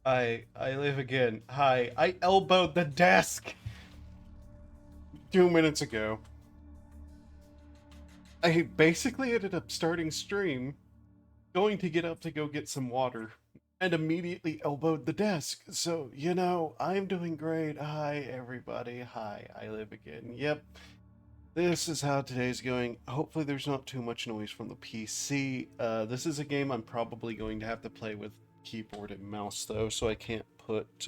I live again. Hi. I elbowed the desk 2 minutes ago. I basically ended up starting stream, going to get up to go get some water, and immediately elbowed the desk. So, I'm doing great. Hi, everybody. Hi, I live again. Yep. This is how today's going. Hopefully there's not too much noise from the PC. This is a game I'm probably going to have to play with keyboard and mouse, though, so I can't put,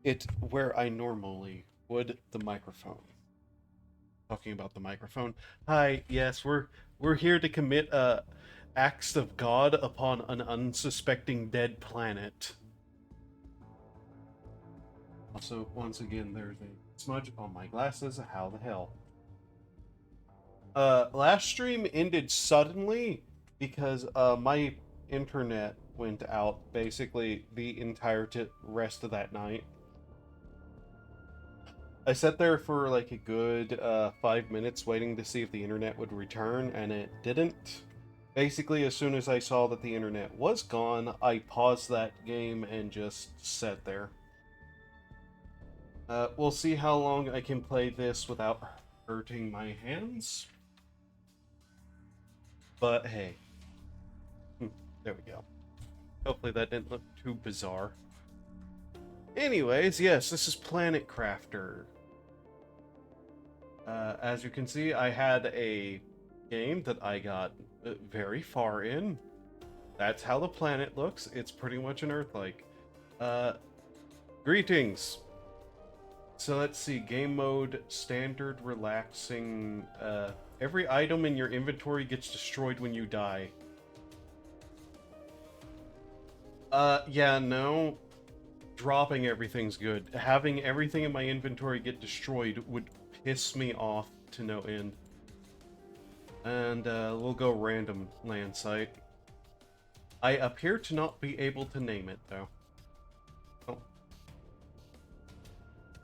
it where I normally would the microphone. Talking about the microphone. Hi, yes, we're here to commit acts of God upon an unsuspecting dead planet. Also, once again, there's a smudge on my glasses. How the hell? Last stream ended suddenly because my internet went out basically the entire rest of that night. I sat there for like a good 5 minutes waiting to see if the internet would return, and it didn't. Basically, as soon as I saw that the internet was gone, I paused that game and just sat there. We'll see how long I can play this without hurting my hands. But hey, there we go. Hopefully that didn't look too bizarre. Anyways, yes, this is Planet Crafter. As you can see, I had a game that I got very far in. That's how the planet looks. It's pretty much an Earth-like. Uh, Greetings. So let's see, game mode, standard, relaxing. Every item in your inventory gets destroyed when you die. Yeah, no. Dropping everything's good. Having everything in my inventory get destroyed would piss me off to no end. And we'll go random land site. I appear to not be able to name it, though. Oh.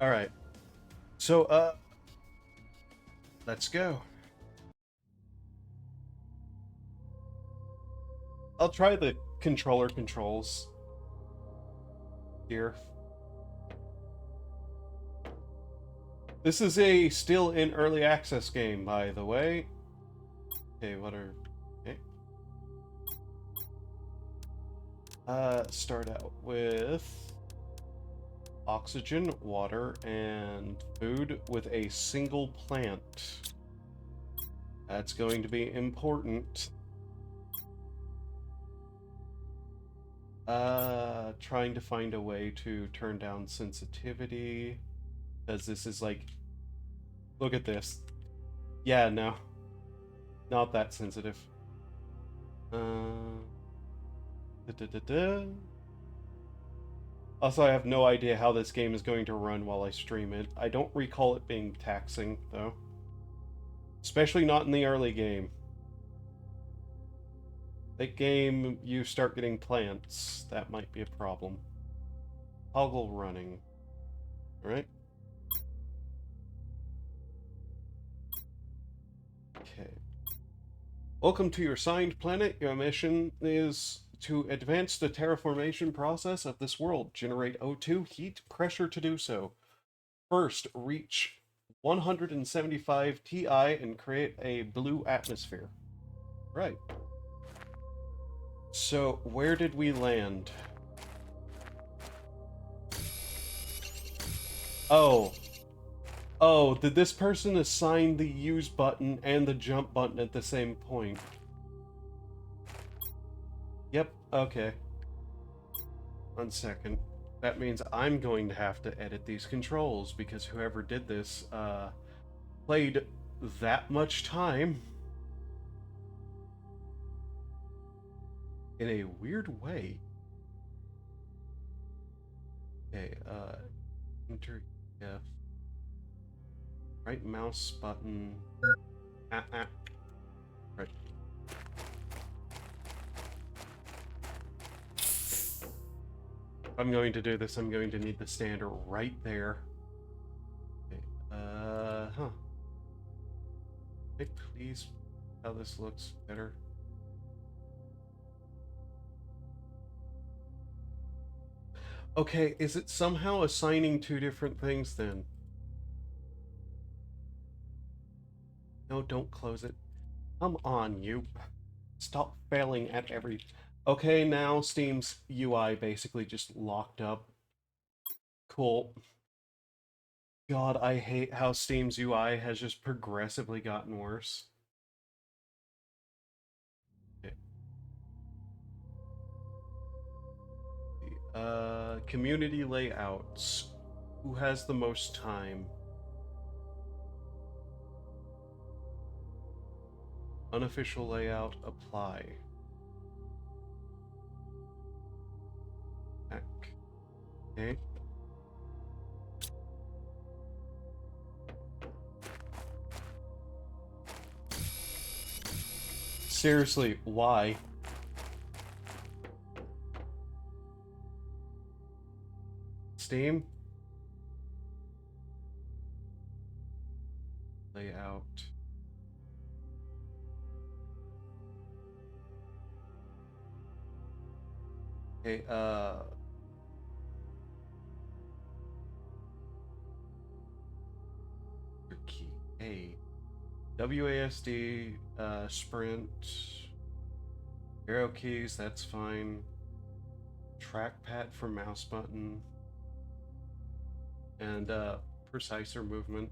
Alright. So, let's go. I'll try the controller controls here. This is a still in early access game, by the way. Okay, what are... Okay. Start out with oxygen, water, and food with a single plant. That's going to be important. Trying to find a way to turn down sensitivity, because this is like... Look at this. Yeah, no. Not that sensitive. Da, da, da. Also, I have no idea how this game is going to run while I stream it. I don't recall it being taxing, though. Especially not in the early game. Late game, you start getting plants. That might be a problem. Toggle running. Alright. Okay. Welcome to your signed planet. Your mission is to advance the terraformation process of this world. Generate O2 heat pressure to do so. First, reach 175 Ti and create a blue atmosphere. Right. So, where did we land? Oh. Oh, did this person assign the use button and the jump button at the same point? Yep, okay. 1 second. That means I'm going to have to edit these controls because whoever did this, played that much time in a weird way. Okay, enter F. Right mouse button. Right. If I'm going to do this, I'm going to need the standard right there. Okay, huh. Pick, please, how this looks better. Okay, is it somehow assigning two different things then? No, don't close it. Come on, you. Stop failing at every... Okay, now Steam's UI basically just locked up. Cool. God, I hate how Steam's UI has just progressively gotten worse. Okay. Community layouts. Who has the most time? Unofficial layout, apply. Back. Okay. Seriously, why? Steam? Layout. Okay, your key. A. WASD, sprint. Arrow keys, that's fine. Trackpad for mouse button. And, preciser movement.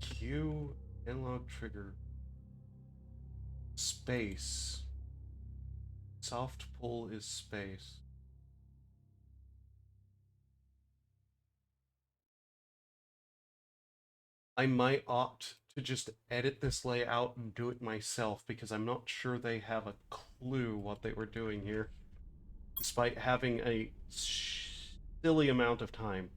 Q, analog trigger. Space. Soft pull is space. I might opt to just edit this layout and do it myself because I'm not sure they have a clue what they were doing here, despite having a silly amount of time.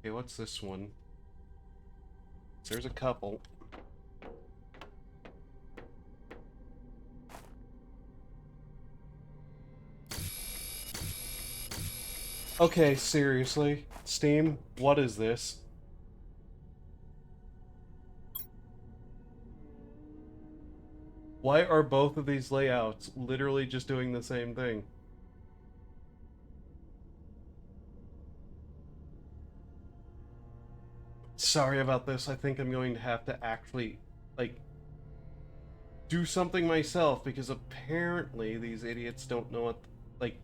Okay, what's this one? There's a couple. Okay, seriously. Steam, what is this? Why are both of these layouts literally just doing the same thing? Sorry about this. I think I'm going to have to actually, like, do something myself because apparently these idiots don't know what, like,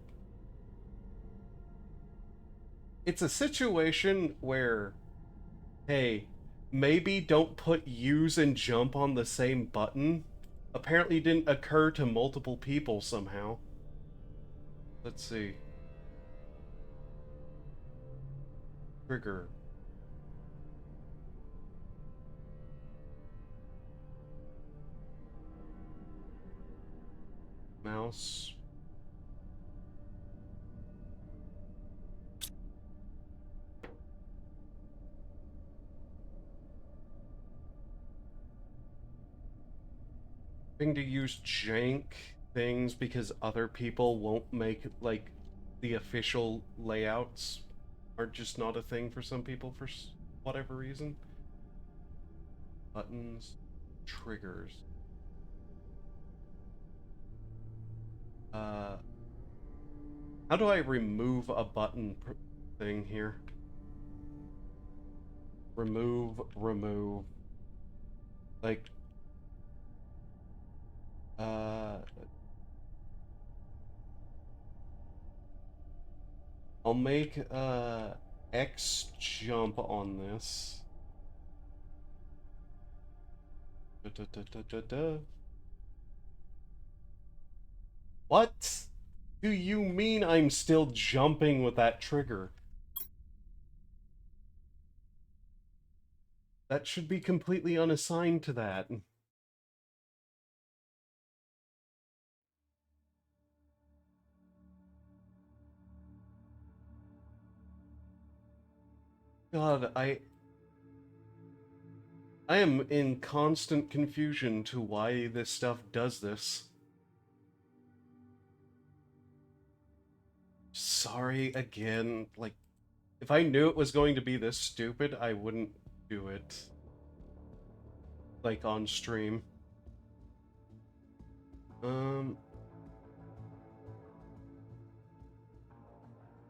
it's a situation where, hey, maybe don't put use and jump on the same button. Apparently didn't occur to multiple people somehow. Let's see. Trigger. Mouse. Having to use jank things because other people won't make, like, the official layouts are just not a thing for some people for whatever reason. Buttons. Triggers. Uh, how do I remove a button thing here? Remove, remove. Like, uh, I'll make, X jump on this. Da, da, da, da, da, da. What do you mean I'm still jumping with that trigger? That should be completely unassigned to that. God, I am in constant confusion to why this stuff does this. sorry again. Like, if I knew it was going to be this stupid, I wouldn't do it. Like, on stream.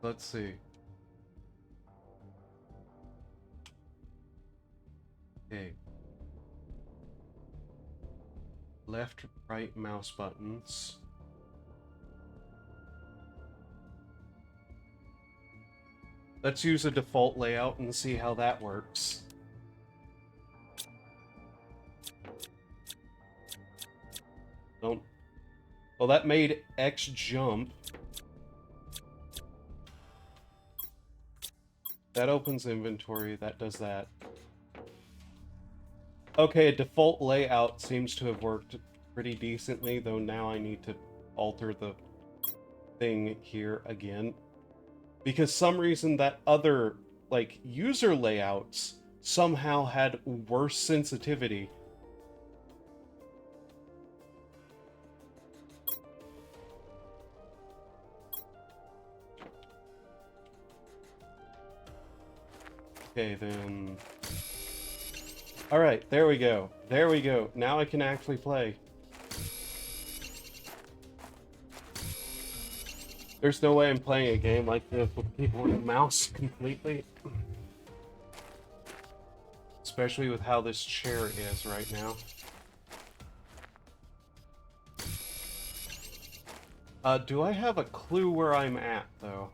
Let's see. Okay. Left, right mouse buttons. Let's use a default layout and see how that works. Don't. Well, that made X jump. That opens inventory. That does that. Okay, a default layout seems to have worked pretty decently, though now I need to alter the thing here again. Because some reason that other, like, user layouts somehow had worse sensitivity. Okay, then... Alright, there we go. There we go. Now I can actually play. There's no way I'm playing a game like this with keyboard and mouse completely. Especially with how this chair is right now. Do I have a clue where I'm at, though?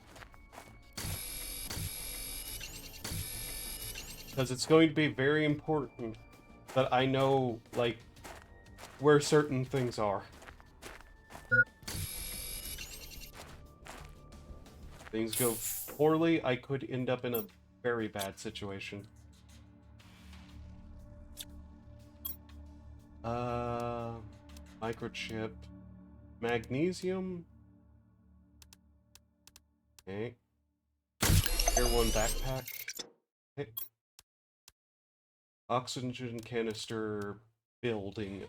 Because it's going to be very important that I know, like, where certain things are. Things go poorly, I could end up in a very bad situation. Microchip. Magnesium. Okay. Tier 1 backpack. Okay. Oxygen canister building.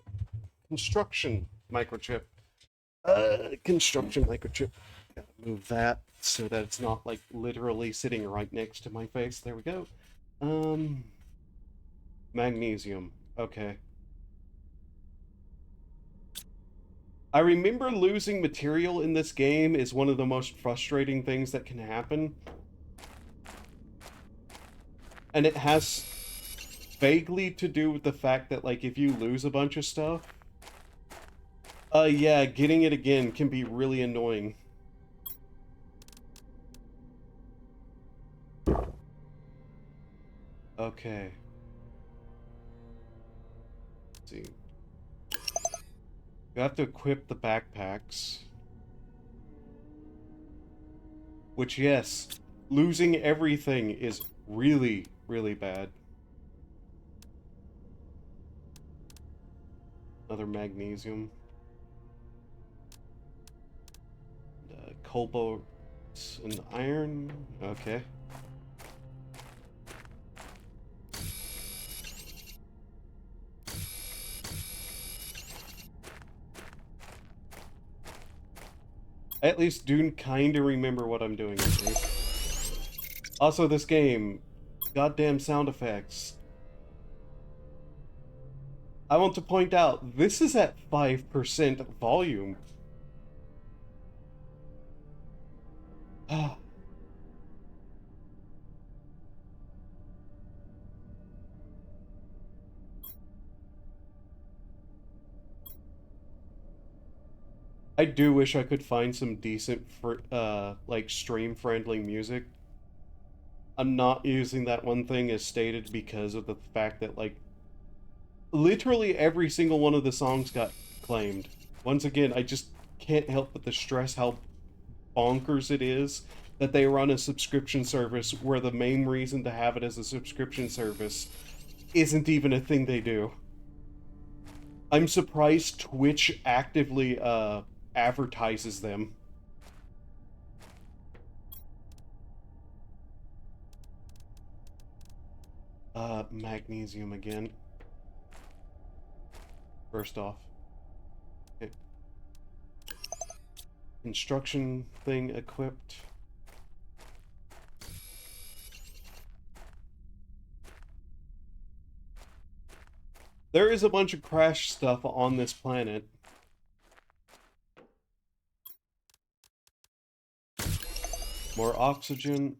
Construction microchip. Construction microchip. Gotta move that so that it's not, like, literally sitting right next to my face. There we go. Magnesium. Okay. I remember losing material in this game is one of the most frustrating things that can happen. And it has vaguely to do with the fact that, like, if you lose a bunch of stuff, yeah, getting it again can be really annoying. Okay. Let's see. You have to equip the backpacks. Which, yes, losing everything is really, really bad. Another magnesium. Cobalt and iron. Okay. I at least do kind of remember what I'm doing. Also, this game, goddamn sound effects. I want to point out, this is at 5% volume. I do wish I could find some decent, like, stream-friendly music. I'm not using that one thing as stated because of the fact that, like, literally every single one of the songs got claimed. Once again, I just can't help but to stress how bonkers it is that they run a subscription service where the main reason to have it as a subscription service isn't even a thing they do. I'm surprised Twitch actively, advertises them. Magnesium again. First off. Okay. Construction thing equipped. There is a bunch of crash stuff on this planet. More oxygen.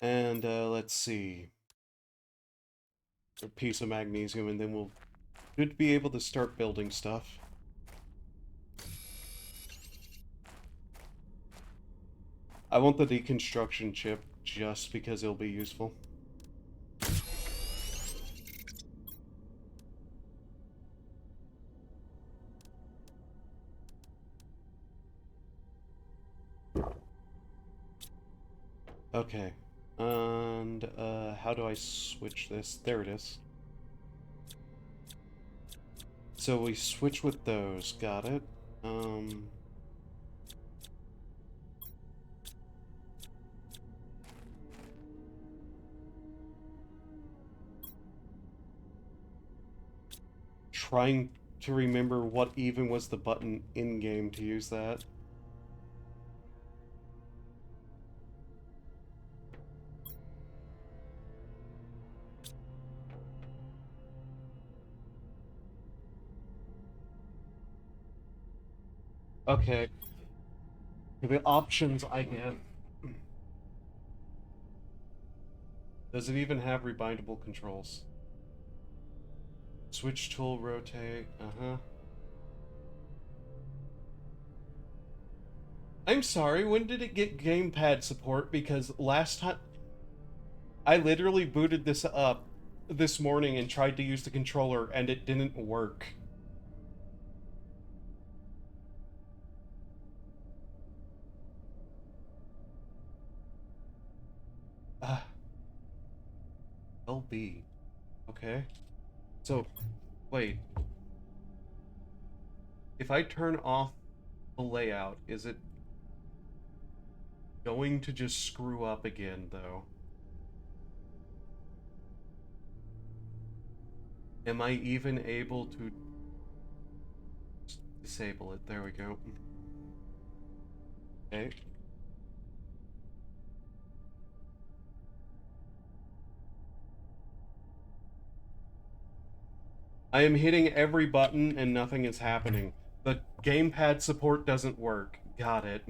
And let's see. A piece of magnesium, and then we'll should be able to start building stuff. I want the deconstruction chip just because it'll be useful. Okay. And how do I switch this? There it is. So we switch with those. Got it. Trying to remember what even was the button in-game to use that. Okay. The options I get. Does it even have rebindable controls? Switch tool, rotate, I'm sorry, when did it get gamepad support? Because last time... I literally booted this up this morning and tried to use the controller and it didn't work. LB. Okay. So, wait. If I turn off the layout, is it going to just screw up again, though? Am I even able to disable it? There we go. Okay. I am hitting every button and nothing is happening. The gamepad support doesn't work. Got it.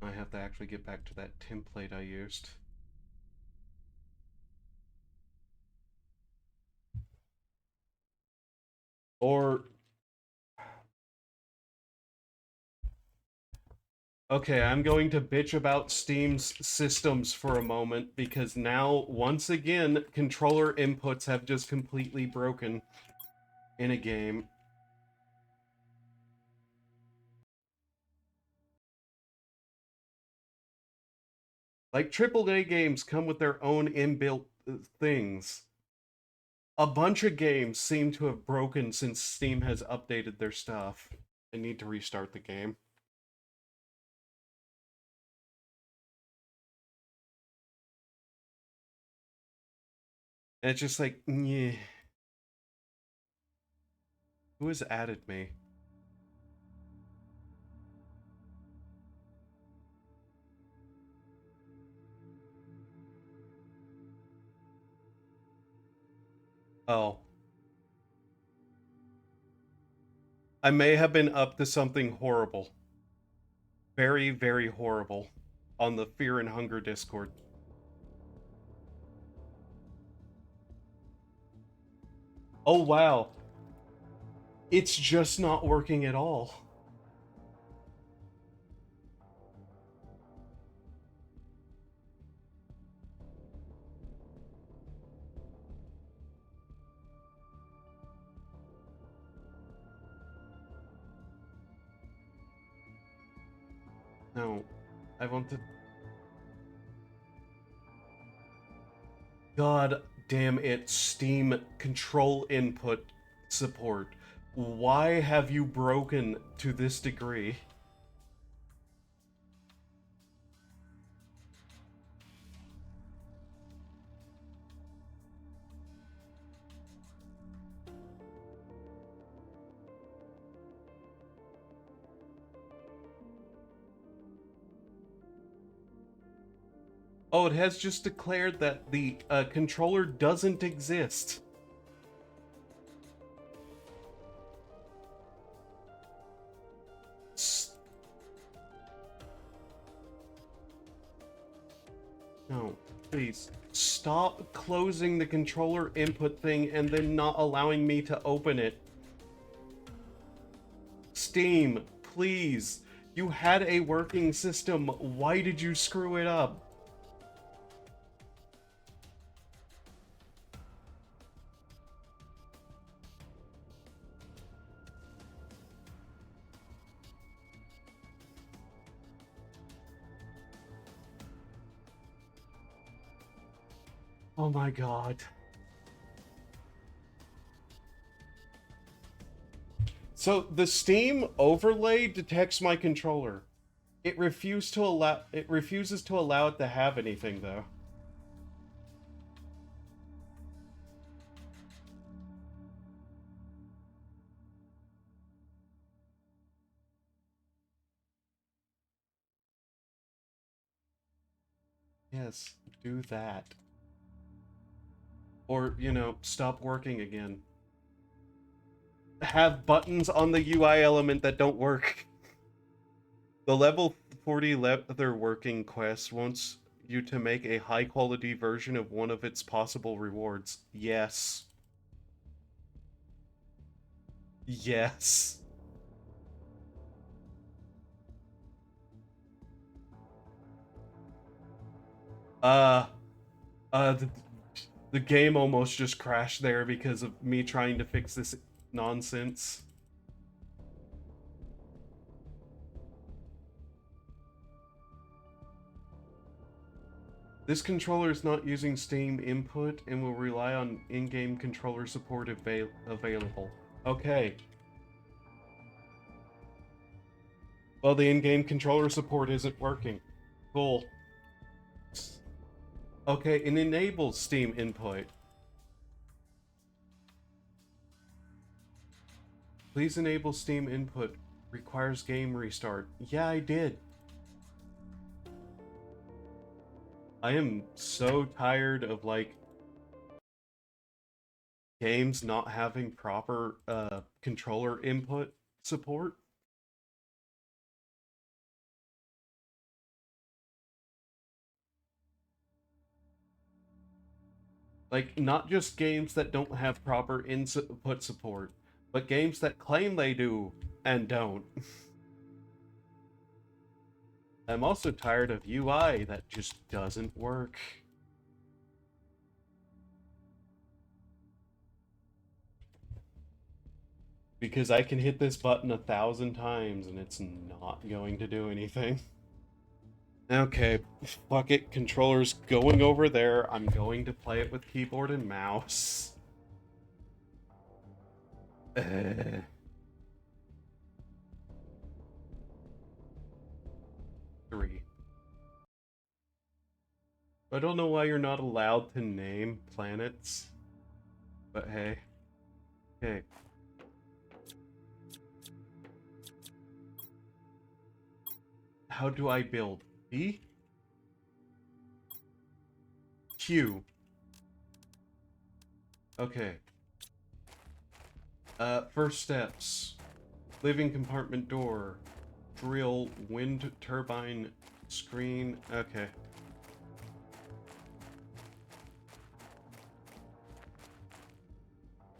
I have to actually get back to that template I used. Or... Okay, I'm going to bitch about Steam's systems for a moment, because now, once again, controller inputs have just completely broken in a game. Like, AAA games come with their own inbuilt things. A bunch of games seem to have broken since Steam has updated their stuff. I need to restart the game. And it's just like, yeah. Who has added me? Oh. I may have been up to something horrible. Very, very horrible. On the Fear and Hunger Discord. Oh, wow. It's just not working at all. No. I want to... God damn it, Steam control input support. Why have you broken to this degree? Oh, it has just declared that the controller doesn't exist. No, please. Stop closing the controller input thing and then not allowing me to open it. Steam, please. You had a working system. Why did you screw it up? Oh my god. So the Steam overlay detects my controller. It refuses to allow it to have anything though. Yes, do that. Or, you know, stop working again. Have buttons on the UI element that don't work. The level 40 leather working quest wants you to make a high quality version of one of its possible rewards. Yes. Yes. Uh, the, the game almost just crashed there because of me trying to fix this nonsense. This controller is not using Steam input and will rely on in-game controller support available. Okay. Well, the in-game controller support isn't working. Cool. Okay, it enables Steam input. Please enable Steam input. Requires game restart. Yeah, I did. I am so tired of, like, games not having proper controller input support. Like, not just games that don't have proper input support, but games that claim they do and don't. I'm also tired of UI that just doesn't work. Because I can hit this button 1,000 times and it's not going to do anything. Okay, fuck it. Controller's going over there. I'm going to play it with keyboard and mouse. 3. I don't know why you're not allowed to name planets. But hey. Okay. How do I build? B? Q. Okay. First steps. Living compartment door. Drill wind turbine screen. Okay.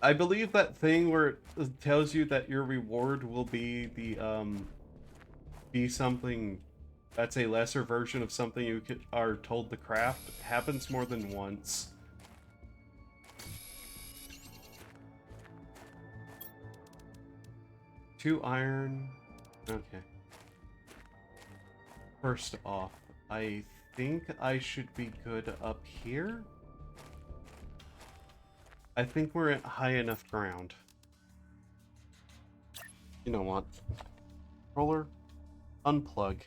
I believe that thing where it tells you that your reward will be the be something that's a lesser version of something you are told to craft happens more than once. Two iron. Okay. First off, I think I should be good up here. I think we're at high enough ground. You know what? Controller, unplug.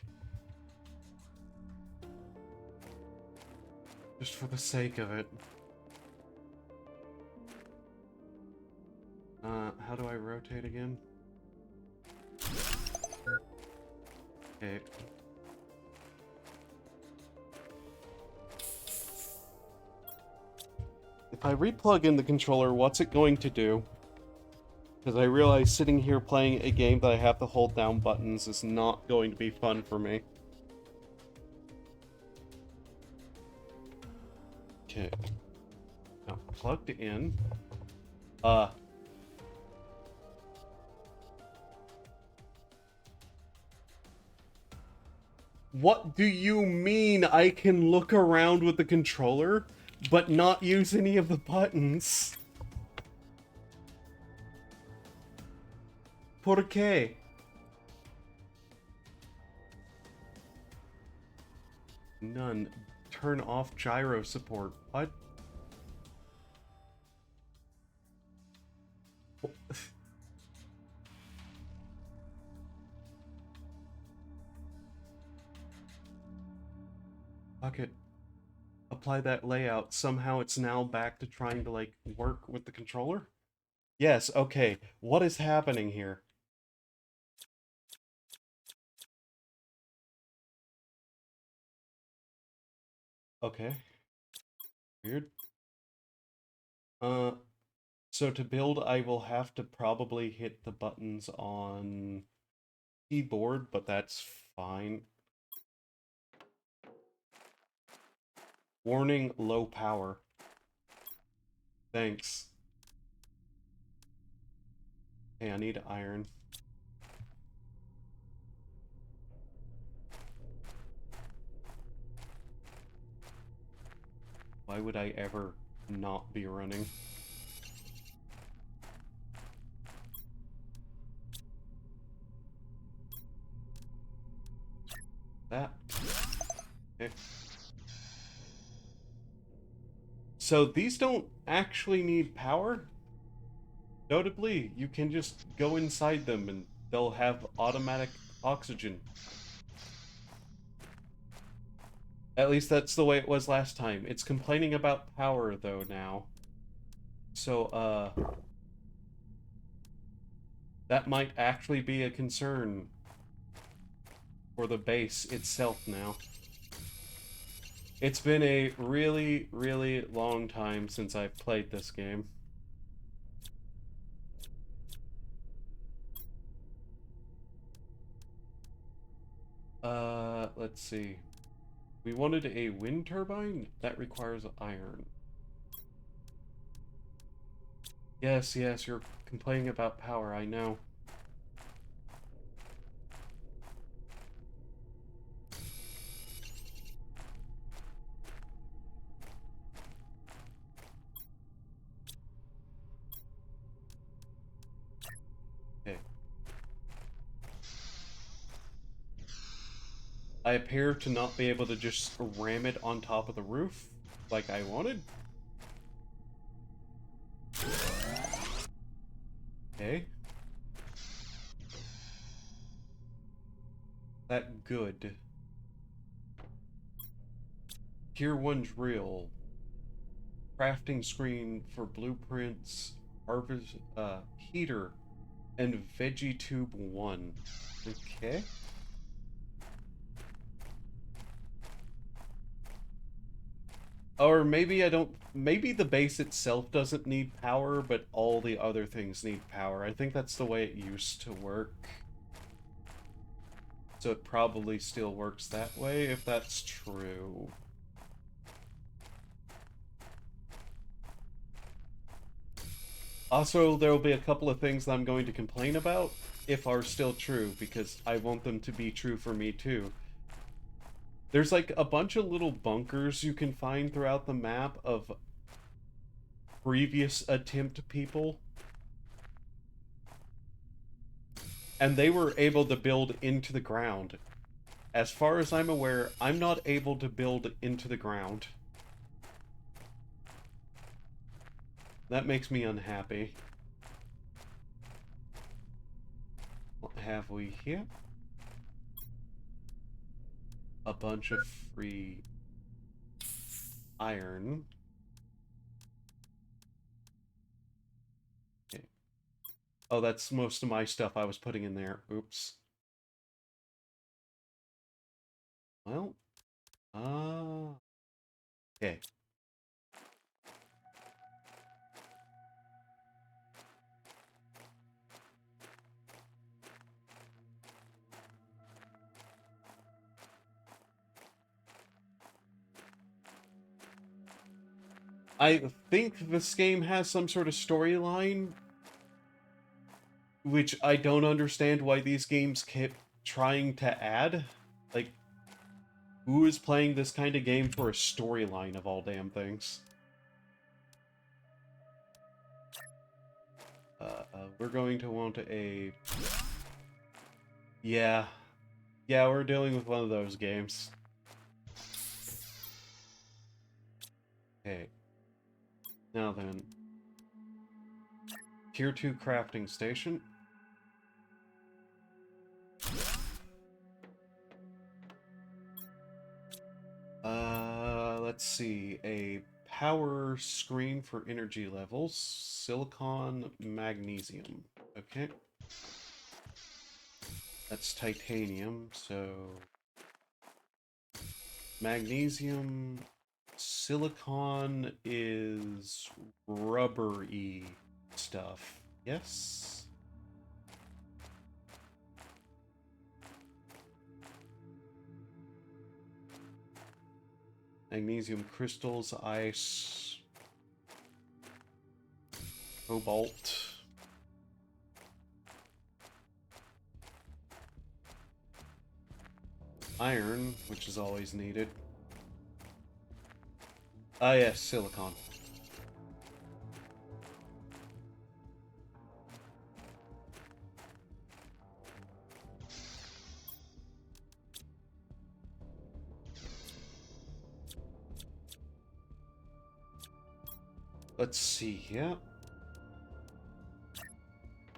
Just for the sake of it. How do I rotate again? Okay. If I replug in the controller, what's it going to do? Because I realize sitting here playing a game that I have to hold down buttons is not going to be fun for me. Okay. Now, plugged in. What do you mean I can look around with the controller, but not use any of the buttons? ¿Por qué? None. Turn off gyro support. What? Fuck it. Apply that layout. Somehow it's now back to trying to, like, work with the controller? Yes, okay. What is happening here? Okay. Weird. So to build, I will have to probably hit the buttons on keyboard, but that's fine. Warning, low power. Thanks. Hey, I need iron. Why would I ever not be running? That. Okay. So these don't actually need power? Notably, you can just go inside them and they'll have automatic oxygen. At least that's the way it was last time. It's complaining about power, though, now. So, that might actually be a concern for the base itself now. It's been a really, really long time since I've played this game. Let's see. We wanted a wind turbine? That requires iron. Yes, yes, you're complaining about power, I know. Okay. I appear to not be able to just ram it on top of the roof like I wanted. Okay. That good. Tier 1 drill. Crafting screen for blueprints, harvest, heater, and veggie tube 1. Okay. Or maybe I don't... Maybe the base itself doesn't need power, but all the other things need power. I think that's the way it used to work. So it probably still works that way, if that's true. Also, there will be a couple of things that I'm going to complain about, if are still true, because I want them to be true for me too. There's like a bunch of little bunkers you can find throughout the map of previous attempt people. And they were able to build into the ground. As far as I'm aware, I'm not able to build into the ground. That makes me unhappy. What have we here? A bunch of free iron. Okay. Oh, that's most of my stuff I was putting in there. Oops. Well, okay. I think this game has some sort of storyline, which I don't understand why these games keep trying to add. Like, who is playing this kind of game for a storyline of all damn things? We're going to want a... Yeah. Yeah, we're dealing with one of those games. Okay. Now then. Tier 2 crafting station. Let's see. A power screen for energy levels. Silicon, magnesium. Okay. That's titanium, so... Magnesium... Silicon is rubbery stuff. Yes? Magnesium crystals, ice... Cobalt... Iron, which is always needed. Ah, yes, silicon. Let's see here.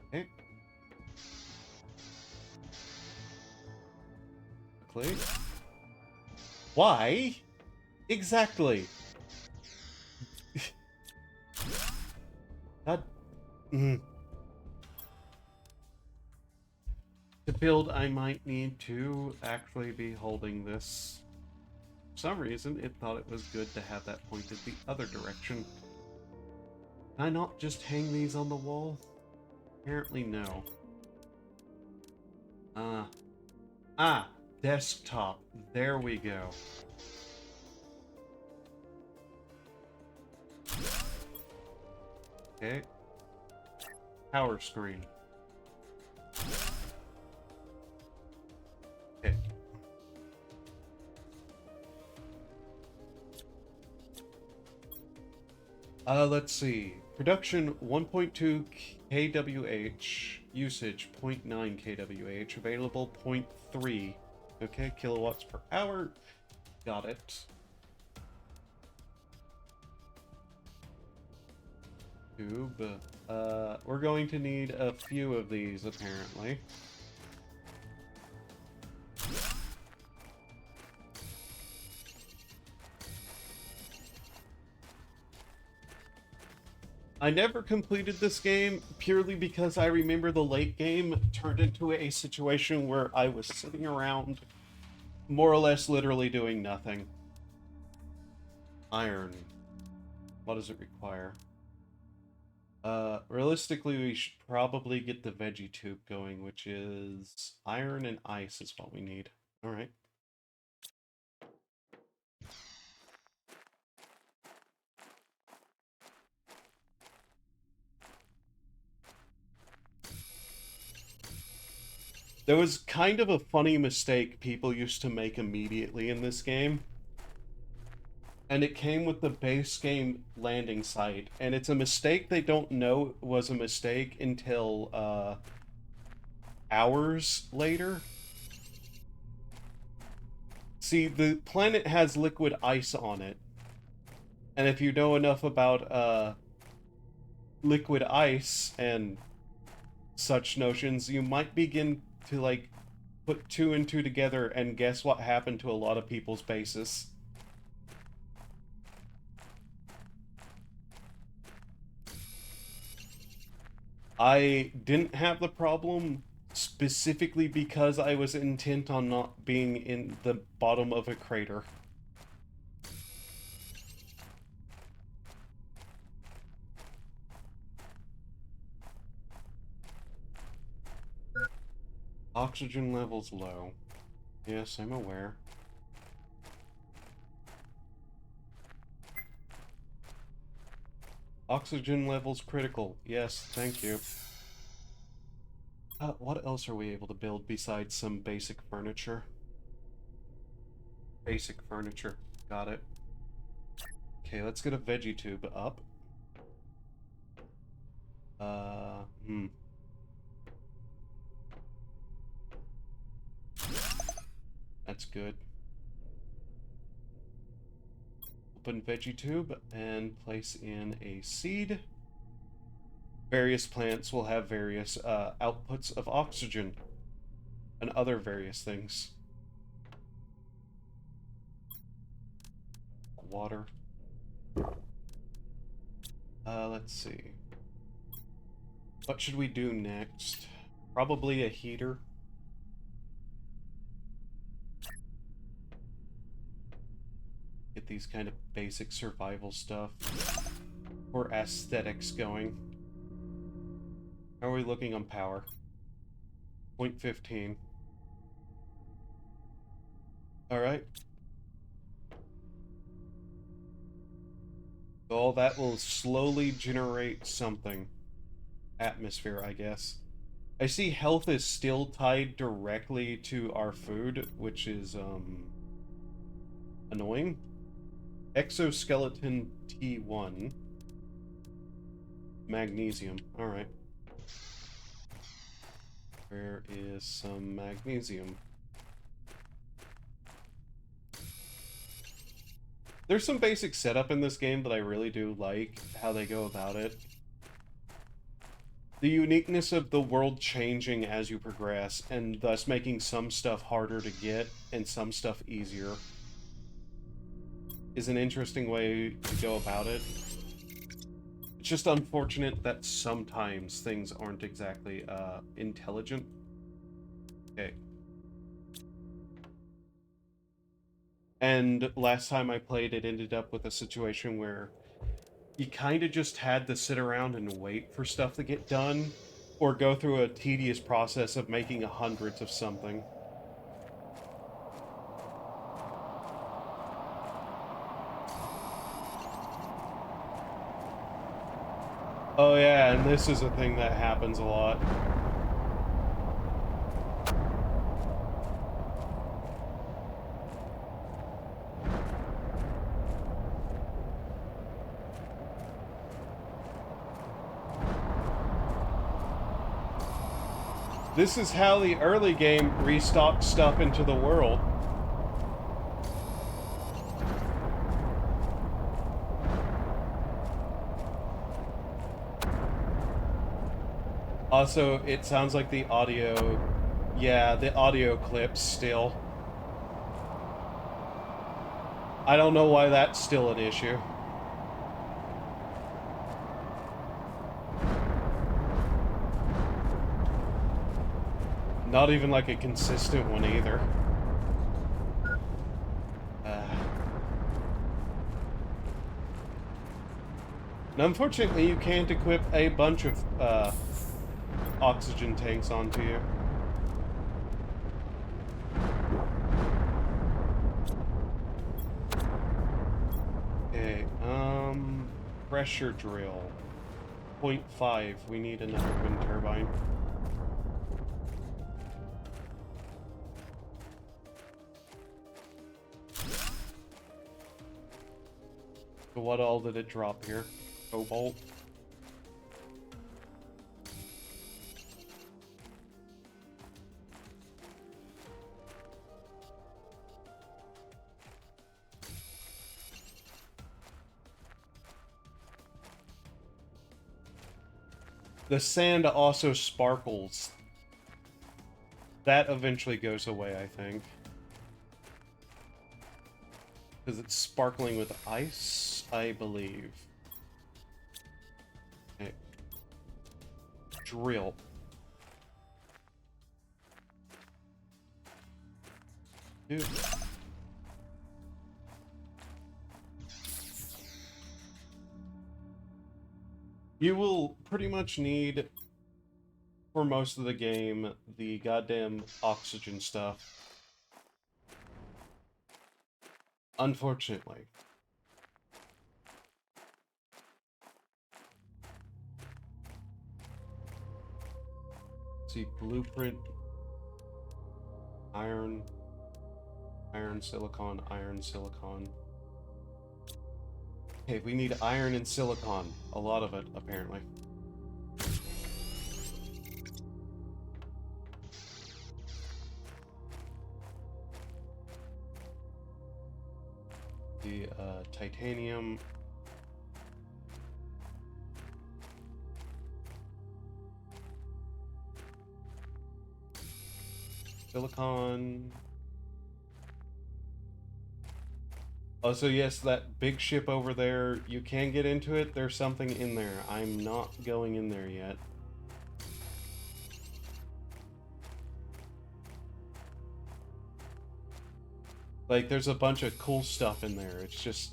Okay. Click. Why? Exactly. God. To build, I might need to actually be holding this. For some reason, it thought it was good to have that pointed the other direction. Can I not just hang these on the wall? Apparently no. Desktop. There we go. Okay. Power screen. Okay. Let's see. Production 1.2 kWh. Usage 0.9 kWh. Available 0.3. Okay, kilowatts per hour. Got it. Tube. We're going to need a few of these, apparently. I never completed this game purely because I remember the late game turned into a situation where I was sitting around more or less literally doing nothing. Iron. What does it require? Realistically, we should probably get the veggie tube going, which is iron and ice is what we need. Alright. There was kind of a funny mistake people used to make immediately in this game. And it came with the base game landing site. And it's a mistake they don't know was a mistake until, hours later. See, the planet has liquid ice on it. And if you know enough about, liquid ice and such notions, you might begin to, like, put two and two together and guess what happened to a lot of people's bases. I didn't have the problem specifically because I was intent on not being in the bottom of a crater. Oxygen levels low. Yes, I'm aware. Oxygen levels critical. Yes, thank you. What else are we able to build besides some basic furniture? Basic furniture. Got it. Okay, let's get a veggie tube up. Hmm. That's good. Open veggie tube and place in a seed. Various plants will have various outputs of oxygen and other various things. Water. Let's see. What should we do next? Probably a heater. Get these kind of basic survival stuff. Or aesthetics going. How are we looking on power? 0.15. Alright. Well, that will slowly generate something. Atmosphere, I guess. I see health is still tied directly to our food, which is, annoying. Exoskeleton T1. Magnesium. Alright. Where is some magnesium? There's some basic setup in this game that I really do like, how they go about it. The uniqueness of the world changing as you progress, and thus making some stuff harder to get and some stuff easier, is an interesting way to go about it. It's just unfortunate that sometimes things aren't exactly intelligent. Okay. And last time I played, it ended up with a situation where you kind of just had to sit around and wait for stuff to get done, or go through a tedious process of making hundreds of something. Oh yeah, and this is a thing that happens a lot. This is how the early game restocked stuff into the world. Also, it sounds like the audio... Yeah, the audio clips still. I don't know why that's still an issue. Not even like a consistent one either. And unfortunately, you can't equip a bunch of oxygen tanks onto you. Okay, pressure drill. 0.5, we need another wind turbine. So what all did it drop here? Cobalt. The sand also sparkles. That eventually goes away, I think. Because it's sparkling with ice, I believe. Okay. Drill. Dude. You will pretty much need, for most of the game, the goddamn oxygen stuff. Unfortunately. See, blueprint, iron, iron, silicon, iron, silicon. Okay, we need iron and silicon. A lot of it, apparently. The titanium. Silicon. Oh, so yes, that big ship over there, you can get into it. There's something in there. I'm not going in there yet. Like, there's a bunch of cool stuff in there. It's just...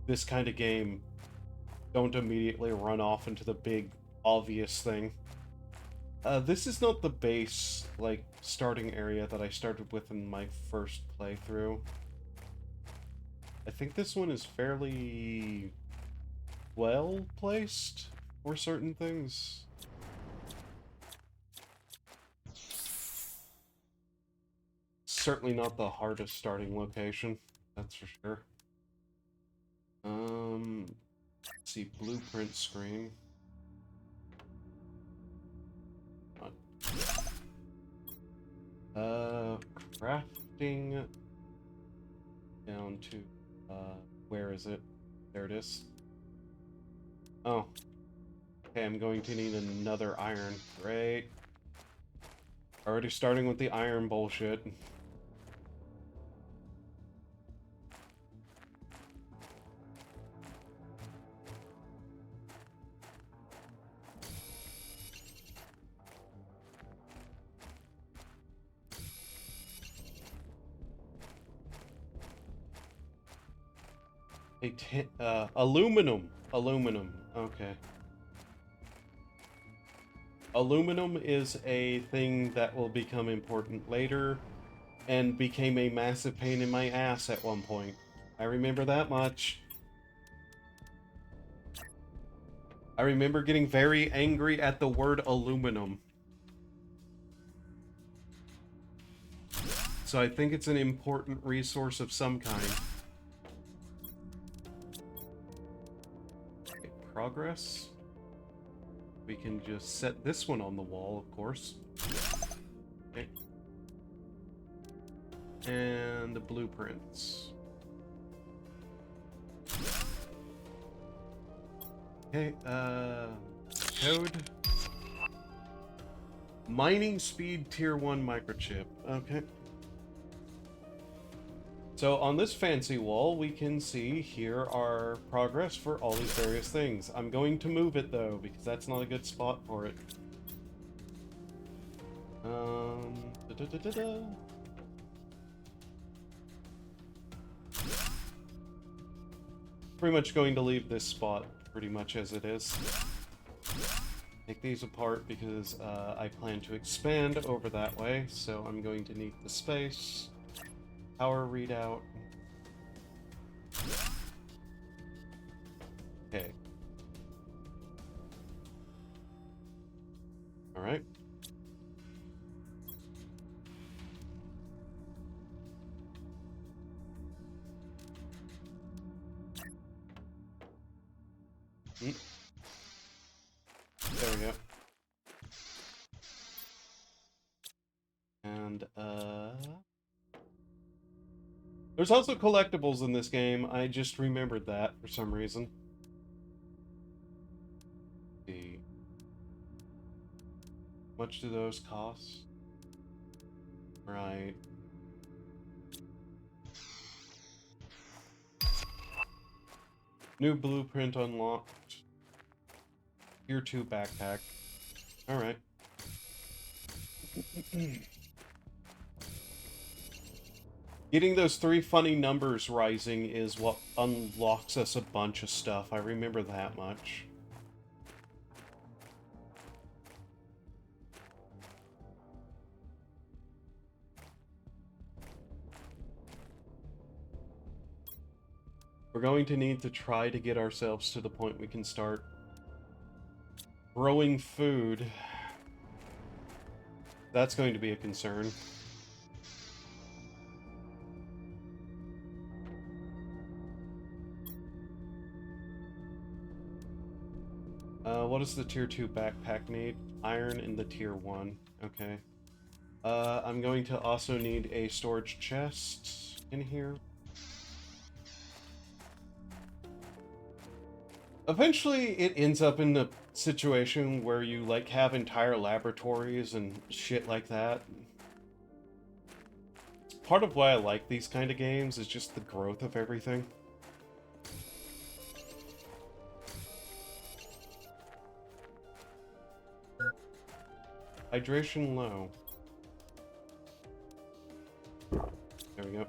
this kind of game, don't immediately run off into the big, obvious thing. This is not the base, like, starting area that I started with in my first playthrough. I think this one is fairly well placed for certain things. Certainly not the hardest starting location, that's for sure. Let's see, blueprint screen. Crafting down to, where is it? There it is. Oh. Okay, I'm going to need another iron. Great. Already starting with the iron bullshit. Aluminum. Aluminum. Okay. Aluminum is a thing that will become important later, and became a massive pain in my ass at one point. I remember that much. I remember getting very angry at the word aluminum. So I think it's an important resource of some kind. Okay, progress. We can just set this one on the wall, of course. Okay. And the blueprints. Okay, code. Mining speed tier 1 microchip. Okay. So on this fancy wall, we can see here our progress for all these various things. I'm going to move it though, because that's not a good spot for it. Pretty much going to leave this spot pretty much as it is. Take these apart because I plan to expand over that way, so I'm going to need the space. Power readout. Okay. Alright. There we go. And, there's also collectibles in this game. I just remembered that for some reason. Let's see. How much do those cost? Right. New blueprint unlocked. Tier 2 backpack. Alright. Getting those 3 funny numbers rising is what unlocks us a bunch of stuff. I remember that much. We're going to need to try to get ourselves to the point we can start growing food. That's going to be a concern. What does the tier 2 backpack need? Iron in the tier 1. Okay. I'm going to also need a storage chest in here. Eventually, it ends up in a situation where you, like, have entire laboratories and shit like that. Part of why I like these kind of games is just the growth of everything. Hydration low. There we go.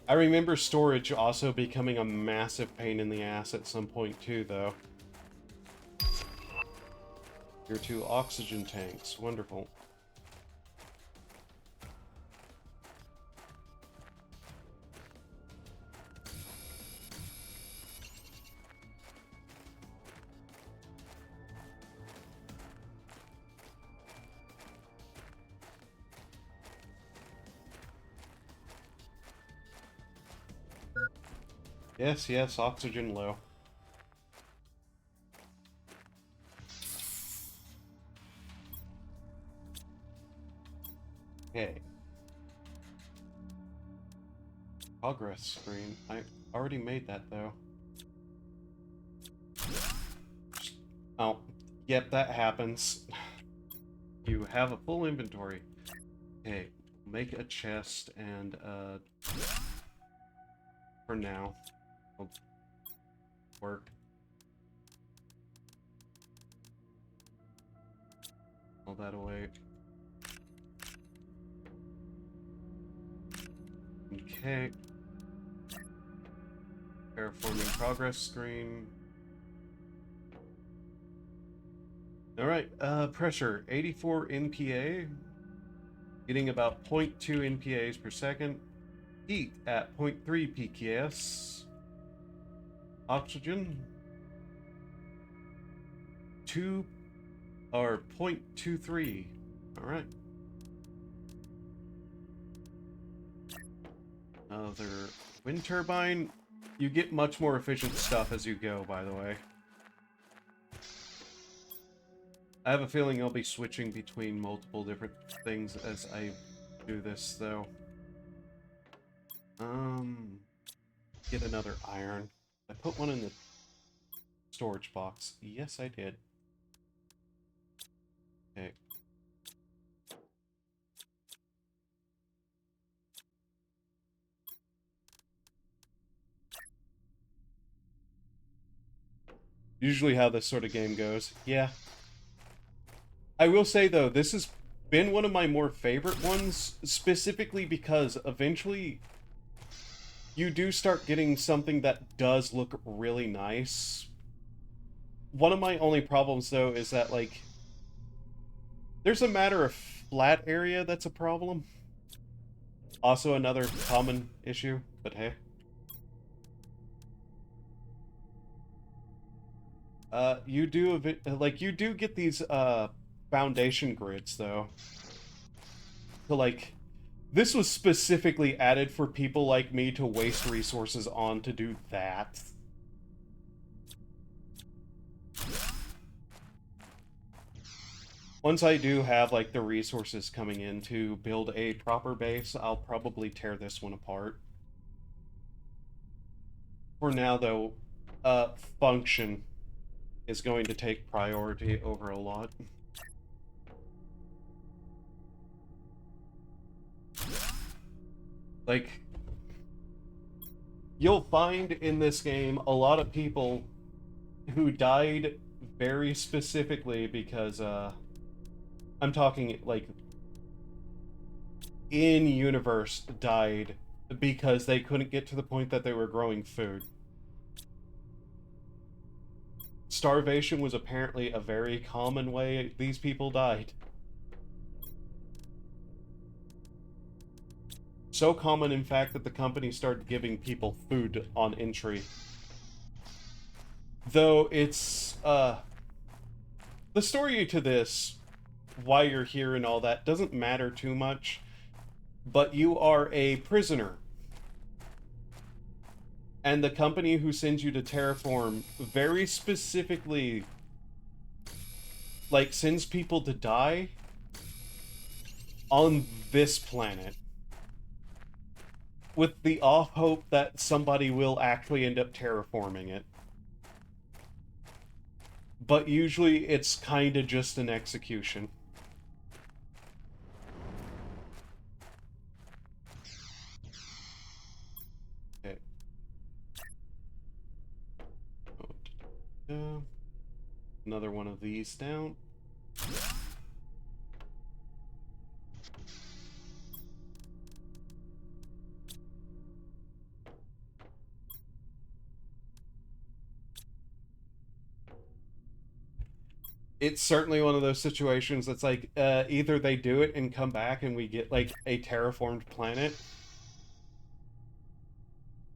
I remember storage also becoming a massive pain in the ass at some point too, though. Your 2 oxygen tanks. Wonderful. Yes, yes, oxygen low. Okay. Progress screen. I already made that, though. Oh, yep, that happens. You have a full inventory. Okay, make a chest and, for now. Will work. All that away. Okay. Terraforming progress screen. Alright, pressure, 84 NPA. Getting about 0.2 NPAs per second. Heat at 0.3 PKS. Oxygen. 0.23. Alright. Another wind turbine. You get much more efficient stuff as you go, by the way. I have a feeling I'll be switching between multiple different things as I do this, though. Get another iron. I put one in the storage box. Yes, I did. Okay. Usually how this sort of game goes. Yeah. I will say, though, this has been one of my more favorite ones, specifically because eventually you do start getting something that does look really nice. One of my only problems, though, is that, like, there's a matter of flat area that's a problem. Also another common issue, but hey. You do, like, you do get these, foundation grids, though. So, like, this was specifically added for people like me to waste resources on to do that. Once I do have, like, the resources coming in to build a proper base, I'll probably tear this one apart. For now, though, function is going to take priority over a lot. Like, you'll find in this game a lot of people who died very specifically because, I'm talking, like, in-universe died because they couldn't get to the point that they were growing food. Starvation was apparently a very common way these people died. So common, in fact, that the company started giving people food on entry. Though it's, the story to this, why you're here and all that, doesn't matter too much, but you are a prisoner. And the company who sends you to terraform very specifically, like, sends people to die on this planet, with the off hope that somebody will actually end up terraforming it. But usually it's kinda just an execution. Okay. Another one of these down. It's certainly one of those situations that's like, either they do it and come back and we get, like, a terraformed planet,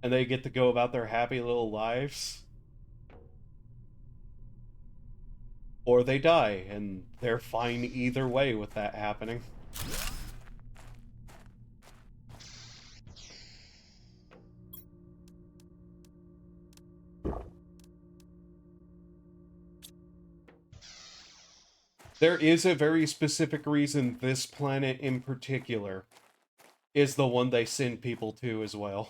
and they get to go about their happy little lives, or they die, and they're fine either way with that happening. There is a very specific reason this planet in particular is the one they send people to as well.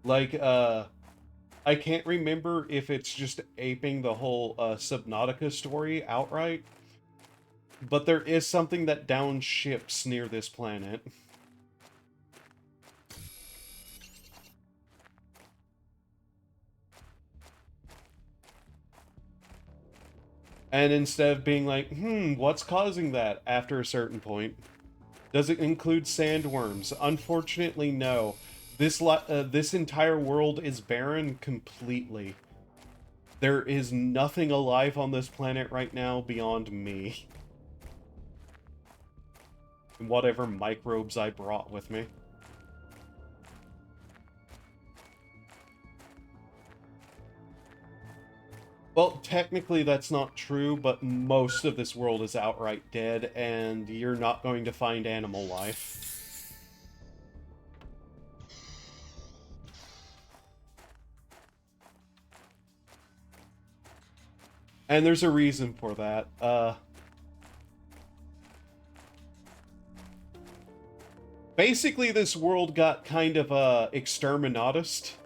Like, I can't remember if it's just aping the whole Subnautica story outright, but there is something that downs ships near this planet. And instead of being like, what's causing that after a certain point? Does it include sandworms? Unfortunately, no. This entire world is barren completely. There is nothing alive on this planet right now beyond me. And whatever microbes I brought with me. Well, technically that's not true, but most of this world is outright dead, and you're not going to find animal life. And there's a reason for that. Basically, this world got kind of, exterminatist.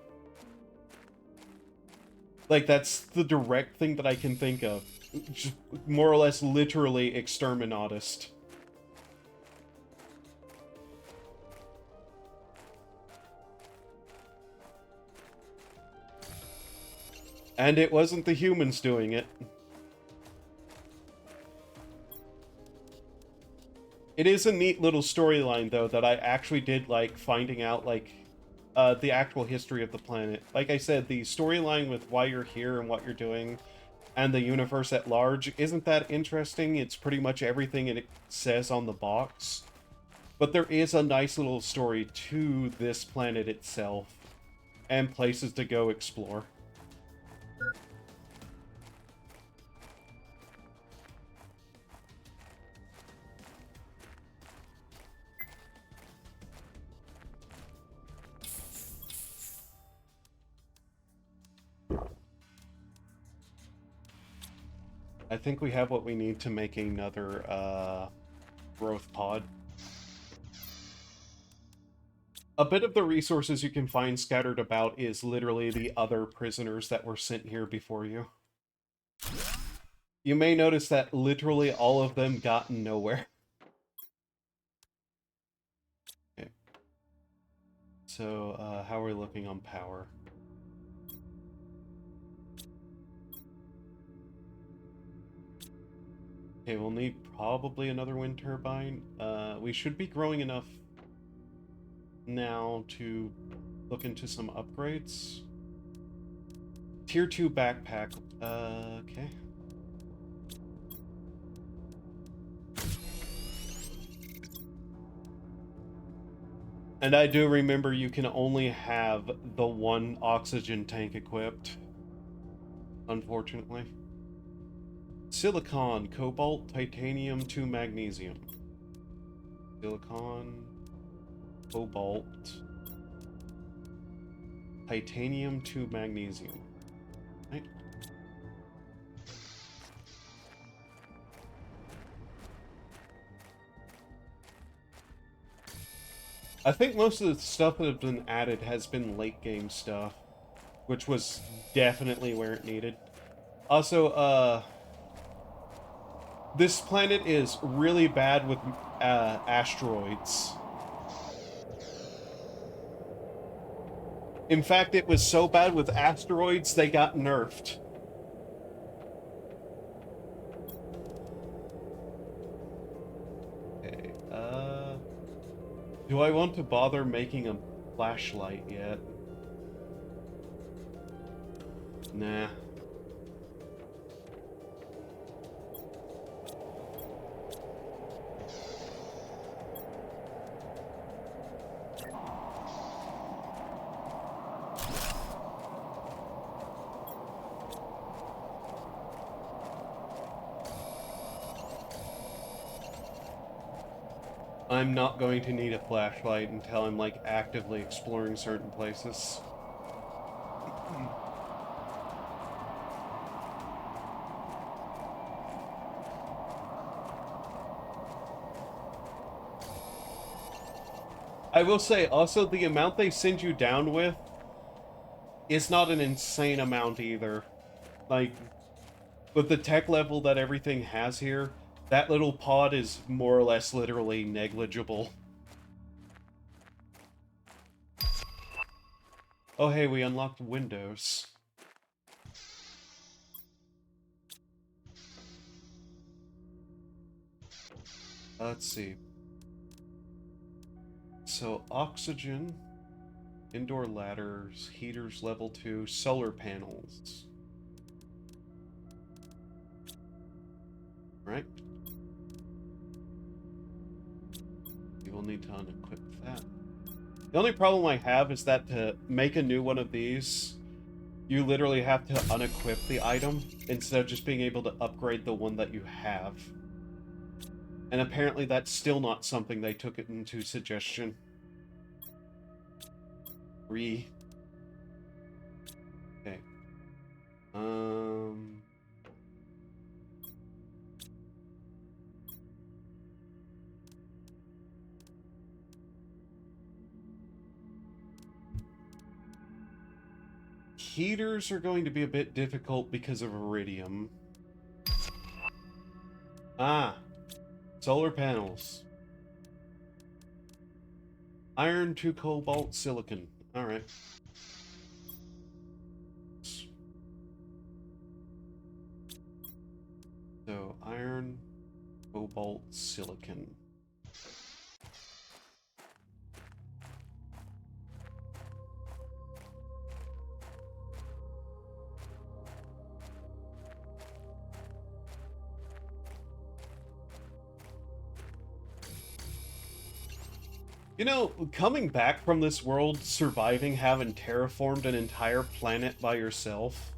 Like, that's the direct thing that I can think of. Just more or less literally exterminatist. And it wasn't the humans doing it. It is a neat little storyline, though, that I actually did like finding out, like, the actual history of the planet. Like I said, the storyline with why you're here and what you're doing, and the universe at large, isn't that interesting. It's pretty much everything it says on the box. But there is a nice little story to this planet itself, and places to go explore. I think we have what we need to make another, growth pod. A bit of the resources you can find scattered about is literally the other prisoners that were sent here before you. You may notice that literally all of them got nowhere. Okay. So, how are we looking on power? Okay, we'll need probably another wind turbine. We should be growing enough now to look into some upgrades. Tier 2 backpack. Okay. And I do remember you can only have the one oxygen tank equipped, unfortunately. Silicon, cobalt, titanium, 2 magnesium. Silicon, cobalt, titanium, 2 magnesium. Right? I think most of the stuff that have been added has been late game stuff, which was definitely where it needed. Also, this planet is really bad with asteroids. In fact, it was so bad with asteroids, they got nerfed. Okay, do I want to bother making a flashlight yet? Nah. I'm not going to need a flashlight until I'm, like, actively exploring certain places. I will say, also, the amount they send you down with is not an insane amount either. Like, with the tech level that everything has here, that little pod is more or less literally negligible. Oh hey, we unlocked windows. Let's see. So, oxygen, indoor ladders, heaters level 2, solar panels. Right? You will need to unequip that. The only problem I have is that to make a new one of these, you literally have to unequip the item instead of just being able to upgrade the one that you have. And apparently that's still not something they took it into suggestion. Okay. Heaters are going to be a bit difficult because of iridium. Ah, solar panels. Iron to cobalt silicon. Alright. So, iron, cobalt, silicon. You know, coming back from this world, surviving having terraformed an entire planet by yourself,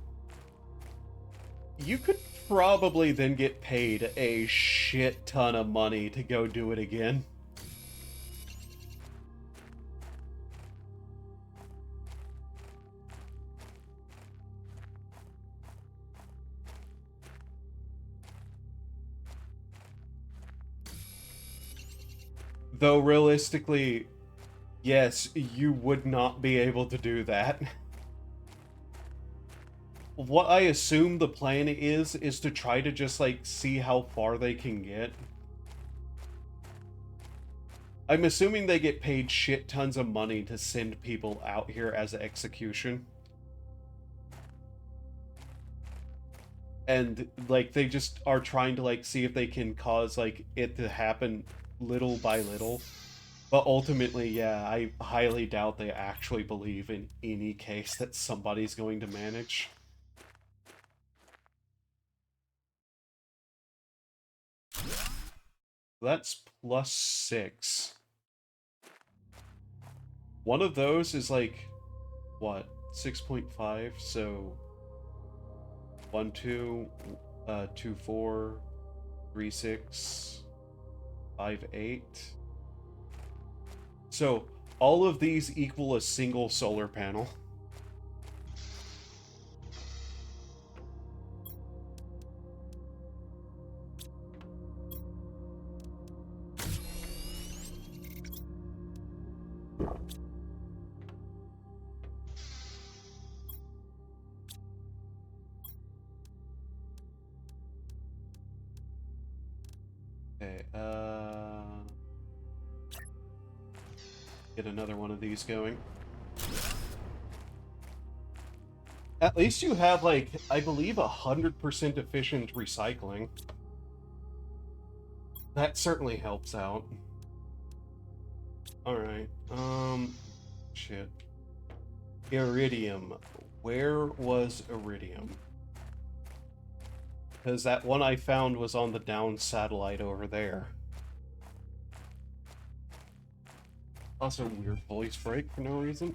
you could probably then get paid a shit ton of money to go do it again. Though realistically, yes, you would not be able to do that. What I assume the plan is to try to just, like, see how far they can get. I'm assuming they get paid shit tons of money to send people out here as execution. And, like, they just are trying to, like, see if they can cause, like, it to happen little by little. But ultimately, yeah, I highly doubt they actually believe in any case that somebody's going to manage. That's +6. One of those is like, what, 6.5? So 1, 2, 2, 4, 3, 6, 5, 8. So all of these equal a single solar panel. Okay, get another one of these going. At least you have, like, I believe 100% efficient recycling. That certainly helps out. Alright, shit. Iridium. Where was Iridium? Because that one I found was on the down satellite over there. Also, weird voice break for no reason.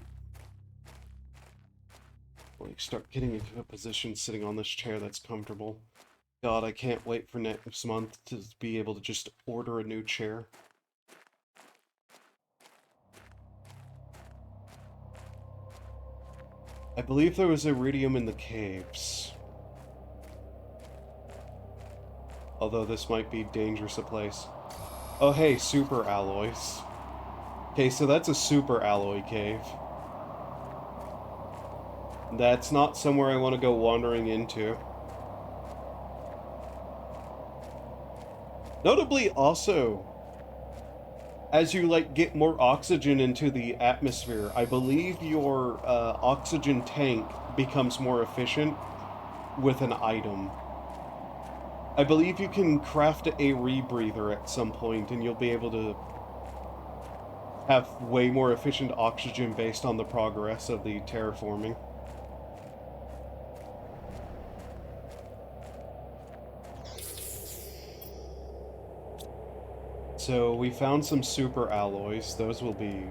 Like, start getting into a position sitting on this chair that's comfortable. God, I can't wait for next month to be able to just order a new chair. I believe there was iridium in the caves. Although this might be dangerous a place. Oh hey, super alloys. Okay, so that's a super alloy cave. That's not somewhere I want to go wandering into. Notably also, as you like get more oxygen into the atmosphere, I believe your oxygen tank becomes more efficient with an item. I believe you can craft a rebreather at some point and you'll be able to have way more efficient oxygen based on the progress of the terraforming. So we found some super alloys. Those will be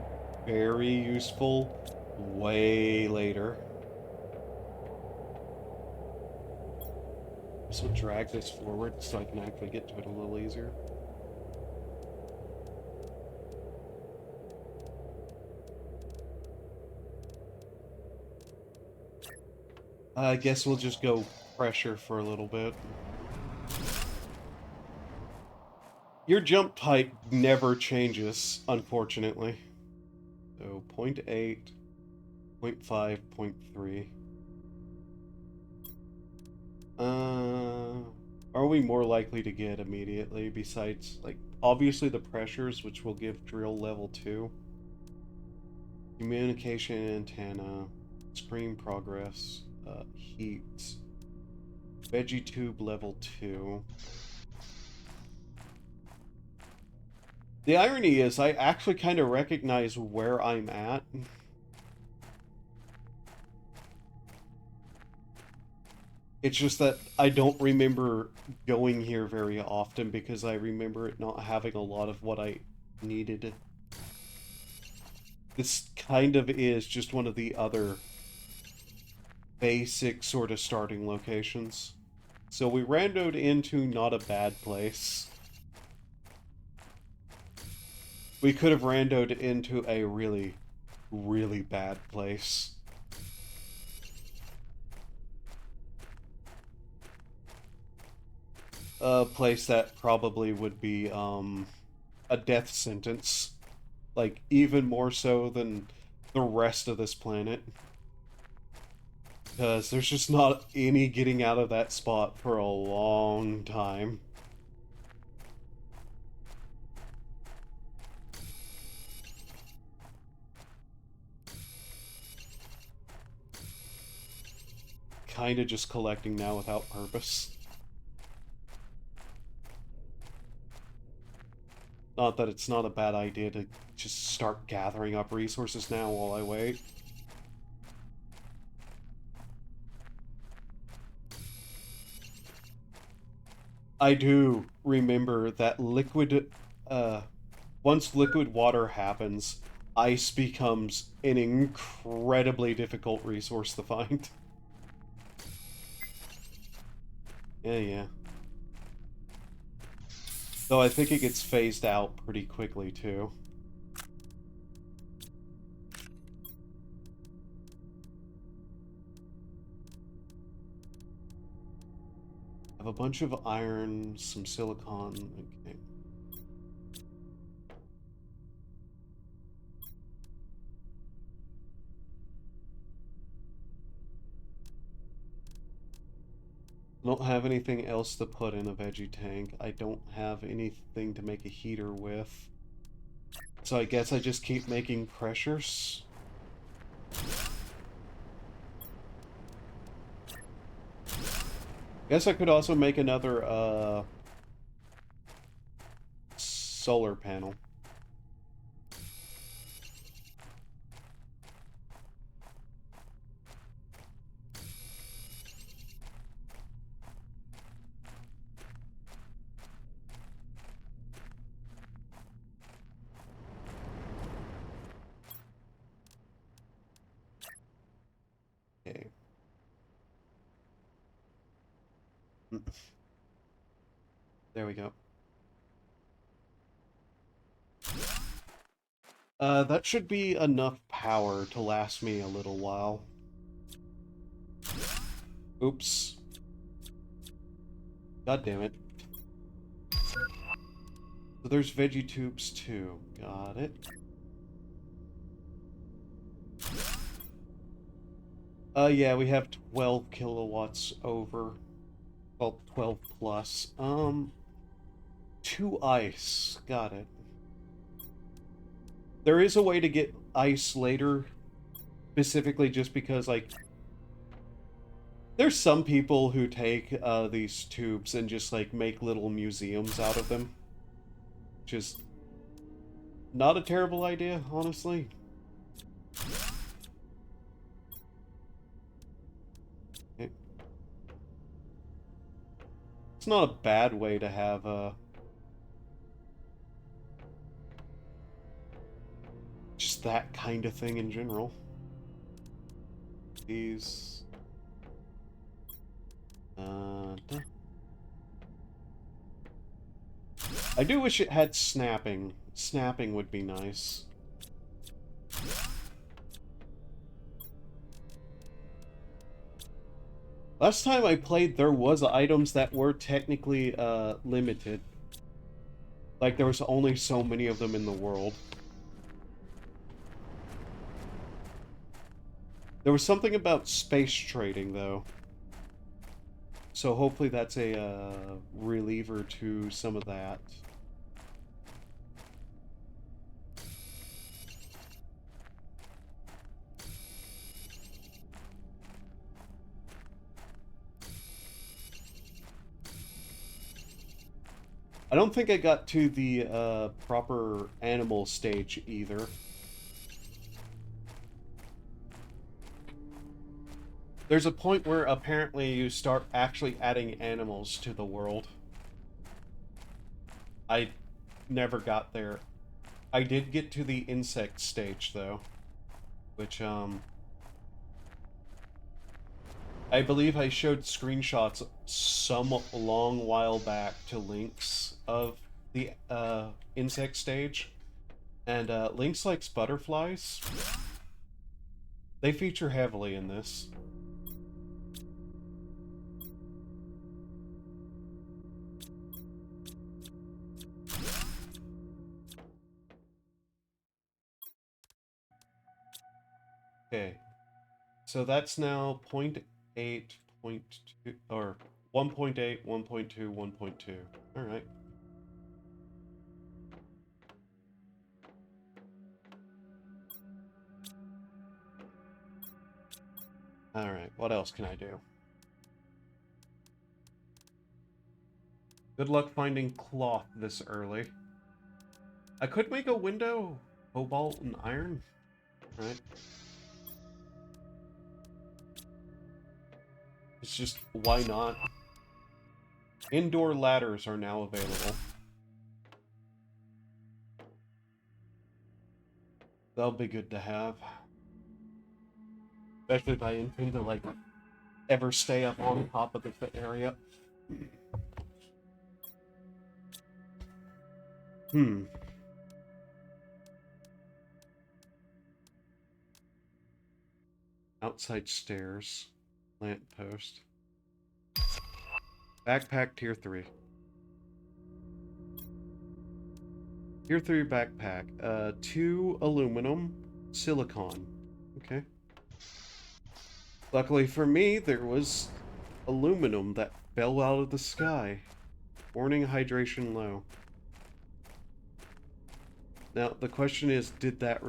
very useful way later. So drag this forward so I can actually get to it a little easier. I guess we'll just go pressure for a little bit. Your jump height never changes, unfortunately. So 0.8, 0.5, 0.3. Are we more likely to get immediately besides, like, obviously the pressures, which will give drill level 2. Communication antenna, screen progress, heat, veggie tube level 2. The irony is I actually kind of recognize where I'm at. It's just that I don't remember going here very often because I remember it not having a lot of what I needed. This kind of is just one of the other basic sort of starting locations. So we randoed into not a bad place. We could have randoed into a really, really bad place. A place that probably would be, a death sentence. Like, even more so than the rest of this planet. Because there's just not any getting out of that spot for a long time. Kinda just collecting now without purpose. Not that it's not a bad idea to just start gathering up resources now while I wait. I do remember that liquid, once liquid water happens, ice becomes an incredibly difficult resource to find. Yeah. Though I think it gets phased out pretty quickly, too. I have a bunch of iron, some silicon. Okay. I don't have anything else to put in a veggie tank. I don't have anything to make a heater with. So I guess I just keep making pressures. Guess I could also make another, solar panel. Okay. There we go. That should be enough power to last me a little while. Oops. God damn it. So there's veggie tubes too. Got it. Yeah, we have 12 kilowatts over. Well, 12 plus. 2 ice. Got it. There is a way to get ice later, specifically just because, like, there's some people who take these tubes and just, like, make little museums out of them. Which is not a terrible idea, honestly. It's not a bad way to have just that kind of thing in general. These... I do wish it had snapping. Snapping would be nice. Last time I played, there was items that were technically limited. Like, there was only so many of them in the world. There was something about space trading, though. So hopefully that's a reliever to some of that. I don't think I got to the proper animal stage either. There's a point where apparently you start actually adding animals to the world. I never got there. I did get to the insect stage, though. Which, I believe I showed screenshots some long while back to Lynx of the, insect stage. And, Lynx likes butterflies. They feature heavily in this. Okay, so that's now 0.8, 0.2, or 1.8, 1.2, 1.2. All right. All right, what else can I do? Good luck finding cloth this early. I could make a window, cobalt and iron, right? It's just, why not? Indoor ladders are now available. That'll be good to have. Especially if I intend to, like, ever stay up on top of the area. Outside stairs. Lamp post. Backpack tier 3. Tier 3 backpack. 2 aluminum, silicon. Okay. Luckily for me, there was aluminum that fell out of the sky. Warning, hydration low. Now, the question is, did that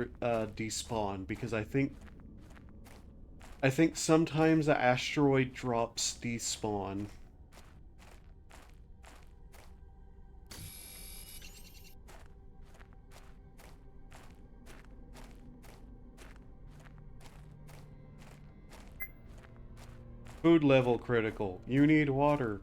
despawn? Because I think sometimes the asteroid drops despawn. Food level critical. You need water.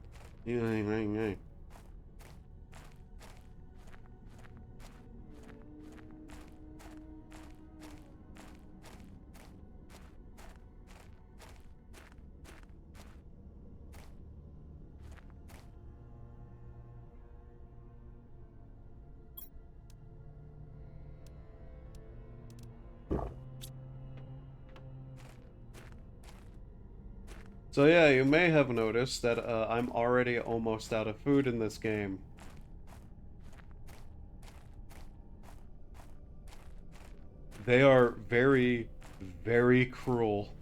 So yeah, you may have noticed that I'm already almost out of food in this game. They are very, very cruel.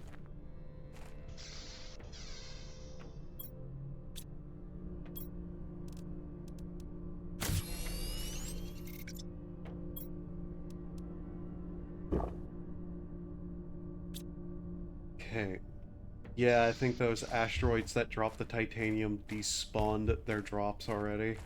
Okay. Yeah, I think those asteroids that drop the titanium despawned their drops already.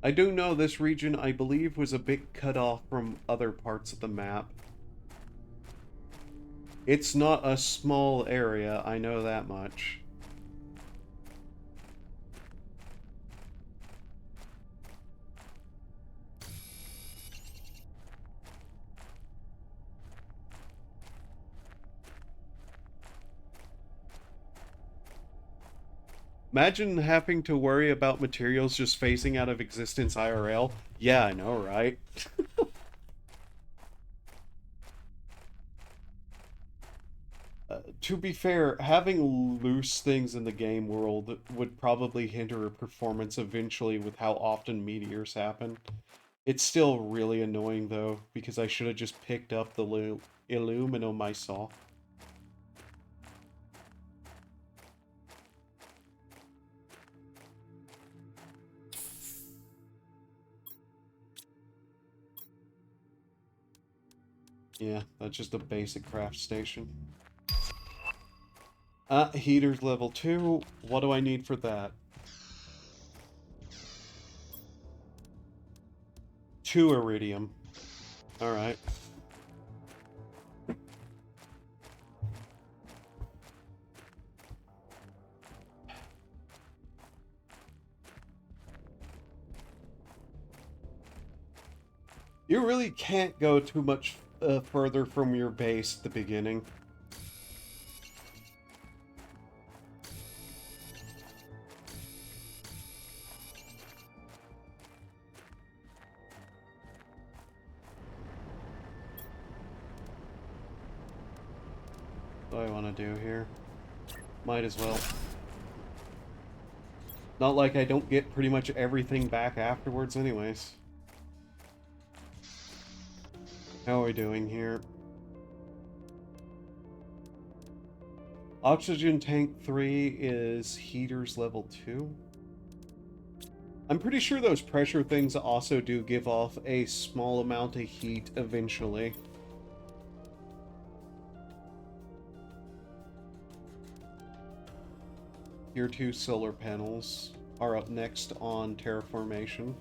I do know this region, I believe, was a bit cut off from other parts of the map. It's not a small area, I know that much. Imagine having to worry about materials just phasing out of existence IRL. Yeah, I know, right? To be fair, having loose things in the game world would probably hinder performance eventually with how often meteors happen. It's still really annoying though, because I should have just picked up the aluminum I saw. Yeah, that's just a basic craft station. Heaters level 2. What do I need for that? 2 iridium. Alright. You really can't go too much further from your base at the beginning. What do I want to do here? Might as well. Not like I don't get pretty much everything back afterwards anyways. How are we doing here? Oxygen tank 3 is heaters level 2. I'm pretty sure those pressure things also do give off a small amount of heat eventually. Tier 2 solar panels are up next on terraformation.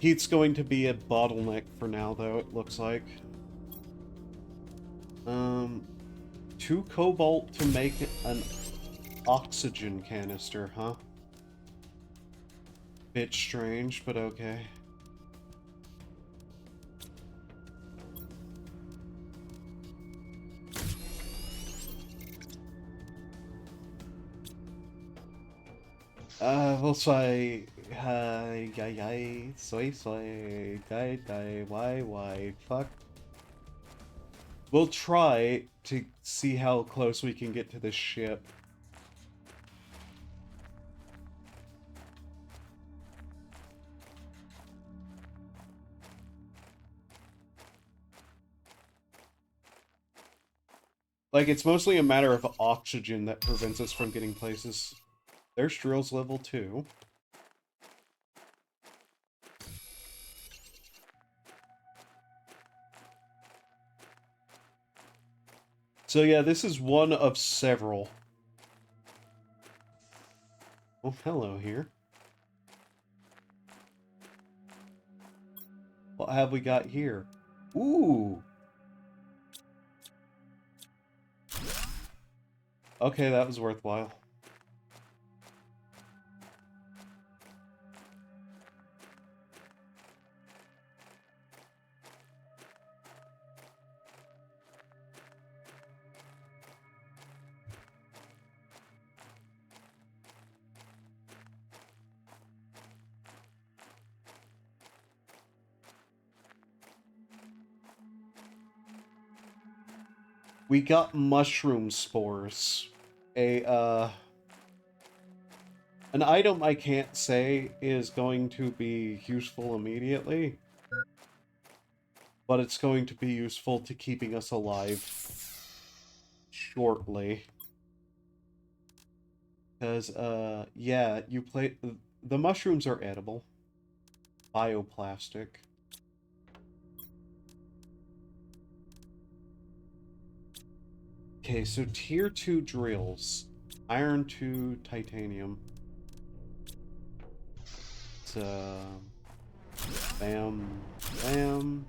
Heat's going to be a bottleneck for now, though, it looks like. 2 cobalt to make an oxygen canister, huh? Bit strange, but okay. We'll say, hi, soy, die, why, fuck. We'll try to see how close we can get to the ship. Like, it's mostly a matter of oxygen that prevents us from getting places. There's drills level 2. So yeah, this is one of several. Oh, hello here. What have we got here? Ooh! Okay, that was worthwhile. We got mushroom spores. An item I can't say is going to be useful immediately, but it's going to be useful to keeping us alive shortly. Because, yeah, the mushrooms are edible. Bioplastic. Okay, so tier 2 drills. Iron 2 titanium. It's, bam, bam.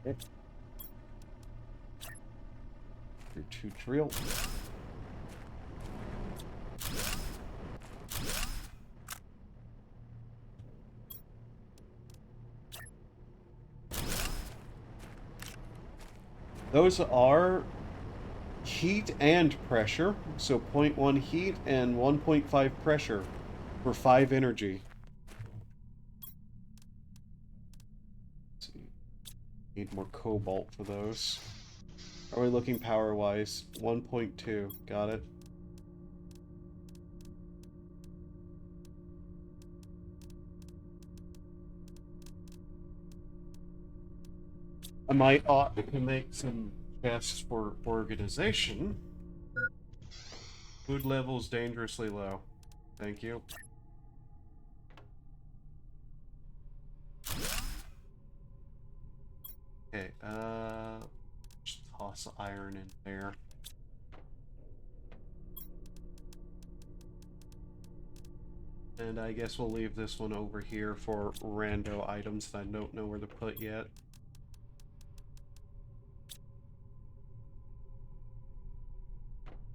Okay. Tier 2 drill. Those are heat and pressure. So 0.1 heat and 1.5 pressure for 5 energy. Let's see. Need more cobalt for those. Are we looking power-wise? 1.2. Got it. I might ought to make some chests for organization. Food levels dangerously low. Thank you. Okay, just toss iron in there. And I guess we'll leave this one over here for rando items that I don't know where to put yet.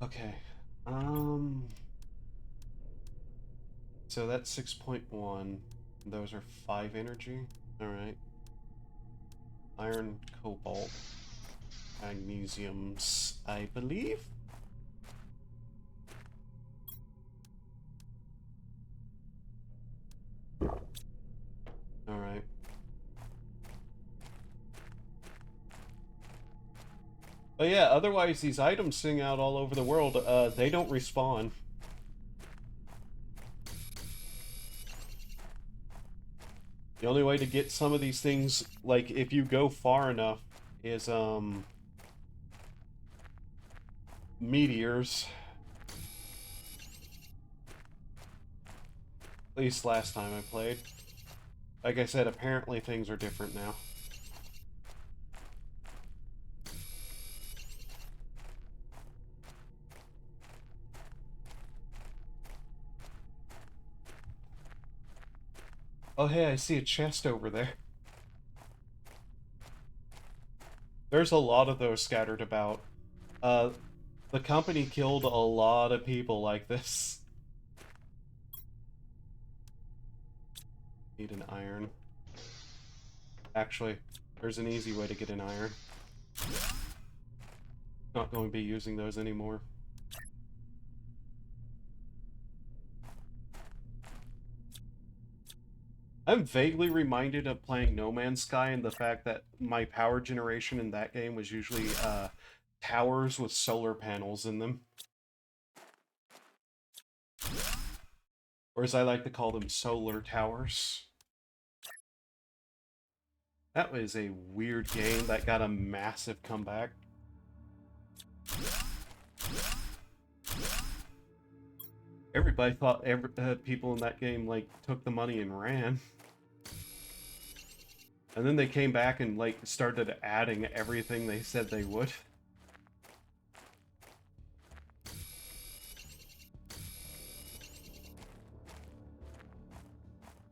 Okay, so that's 6.1. Those are 5 energy. Alright. Iron, cobalt, magnesiums, I believe? Alright. But yeah, otherwise these items sing out all over the world. They don't respawn. The only way to get some of these things, like, if you go far enough, is, meteors. At least last time I played. Like I said, apparently things are different now. Oh, hey, I see a chest over there. There's a lot of those scattered about. The company killed a lot of people like this. Need an iron. Actually, there's an easy way to get an iron. Not going to be using those anymore. I'm vaguely reminded of playing No Man's Sky and the fact that my power generation in that game was usually towers with solar panels in them. Or as I like to call them, solar towers. That was a weird game that got a massive comeback. Everybody thought people in that game, like, took the money and ran. And then they came back and, like, started adding everything they said they would.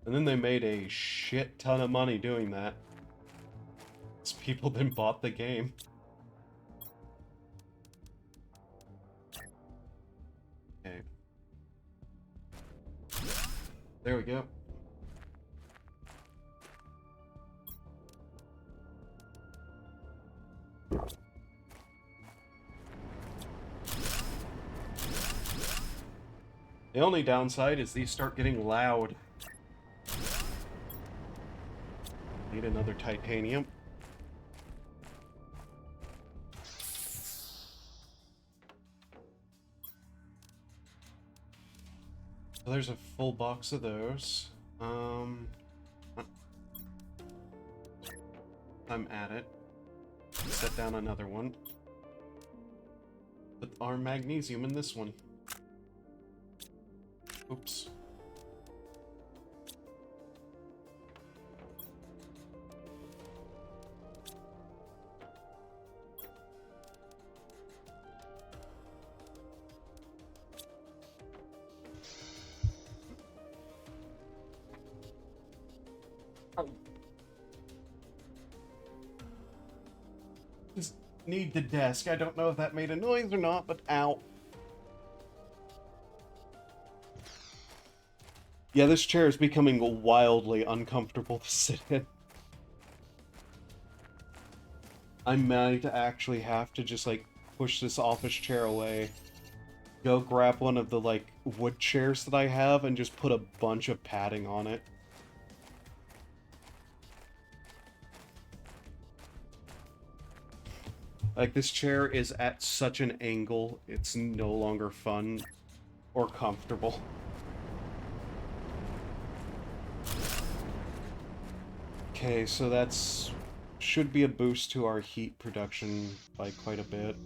And then they made a shit ton of money doing that. Because people then bought the game. Okay. There we go. The only downside is these start getting loud. Need another titanium. So there's a full box of those. I'm at it. Set down another one. Put our magnesium in this one. Oops. Just need the desk. I don't know if that made a noise or not, but ow. Yeah, this chair is becoming wildly uncomfortable to sit in. I might actually have to just, like, push this office chair away. Go grab one of the, like, wood chairs that I have and just put a bunch of padding on it. Like, this chair is at such an angle, it's no longer fun or comfortable. Okay, so that's... should be a boost to our heat production by quite a bit.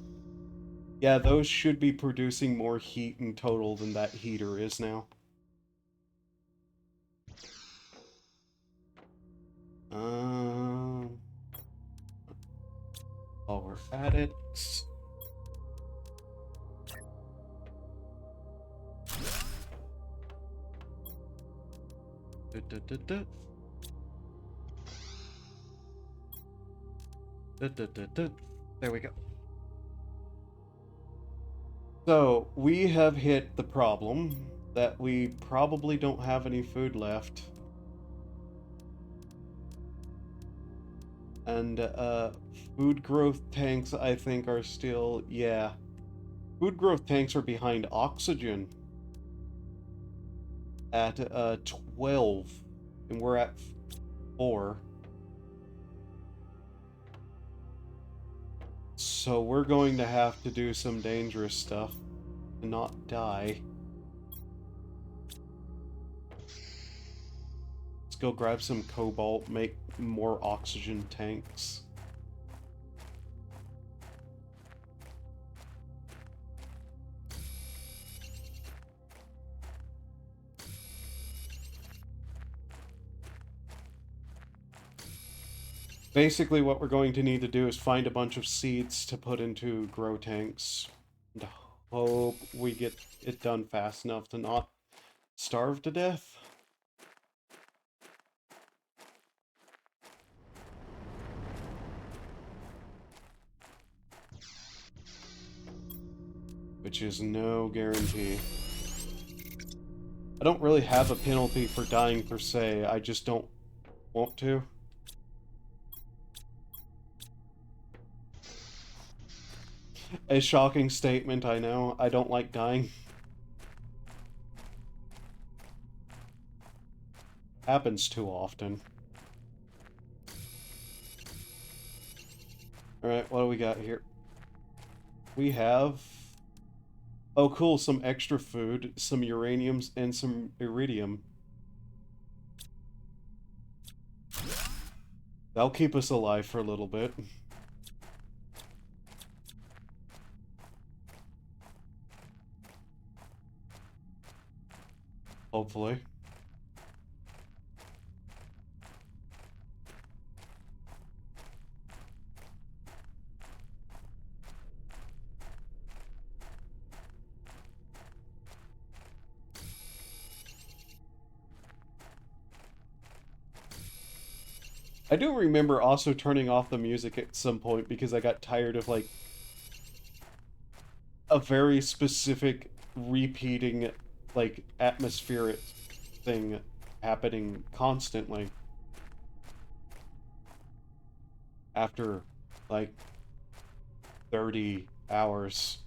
Yeah, those should be producing more heat in total than that heater is now. While we're at it... There we go. So, we have hit the problem that we probably don't have any food left. And, food growth tanks, I think, are still... yeah. Food growth tanks are behind oxygen at, 12. And we're at 4. So we're going to have to do some dangerous stuff to not die. Let's go grab some cobalt, make more oxygen tanks. Basically, what we're going to need to do is find a bunch of seeds to put into grow tanks. And hope we get it done fast enough to not starve to death. which is no guarantee. I don't really have a penalty for dying per se, I just don't want to. A shocking statement, I know. I don't like dying. Happens too often. Alright, what do we got here? We have... Oh cool, some extra food, some uraniums, and some iridium. That'll keep us alive for a little bit. Hopefully. I do remember also turning off the music at some point because I got tired of, like, a very specific repeating, like, atmospheric thing happening constantly. After, like, 30 hours.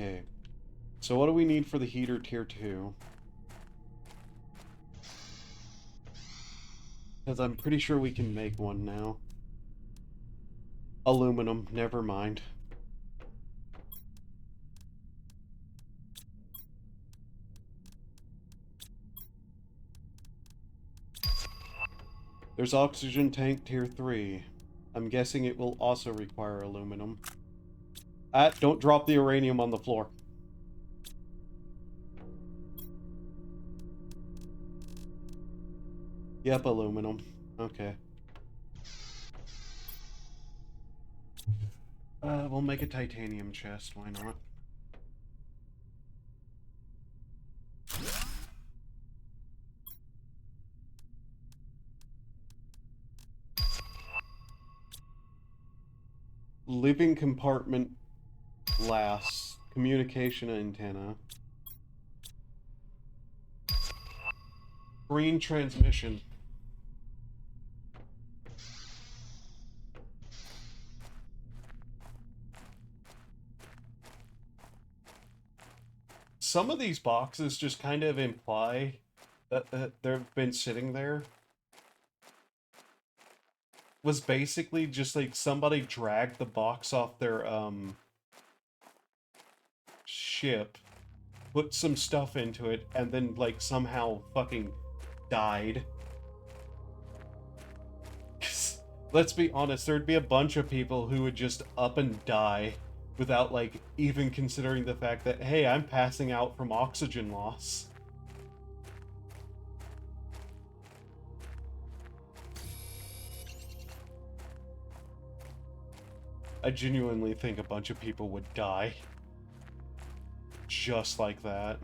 Okay. So what do we need for the heater tier 2? Because I'm pretty sure we can make one now. Aluminum, never mind. There's oxygen tank tier 3. I'm guessing it will also require aluminum. Don't drop the uranium on the floor. Yep, aluminum. Okay. We'll make a titanium chest, why not? Living compartment glass. Communication antenna. Green transmission. Some of these boxes just kind of imply that they've been sitting there. Was basically just like somebody dragged the box off their ship, put some stuff into it, and then like somehow fucking died. Let's be honest, there'd be a bunch of people who would just up and die without like even considering the fact that, hey, I'm passing out from oxygen loss. I genuinely think a bunch of people would die. Just like that.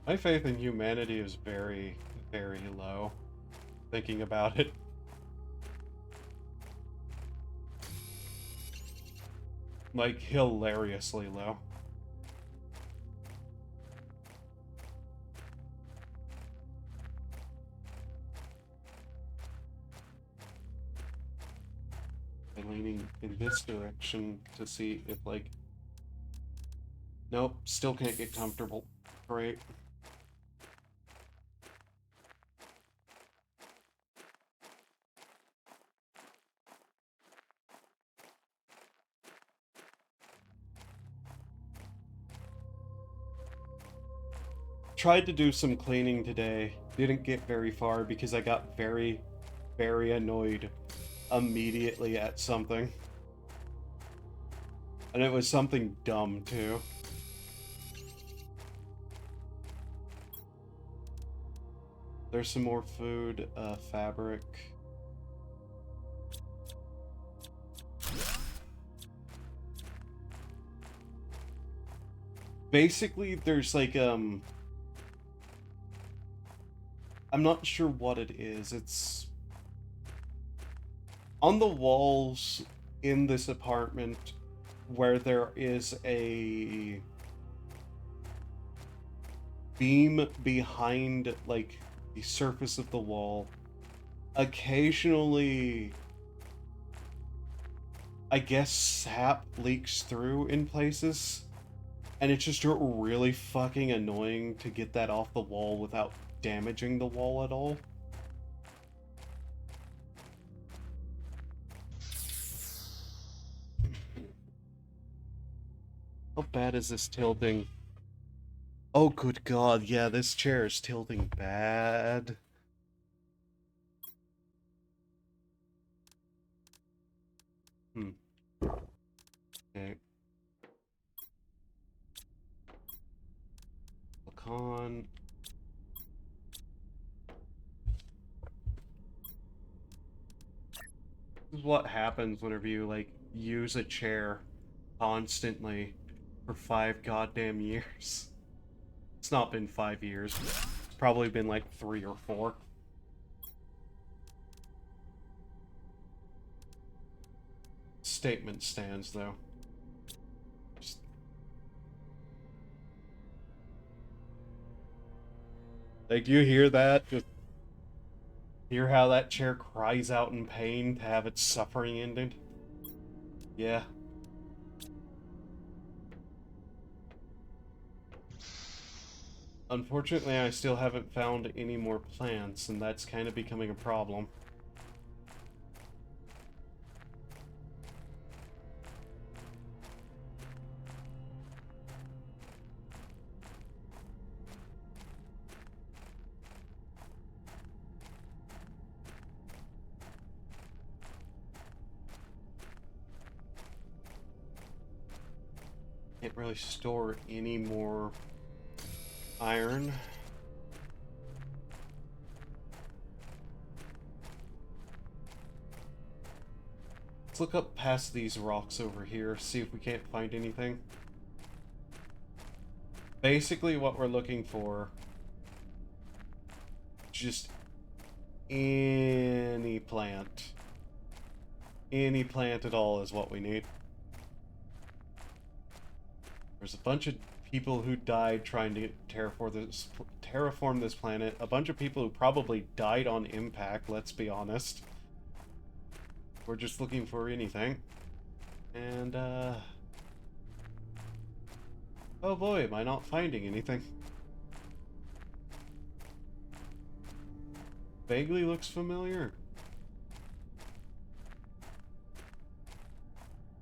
My faith in humanity is very, very low, thinking about it. Like, hilariously low. I'm leaning in this direction to see if, like... Nope, still can't get comfortable. Great. Tried to do some cleaning today. Didn't get very far because I got very, very annoyed immediately at something. And it was something dumb, too. There's some more food, fabric. Basically, there's like, I'm not sure what it is. It's on the walls in this apartment where there is a beam behind, like, the surface of the wall. Occasionally, I guess sap leaks through in places, and it's just really fucking annoying to get that off the wall without damaging the wall at all. How bad is this tilting? Oh, good God, yeah, this chair is tilting bad. Okay. Pecan. This is what happens whenever you, like, use a chair constantly for 5 goddamn years. It's not been 5 years. It's probably been like 3 or 4. Statement stands, though. Just... Like, you hear that? Just hear how that chair cries out in pain to have its suffering ended? Yeah. Unfortunately, I still haven't found any more plants, and that's kind of becoming a problem. Can't really store any more iron. Let's look up past these rocks over here, see if we can't find anything. Basically what we're looking for, just any plant. Any plant at all is what we need. There's a bunch of people who died trying to terraform this planet. A bunch of people who probably died on impact, let's be honest. We're just looking for anything. And, oh boy, am I not finding anything. Vaguely looks familiar.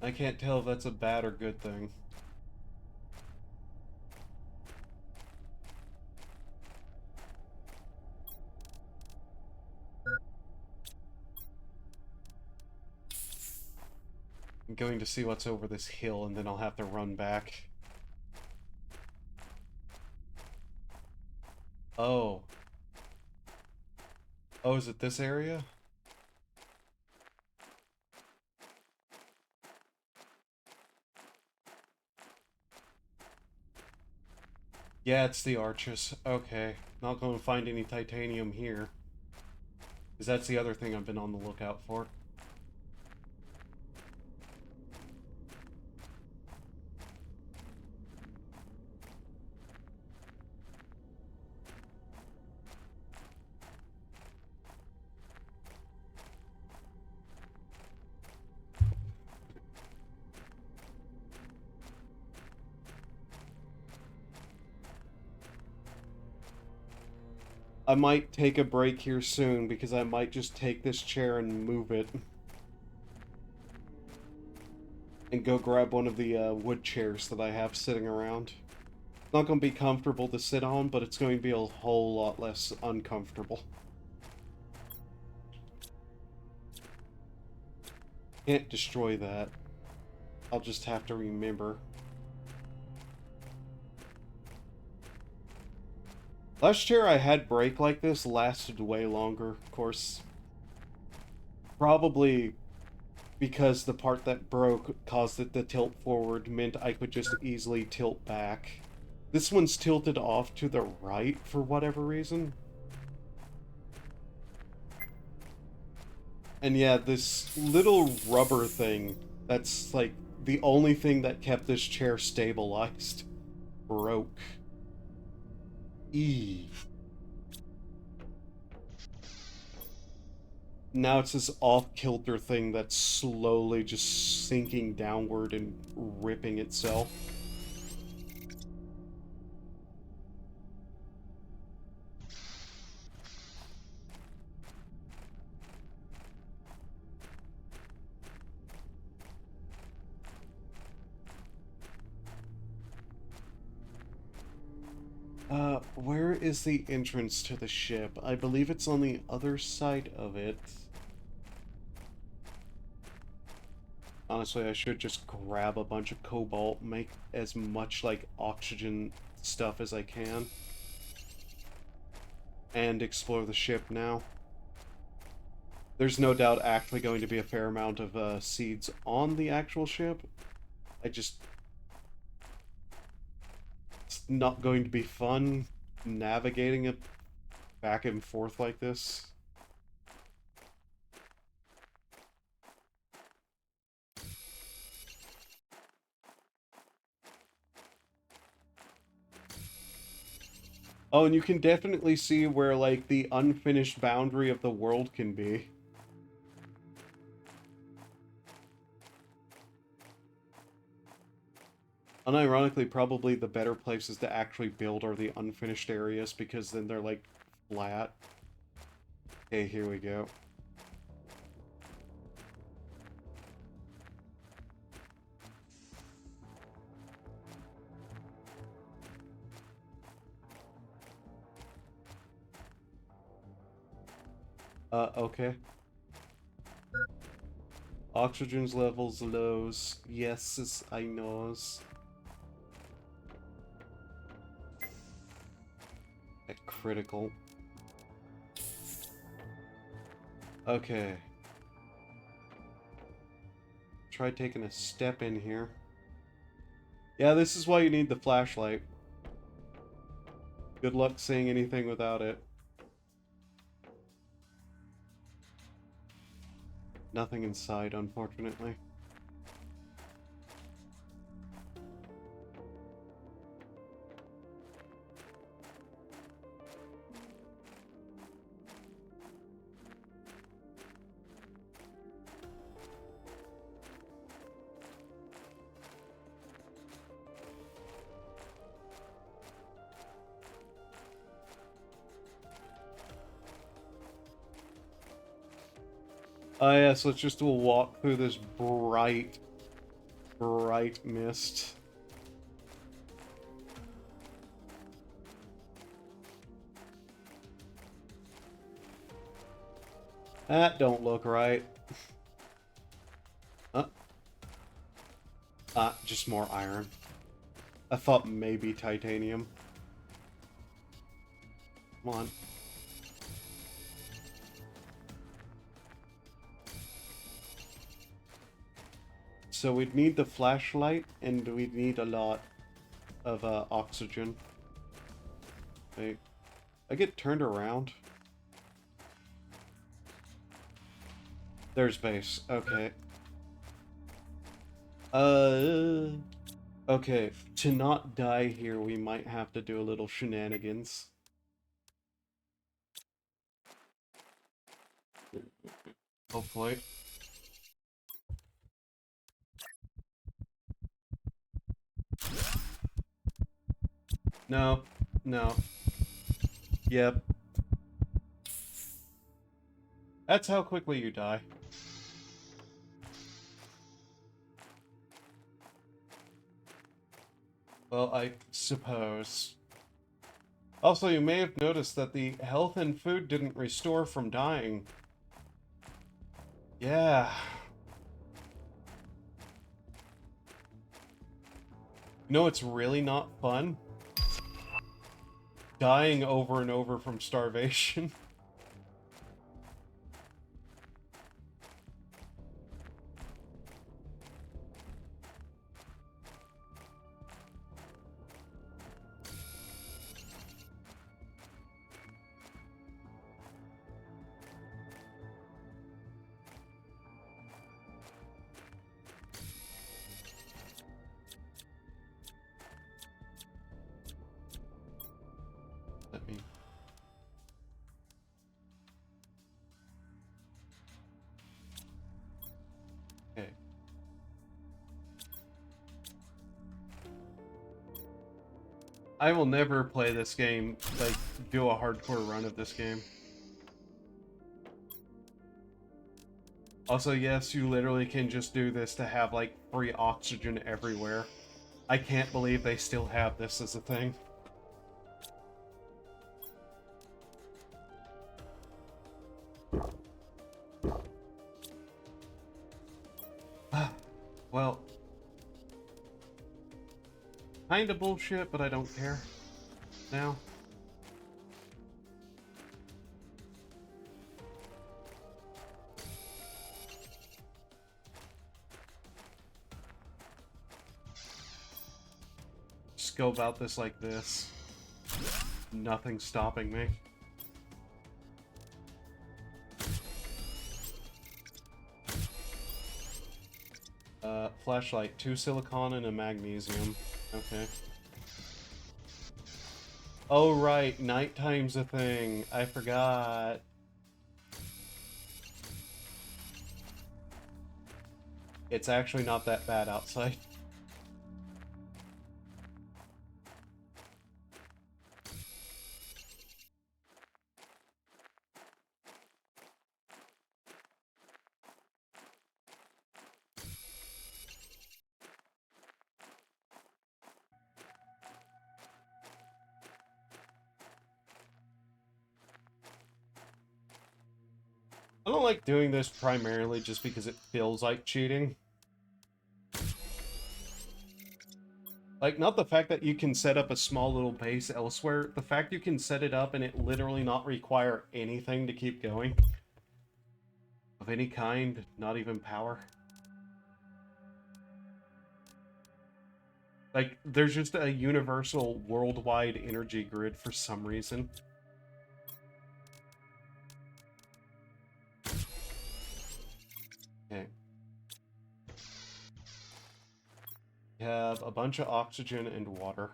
I can't tell if that's a bad or good thing. I'm going to see what's over this hill, and then I'll have to run back. Oh. Oh, is it this area? Yeah, it's the arches. Okay. Not going to find any titanium here. Because that's the other thing I've been on the lookout for. I might take a break here soon because I might just take this chair and move it. And go grab one of the wood chairs that I have sitting around. Not going to be comfortable to sit on, but it's going to be a whole lot less uncomfortable. Can't destroy that. I'll just have to remember. Last chair I had break like this lasted way longer, of course. Probably because the part that broke caused it to tilt forward meant I could just easily tilt back. This one's tilted off to the right for whatever reason. And yeah, this little rubber thing, that's like the only thing that kept this chair stabilized, broke. Now it's this off-kilter thing that's slowly just sinking downward and ripping itself. Where is the entrance to the ship? I believe it's on the other side of it. Honestly, I should just grab a bunch of cobalt, make as much, like, oxygen stuff as I can. And explore the ship now. There's no doubt actually going to be a fair amount of seeds on the actual ship. It's not going to be fun navigating it back and forth like this. Oh, and you can definitely see where, like, the unfinished boundary of the world can be. Unironically, probably the better places to actually build are the unfinished areas, because then they're, like, flat. Okay, here we go. Okay. Oxygen's levels lows. Yes, I knows. At critical. Okay. Try taking a step in here. Yeah, this is why you need the flashlight. Good luck seeing anything without it. Nothing inside, unfortunately. Yes, let's just do a walk through this bright mist. That don't look right. Just more iron. I thought maybe titanium. Come on. So we'd need the flashlight, and we'd need a lot of oxygen. Wait, I get turned around. There's base. Okay. Okay. To not die here, we might have to do a little shenanigans. Hopefully. No. No. Yep. That's how quickly you die. Well, I suppose. Also, you may have noticed that the health and food didn't restore from dying. Yeah. You know, it's really not fun? Dying over and over from starvation. Let me... Okay. I will never play this game, like, do a hardcore run of this game. Also, yes, you literally can just do this to have, like, free oxygen everywhere. I can't believe they still have this as a thing. Well, kinda bullshit, but I don't care now. Just go about this like this. Nothing stopping me. Flashlight, 2 silicon and a magnesium. Okay. Oh right, nighttime's a thing. I forgot. It's actually not that bad outside. I don't like doing this primarily just because it feels like cheating. Like, not the fact that you can set up a small little base elsewhere, the fact you can set it up and it literally not require anything to keep going. Of any kind, not even power. Like, there's just a universal worldwide energy grid for some reason. Okay. We have a bunch of oxygen and water.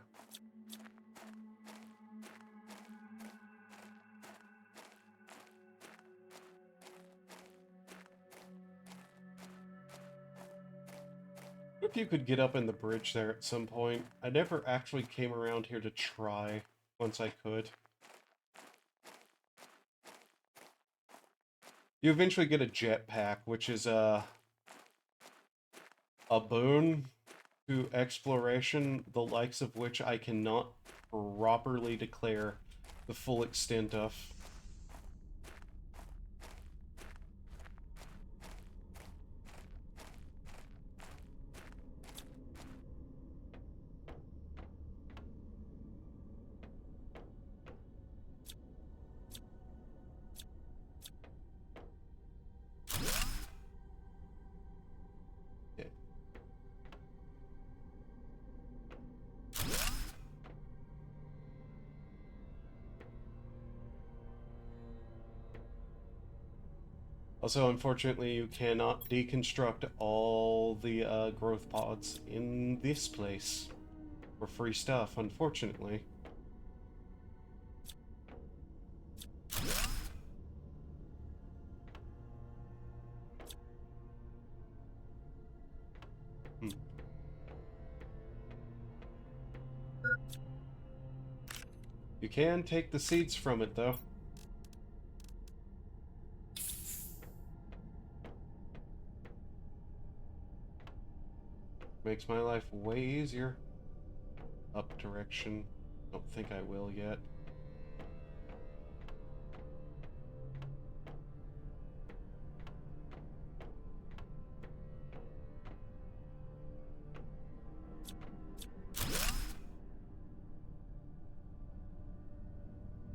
If you could get up in the bridge there at some point. I never actually came around here to try once I could. You eventually get a jetpack, which is a boon to exploration, the likes of which I cannot properly declare the full extent of. Yeah. Also, unfortunately, you cannot deconstruct all the growth pods in this place for free stuff, unfortunately. Hmm. You can take the seeds from it, though. Makes my life way easier. up direction. Don't think I will yet.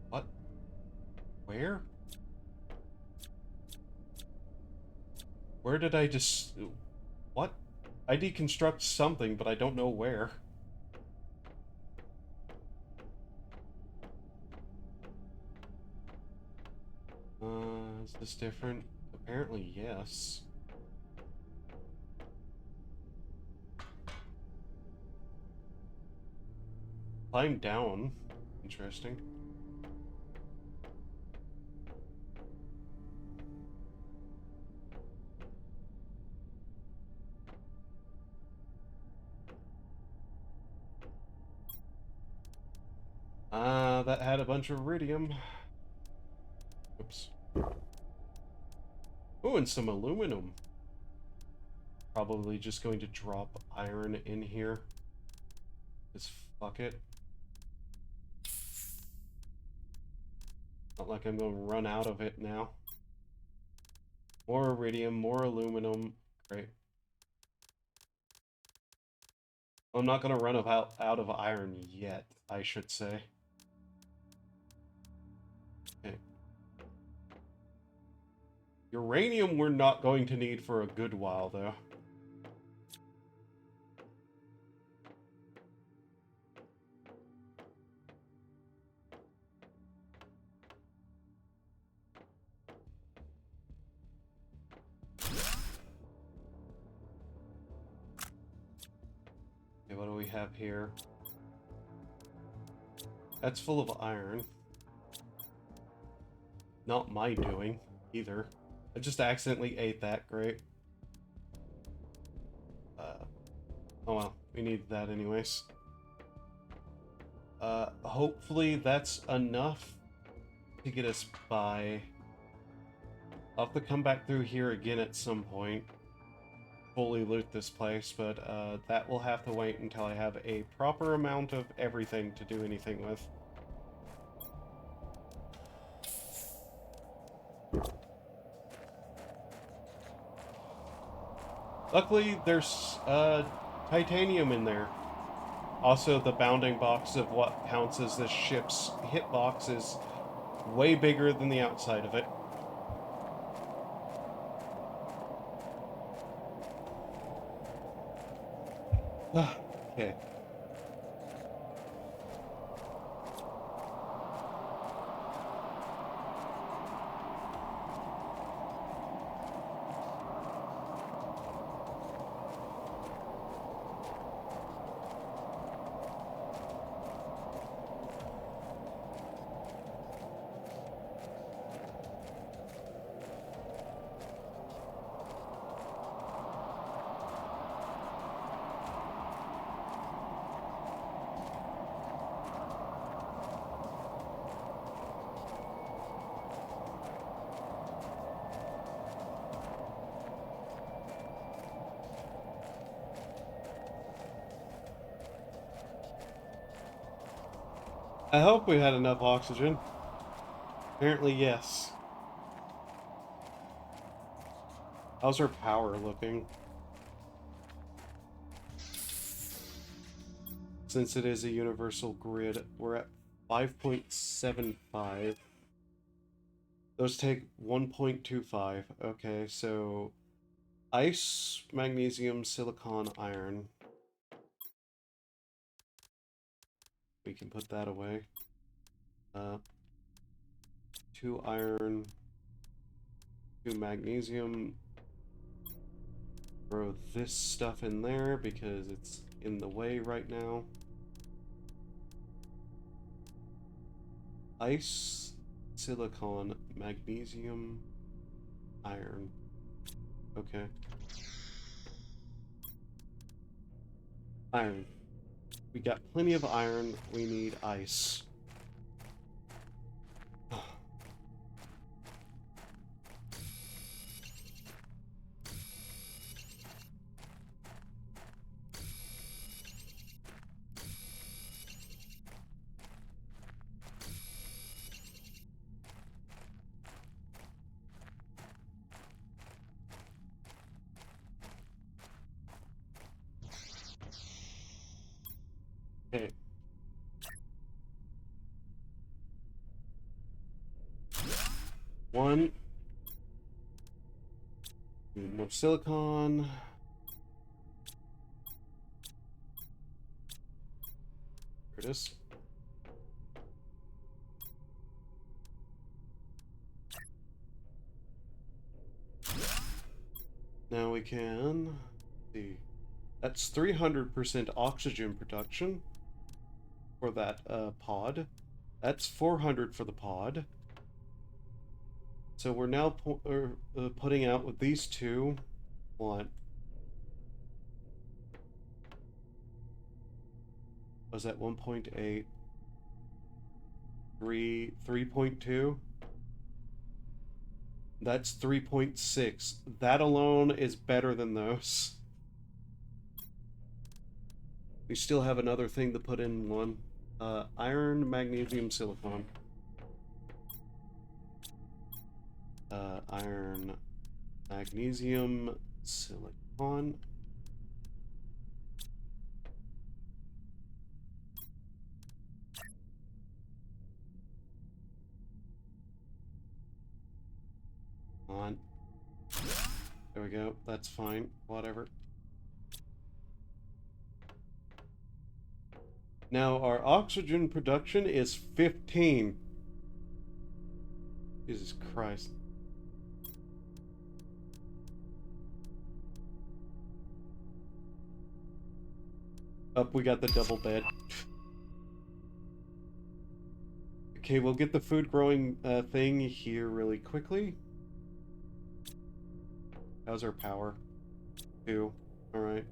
What? Where? Where did I just... What? I deconstruct something, but I don't know where. Is this different? Apparently, yes. Climb down. Interesting. That had a bunch of iridium. Oops. Oh, and some aluminum. Probably just going to drop iron in here. Just fuck it. Not like I'm going to run out of it now. More iridium, more aluminum. Great. I'm not going to run out of iron yet, I should say. Okay. Uranium we're not going to need for a good while, though. Okay, what do we have here? That's full of iron. Not my doing, either. I just accidentally ate that, great. Oh well, we need that anyways. Hopefully that's enough to get us by. I'll have to come back through here again at some point. Fully loot this place, but that will have to wait until I have a proper amount of everything to do anything with. Luckily, there's titanium in there. Also, the bounding box of what counts as this ship's hitbox is way bigger than the outside of it. Okay. I hope we had enough oxygen. Apparently, yes. How's our power looking? Since it is a universal grid, we're at 5.75. Those take 1.25. Okay, so ice, magnesium, silicon, iron. We can put that away. 2 iron, 2 magnesium. Throw this stuff in there because it's in the way right now. Ice, silicon, magnesium, iron. Okay. Iron. We got plenty of iron. We need ice. Okay. One. More silicon. There it is. Now we can see. That's 300% oxygen production for that pod. That's 400 for the pod. So we're now putting out with these two. What? Was that 1.8? 3.2? That's 3.6. That alone is better than those. We still have another thing to put in one. Iron, magnesium, silicon. Iron, magnesium, silicon. On. There we go. That's fine. Whatever. Now our oxygen production is 15. Jesus Christ. Up, we got the double bed. Okay, we'll get the food growing thing here really quickly. How's our power? 2. Alright.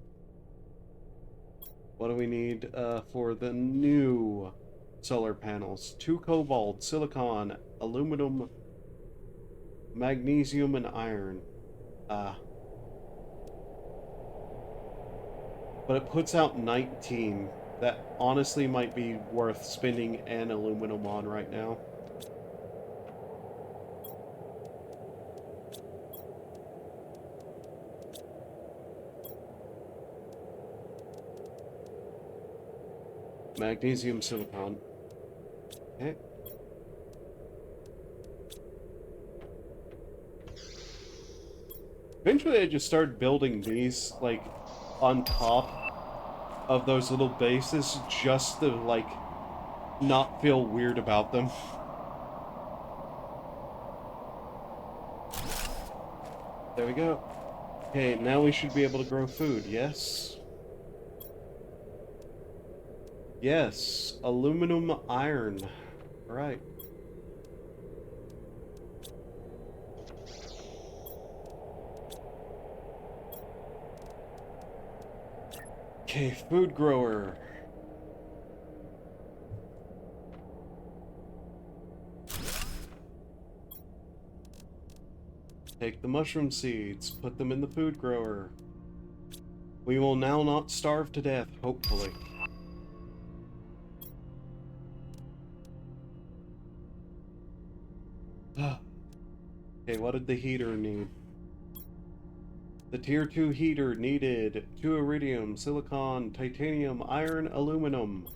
What do we need for the new solar panels? 2 cobalt, silicon, aluminum, magnesium, and iron. But it puts out 19. That honestly might be worth spending an aluminum on right now. Magnesium, silicon. Okay. Eventually I just started building these, like, on top of those little bases just to, like, not feel weird about them. There we go. Okay, now we should be able to grow food, yes? Yes, aluminum, iron. Right. Okay, food grower. Take the mushroom seeds, put them in the food grower. We will now not starve to death, hopefully. Okay, what did the heater need? The tier 2 heater needed 2 iridium, silicon, titanium, iron, aluminum.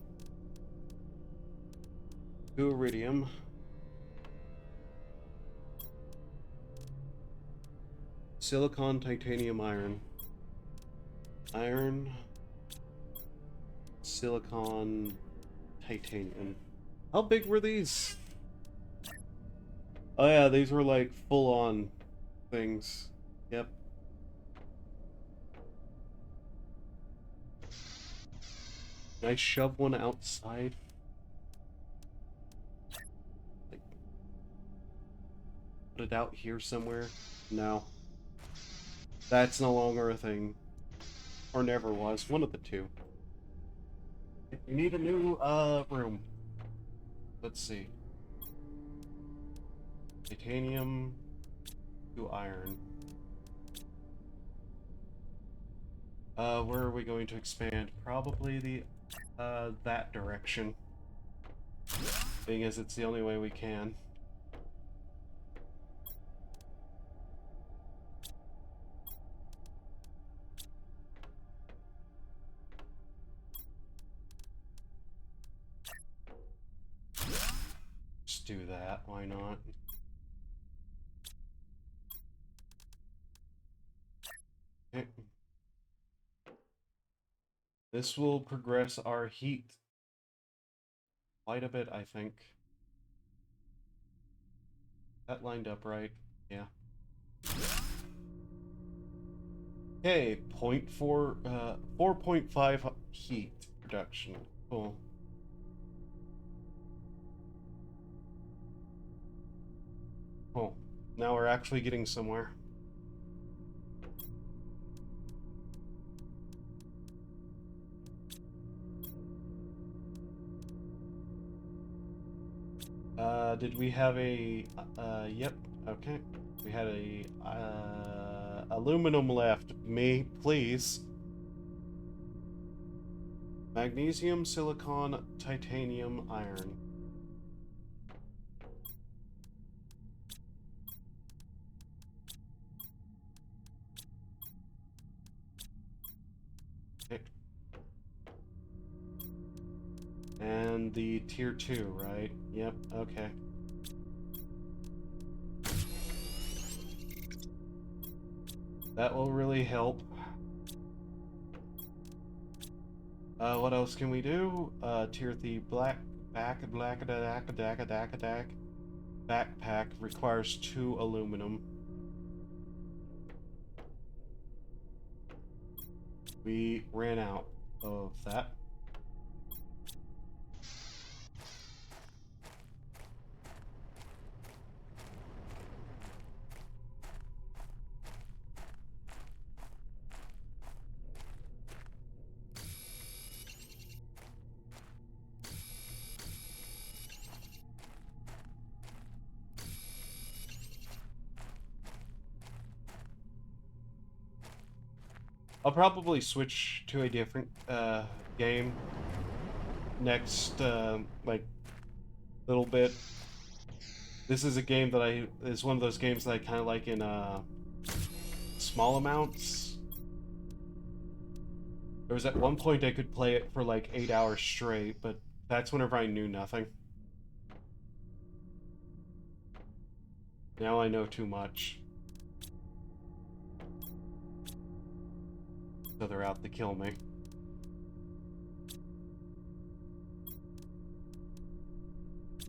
2 iridium. Silicon, titanium, iron. Iron, silicon, titanium. How big were these? Oh yeah, these were like full-on things. Yep. Can I shove one outside? Like, put it out here somewhere? No. That's no longer a thing. Or never was. One of the two. We need a new, room. Let's see. Titanium to iron. Where are we going to expand? Probably the, that direction. Being as it's the only way we can. just do that. Why not? Okay. This will progress our heat quite a bit, I think. That lined up right. Yeah. Okay, 4.5 heat production. Cool. Cool. Now we're actually getting somewhere. Did we have a, yep, okay. We had a, aluminum left. Me, please. Magnesium, silicon, titanium, iron. Okay. And the tier 2, right? Yep, okay. That will really help. What else can we do? Tier 3 backpack requires 2 aluminum. We ran out of that. I'll probably switch to a different game next like little bit. This is a game that is one of those games that I kind of like in small amounts. There was at one point I could play it for like 8 hours straight, but that's whenever I knew nothing. Now I know too much. So they're out to kill me.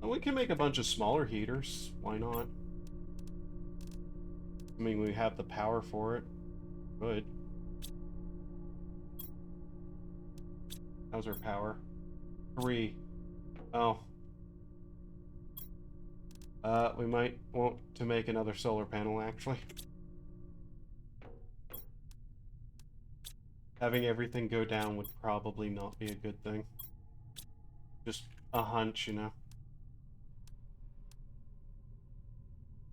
And we can make a bunch of smaller heaters. Why not? I mean, we have the power for it. Good. How's our power? 3. Oh. We might want to make another solar panel, actually. Having everything go down would probably not be a good thing. Just a hunch, you know.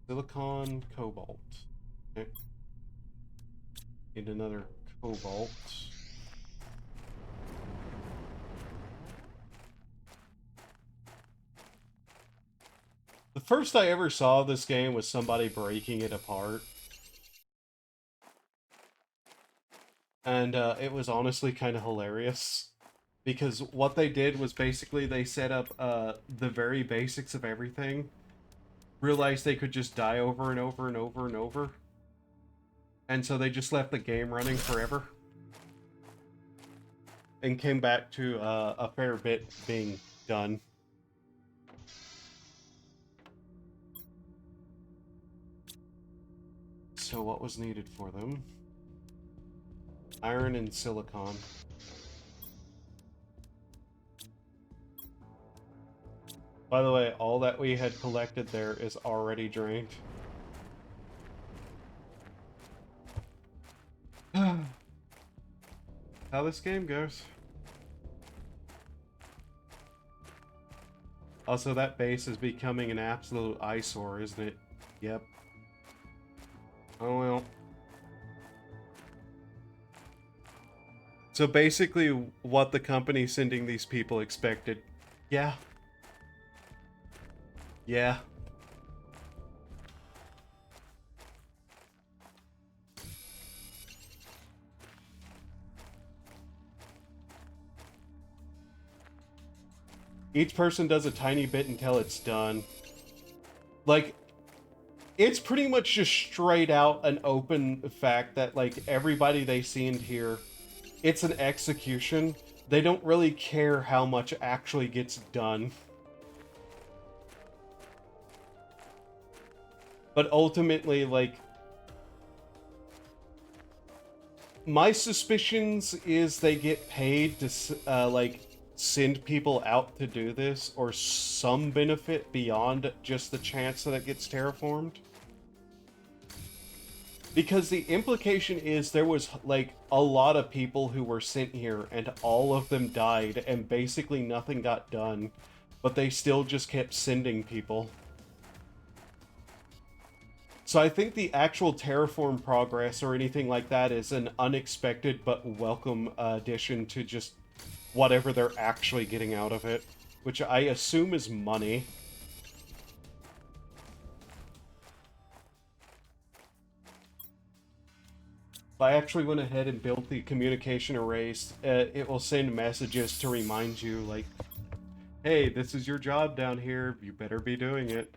Silicon, cobalt. Okay. Need another cobalt. The first I ever saw this game was somebody breaking it apart. And it was honestly kind of hilarious. Because what they did was basically they set up the very basics of everything. Realized they could just die over and over and over and over. And so they just left the game running forever. And came back to a fair bit being done. So what was needed for them? Iron and silicon. By the way, all that we had collected there is already drained. How this game goes. Also, that base is becoming an absolute eyesore, isn't it? Yep. Oh well. So basically, what the company sending these people expected. Yeah. Yeah. Each person does a tiny bit until it's done. Like, it's pretty much just straight out an open fact that, like, everybody they send here, it's an execution. They don't really care how much actually gets done. But ultimately, like, my suspicions is they get paid to, like, send people out to do this, or some benefit beyond just the chance that it gets terraformed. Because the implication is there was, like, a lot of people who were sent here, and all of them died, and basically nothing got done, but they still just kept sending people. So I think the actual terraform progress or anything like that is an unexpected but welcome addition to just whatever they're actually getting out of it, which I assume is money. If I actually went ahead and built the communication arrays, it will send messages to remind you, like, hey, this is your job down here, you better be doing it.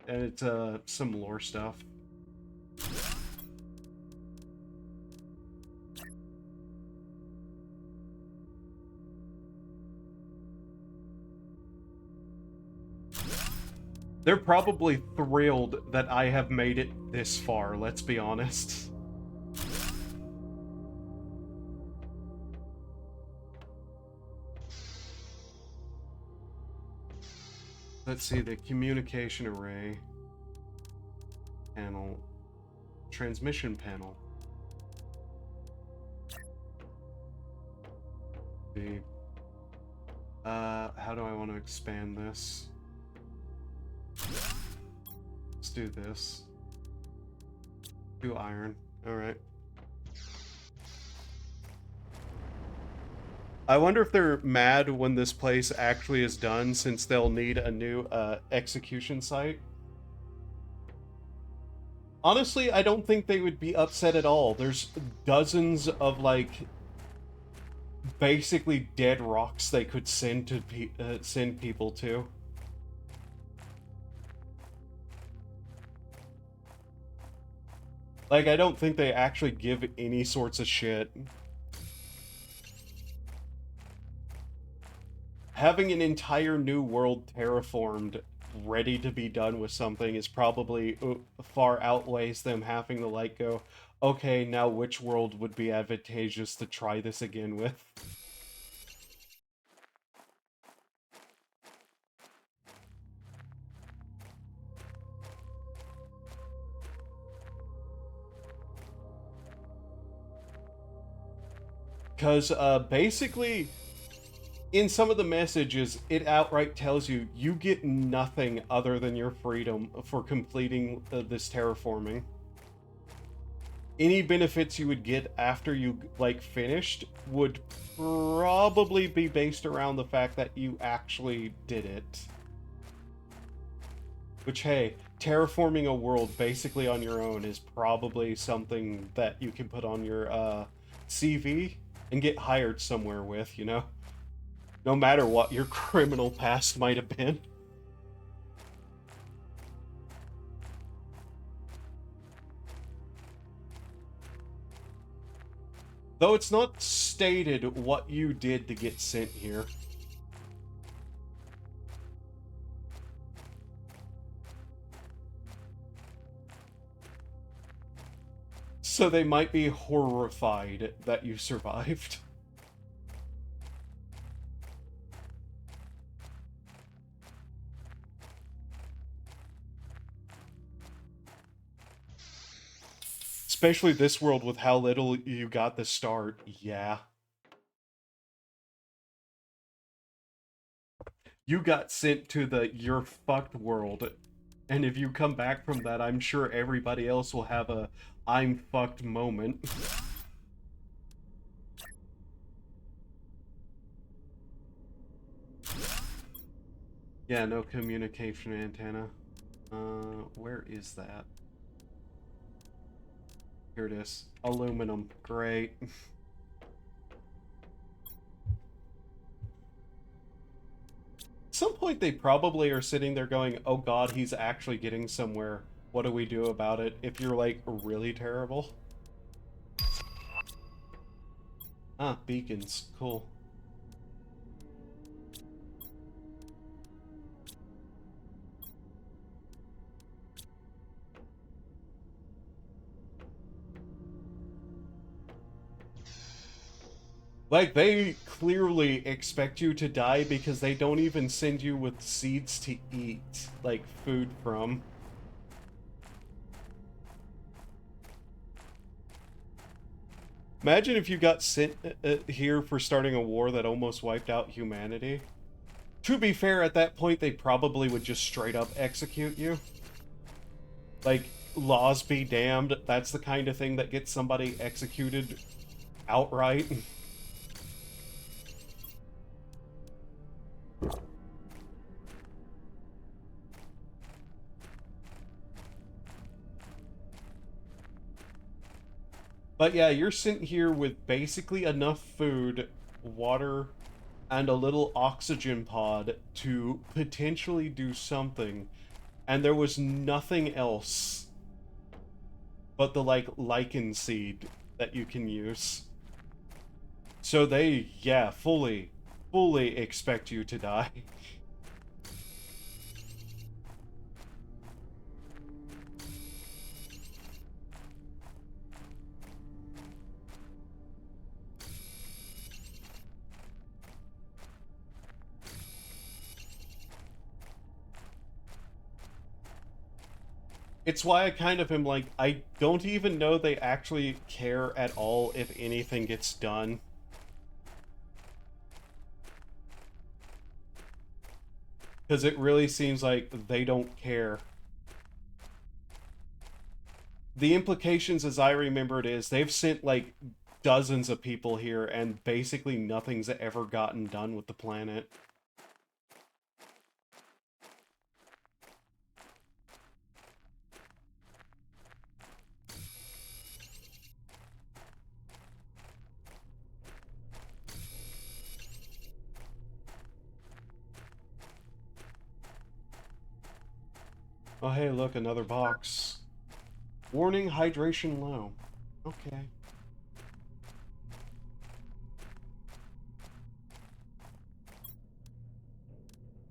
And it's some lore stuff. They're probably thrilled that I have made it this far, let's be honest. Let's see, the communication array panel, transmission panel. See, how do I want to expand this? Let's do this. Do iron. Alright. I wonder if they're mad when this place actually is done, since they'll need a new execution site. Honestly, I don't think they would be upset at all. There's dozens of, like, basically dead rocks they could send to send people to. Like, I don't think they actually give any sorts of shit. Having an entire new world terraformed, ready to be done with something, is probably far outweighs them having to, like, go, okay, now which world would be advantageous to try this again with? Because, basically, in some of the messages, it outright tells you you get nothing other than your freedom for completing this terraforming. Any benefits you would get after you, like, finished would probably be based around the fact that you actually did it. Which, hey, terraforming a world basically on your own is probably something that you can put on your CV and get hired somewhere with, you know? No matter what your criminal past might have been. Though it's not stated what you did to get sent here. So they might be horrified that you survived. Especially this world with how little you got to start, yeah. You got sent to the you're fucked world. And if you come back from that, I'm sure everybody else will have a I'm fucked moment. Yeah, no communication antenna. Where is that? Here it is. Aluminum. Great. some point they probably are sitting there going, oh god, he's actually getting somewhere. What do we do about it? If you're, like, really terrible. Ah, beacons. Cool. Like, they clearly expect you to die because they don't even send you with seeds to eat, like, food from. Imagine if you got sent here for starting a war that almost wiped out humanity. To be fair, at that point, they probably would just straight up execute you. Like, laws be damned, that's the kind of thing that gets somebody executed outright. But yeah, you're sitting here with basically enough food, water, and a little oxygen pod to potentially do something. And there was nothing else but the, like, lichen seed that you can use. So they, yeah, fully expect you to die. It's why I kind of am like, I don't even know they actually care at all if anything gets done. Because it really seems like they don't care. The implications, as I remember it, is they've sent, like, dozens of people here, and basically nothing's ever gotten done with the planet. Oh, hey, look, another box. Warning, hydration low. Okay.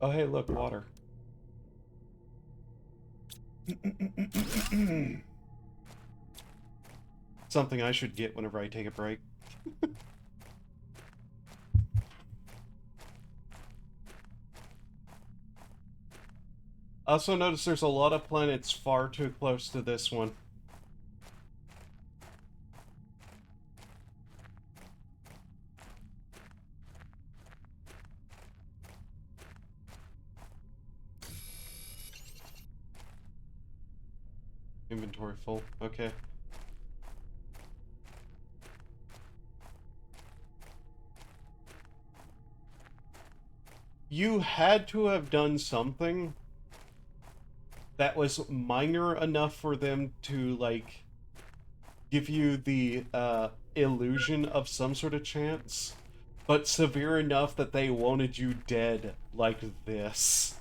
Oh, hey, look, water. Something I should get whenever I take a break. Also notice there's a lot of planets far too close to this one. Inventory full. Okay. You had to have done something that was minor enough for them to, like, give you the illusion of some sort of chance, but severe enough that they wanted you dead like this.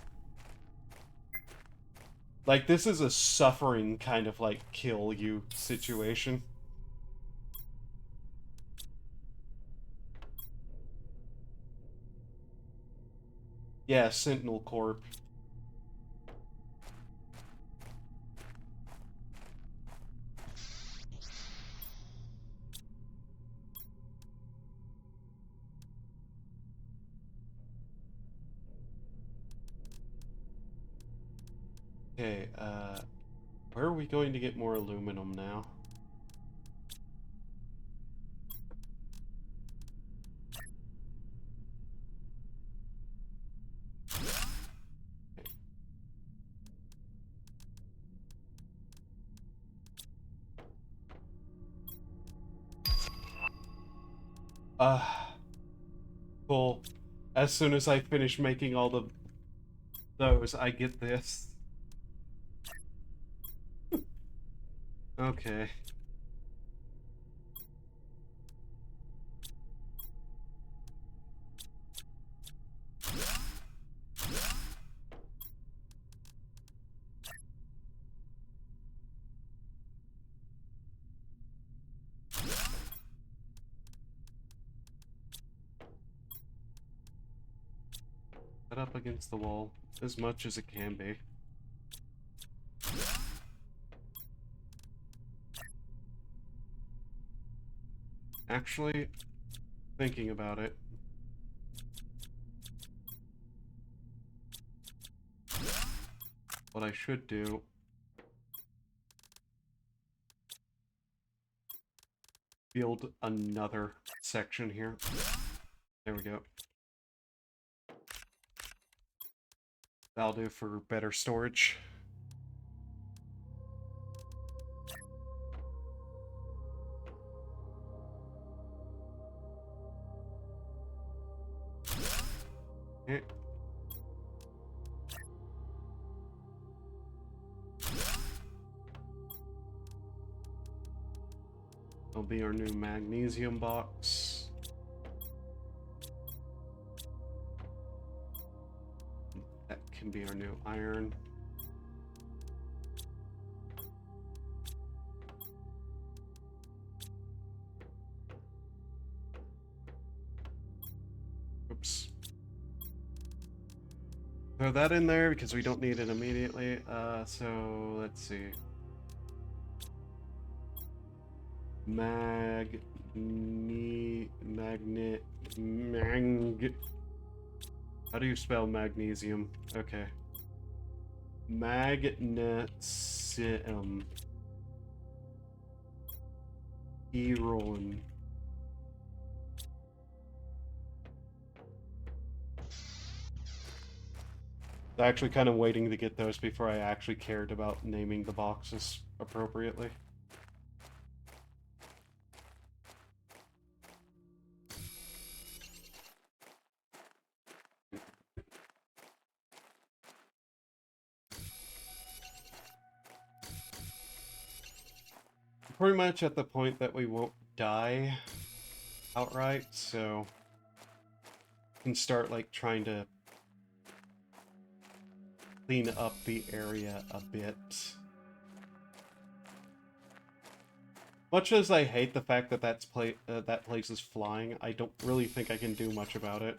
Like, this is a suffering kind of, like, kill you situation. Yeah, Sentinel Corp. Okay, where are we going to get more aluminum now? Cool. As soon as I finish making all those, I get this. Okay. Set up against the wall as much as it can be. Actually, thinking about it, what I should do build another section here. There we go. That'll do for better storage. Okay. That'll be our new magnesium box. That can be our new iron. Oops. Throw that in there because we don't need it immediately. So let's see. Mag. How do you spell magnesium? Okay. Magnesium. Iron. Actually kind of waiting to get those before I actually cared about naming the boxes appropriately. Pretty much at the point that we won't die outright, so can start like trying to clean up the area a bit. Much as I hate the fact that that place is flying, I don't really think I can do much about it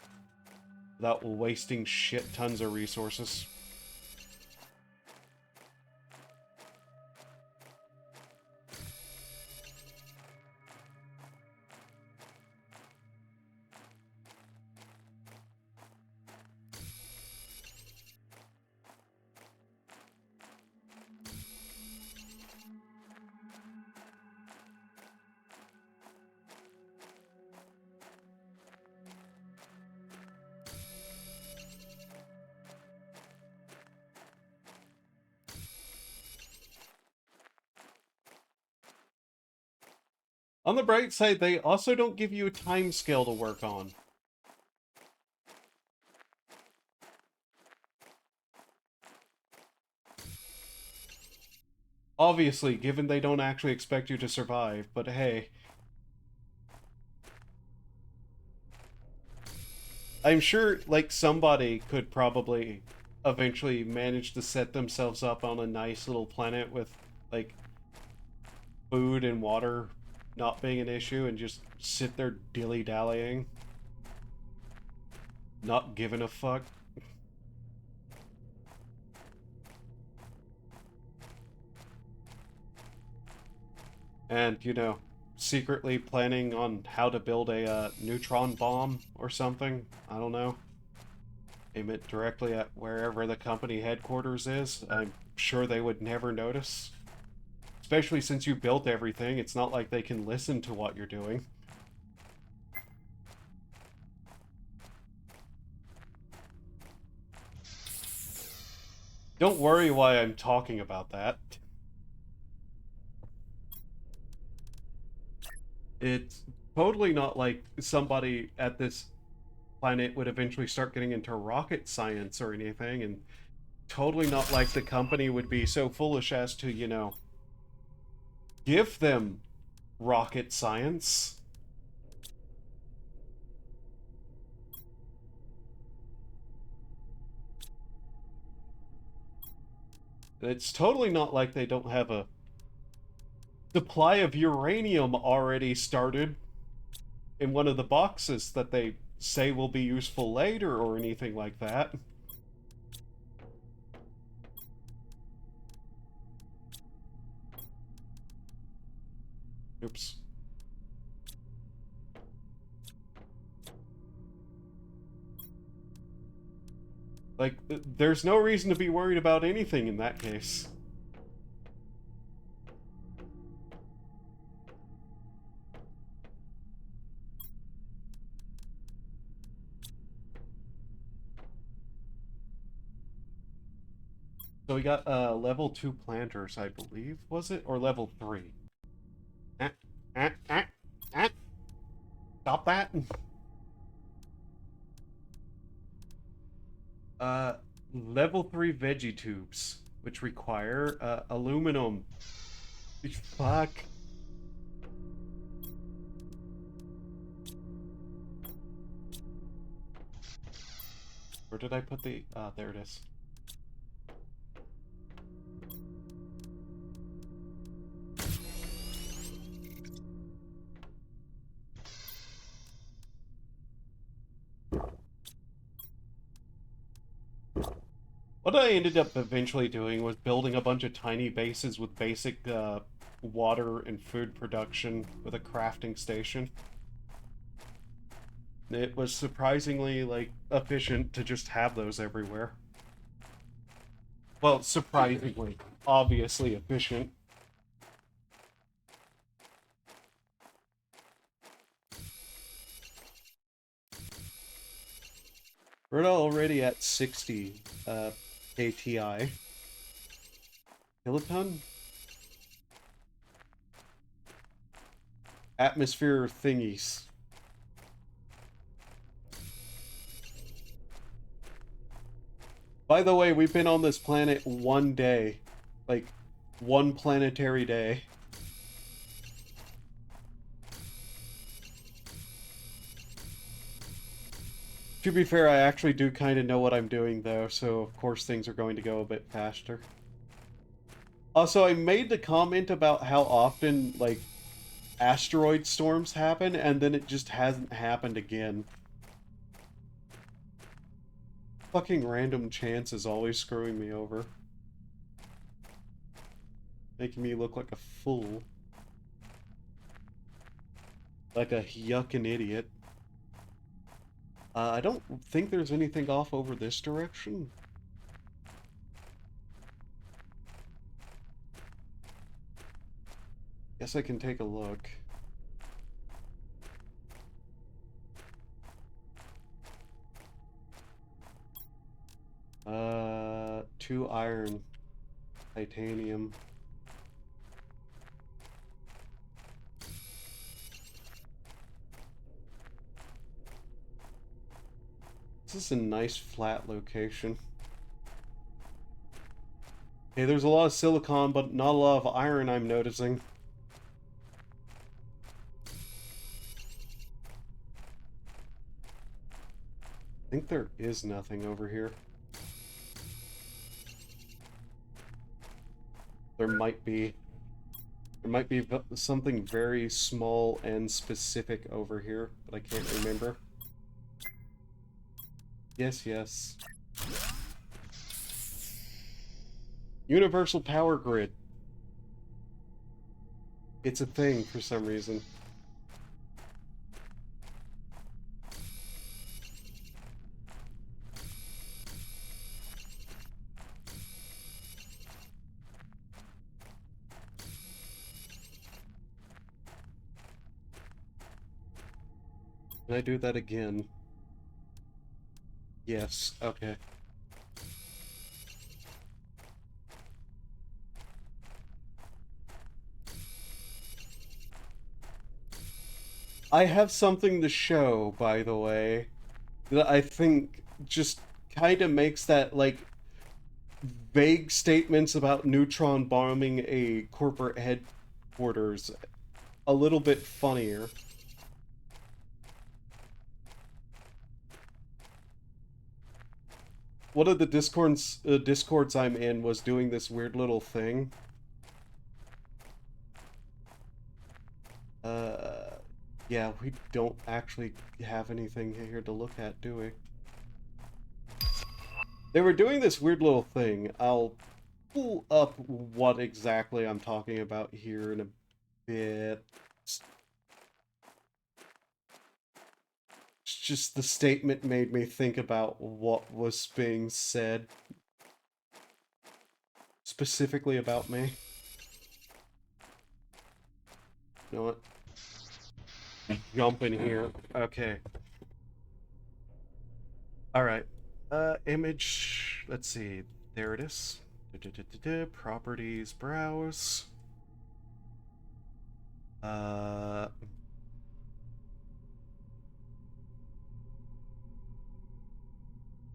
without wasting shit tons of resources. On the bright side, they also don't give you a time scale to work on. Obviously, given they don't actually expect you to survive, but hey. I'm sure, like, somebody could probably eventually manage to set themselves up on a nice little planet with, like, food and water not being an issue and just sit there dilly-dallying. Not giving a fuck. And, you know, secretly planning on how to build a neutron bomb or something. I don't know. Aim it directly at wherever the company headquarters is. I'm sure they would never notice. Especially since you built everything, it's not like they can listen to what you're doing. Don't worry why I'm talking about that. It's totally not like somebody at this planet would eventually start getting into rocket science or anything, and totally not like the company would be so foolish as to, you know, give them rocket science. It's totally not like they don't have a supply of uranium already started in one of the boxes that they say will be useful later or anything like that. Oops. Like, there's no reason to be worried about anything in that case. So we got level 2 planters, I believe, was it? Or level 3? Ah, ah, ah, ah. Stop that! Level 3 veggie tubes, which require aluminum. Fuck. Where did I put the... there it is. What I ended up eventually doing was building a bunch of tiny bases with basic water and food production with a crafting station. It was surprisingly, like, efficient to just have those everywhere. Well, surprisingly, obviously efficient. We're already at 60 KTI. Kiloton? Atmosphere thingies. By the way, we've been on this planet one day. Like, one planetary day. To be fair, I actually do kind of know what I'm doing, though, so of course things are going to go a bit faster. Also, I made the comment about how often, like, asteroid storms happen, and then it just hasn't happened again. Fucking random chance is always screwing me over. Making me look like a fool. Like a yuckin' idiot. I don't think there's anything off over this direction. Guess I can take a look. Two iron. Titanium. This is a nice flat location. Hey, there's a lot of silicon, but not a lot of iron I'm noticing. I think there is nothing over here. There might be. There might be something very small and specific over here, but I can't remember. Yes, yes. Universal power grid. It's a thing for some reason. Can I do that again? Yes, okay. I have something to show, by the way, that I think just kind of makes that, like, vague statements about Neutron bombing a corporate headquarters a little bit funnier. One of the discords I'm in was doing this weird little thing. Yeah, we don't actually have anything here to look at, do we? They were doing this weird little thing. I'll pull up what exactly I'm talking about here in a bit. It's just the statement made me think about what was being said. Specifically about me. You know what? Jump in here. Okay. Alright. Image. Let's see. There it is. Properties, browse.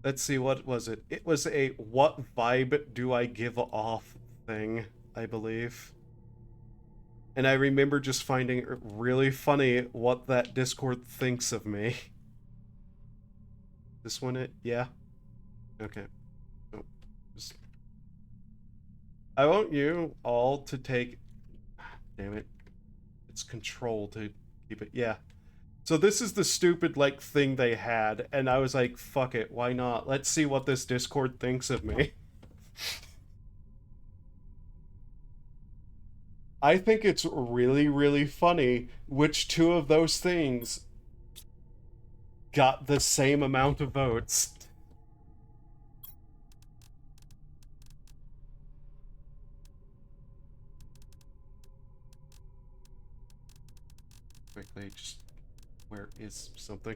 Let's see, what was it? It was a what vibe do I give off thing, I believe. And I remember just finding it really funny what that Discord thinks of me. This one it? Yeah? Okay. Oh, just... I want you all to take... Damn it. It's control to keep it... Yeah. So this is the stupid, like, thing they had, and I was like, fuck it, why not? Let's see what this Discord thinks of me. I think it's really, really funny which two of those things got the same amount of votes. Quickly, just... Where is something?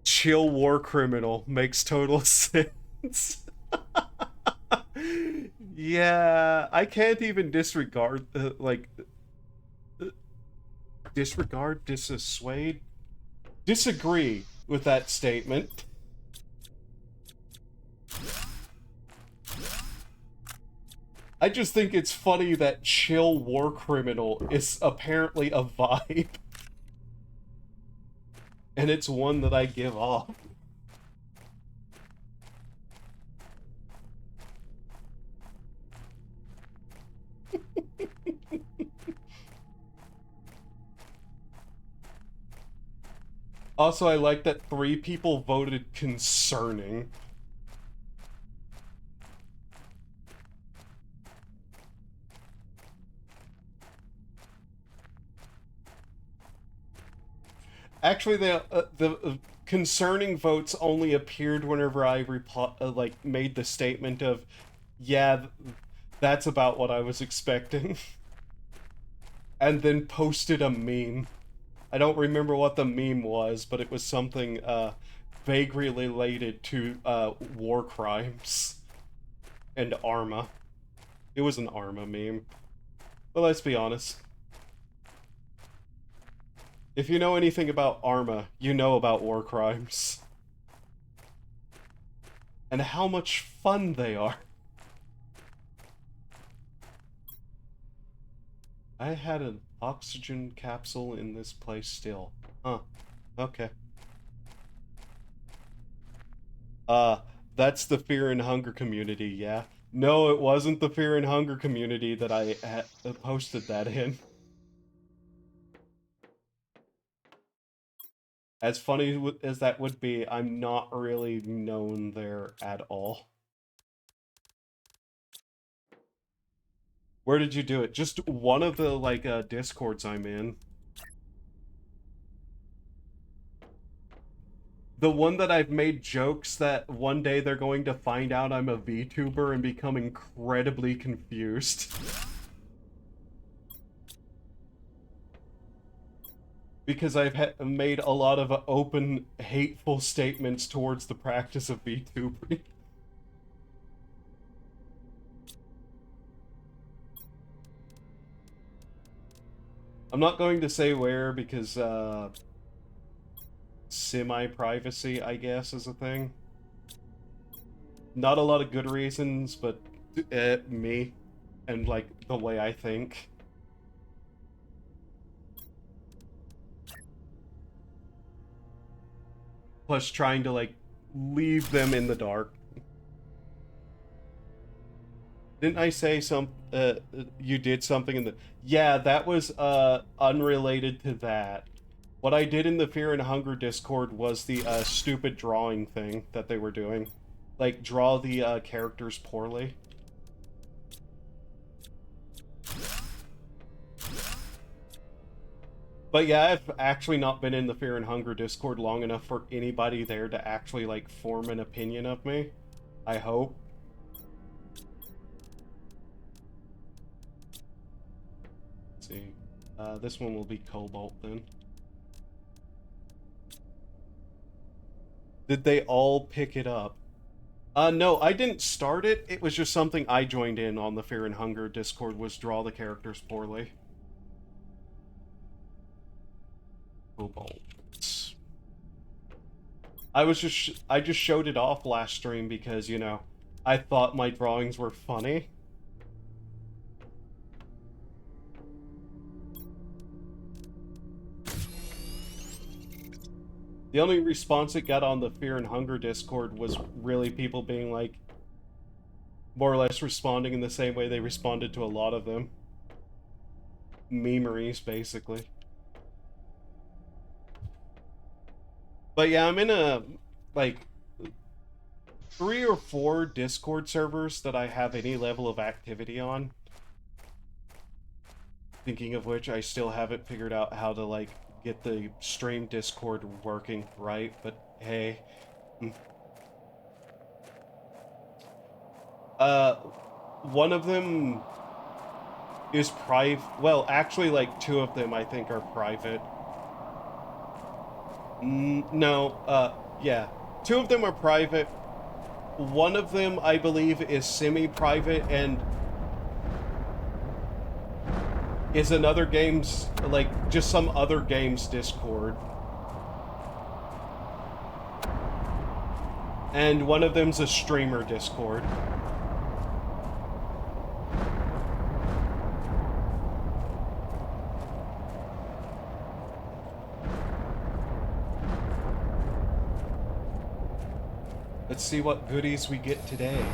Chill war criminal makes total sense. Yeah, I can't even disregard, disregard, dissuade, disagree with that statement. I just think it's funny that chill war criminal is apparently a vibe. And it's one that I give off. Also, I like that 3 people voted concerning. Actually, the concerning votes only appeared whenever I like made the statement of, yeah, that's about what I was expecting, and then posted a meme. I don't remember what the meme was, but it was something vaguely related to war crimes and Arma. It was an Arma meme. But let's be honest. If you know anything about Arma, you know about war crimes. And how much fun they are. I had an oxygen capsule in this place still. Huh. Okay. That's the Fear and Hunger community, yeah? No, it wasn't the Fear and Hunger community that I posted that in. As funny as that would be, I'm not really known there at all. Where did you do it? Just one of the, like, Discords I'm in. The one that I've made jokes that one day they're going to find out I'm a VTuber and become incredibly confused. Because I've made a lot of open, hateful statements towards the practice of VTubing. I'm not going to say where because, semi-privacy, I guess, is a thing. Not a lot of good reasons, but me and, like, the way I think. Plus trying to, like, leave them in the dark. Didn't I say you did something in the... Yeah, that was, unrelated to that. What I did in the Fear and Hunger Discord was the, stupid drawing thing that they were doing. Like, draw the, characters poorly. But yeah, I've actually not been in the Fear and Hunger Discord long enough for anybody there to actually, like, form an opinion of me. I hope. Let's see. This one will be Cobalt, then. Did they all pick it up? No, I didn't start it. It was just something I joined in on the Fear and Hunger Discord, was draw the characters poorly. Cobalt. I just showed it off last stream because, you know, I thought my drawings were funny. The only response it got on the Fear and Hunger Discord was really people being like, more or less responding in the same way they responded to a lot of them. Memeries, basically. But yeah, I'm in a, like, 3 or 4 Discord servers that I have any level of activity on. Thinking of which, I still haven't figured out how to, like, get the stream Discord working right, but hey. One of them is private. Well, actually, like, 2 of them I think are private. No, yeah. 2 of them are private. One of them, I believe, is semi-private and is another game's, like, just some other game's Discord. And one of them's a streamer Discord. Let's see what goodies we get today.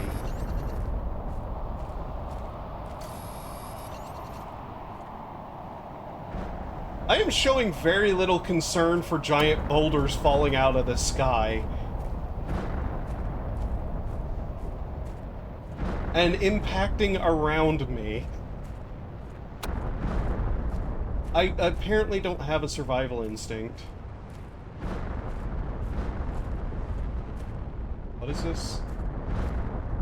I am showing very little concern for giant boulders falling out of the sky. And impacting around me. I apparently don't have a survival instinct. What is this?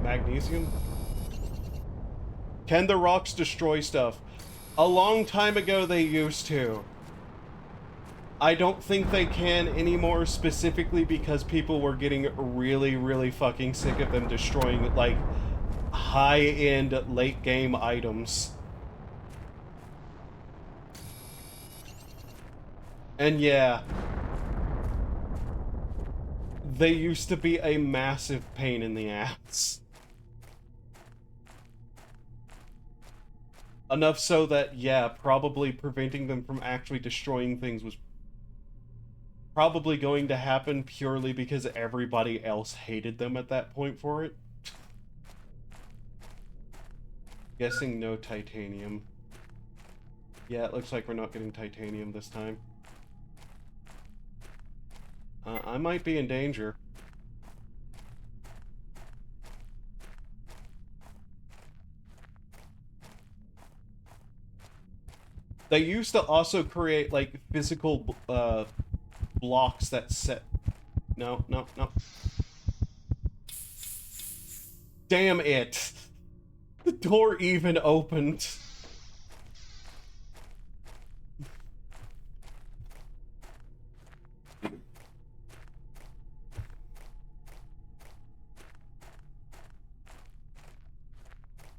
Magnesium? Can the rocks destroy stuff? A long time ago they used to. I don't think they can anymore, specifically because people were getting really, really fucking sick of them destroying, like, high-end late-game items. And yeah, they used to be a massive pain in the ass. Enough so that, yeah, probably preventing them from actually destroying things was probably going to happen purely because everybody else hated them at that point for it. Guessing no titanium. Yeah, it looks like we're not getting titanium this time. I might be in danger. They used to also create, like, physical, blocks that set... No, no, no. Damn it! The door even opened.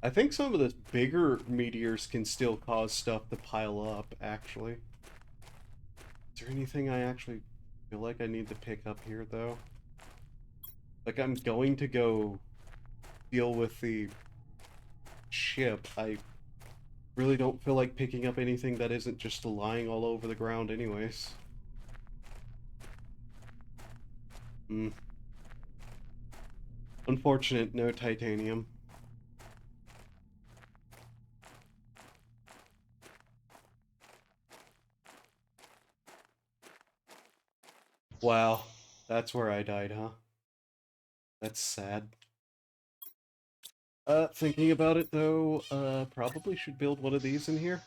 I think some of the bigger meteors can still cause stuff to pile up, actually. Is there anything I actually feel like I need to pick up here, though? Like, I'm going to go deal with the ship. I really don't feel like picking up anything that isn't just lying all over the ground anyways. Unfortunate, no titanium. Wow, that's where I died, huh? That's sad. Thinking about it though, probably should build one of these in here.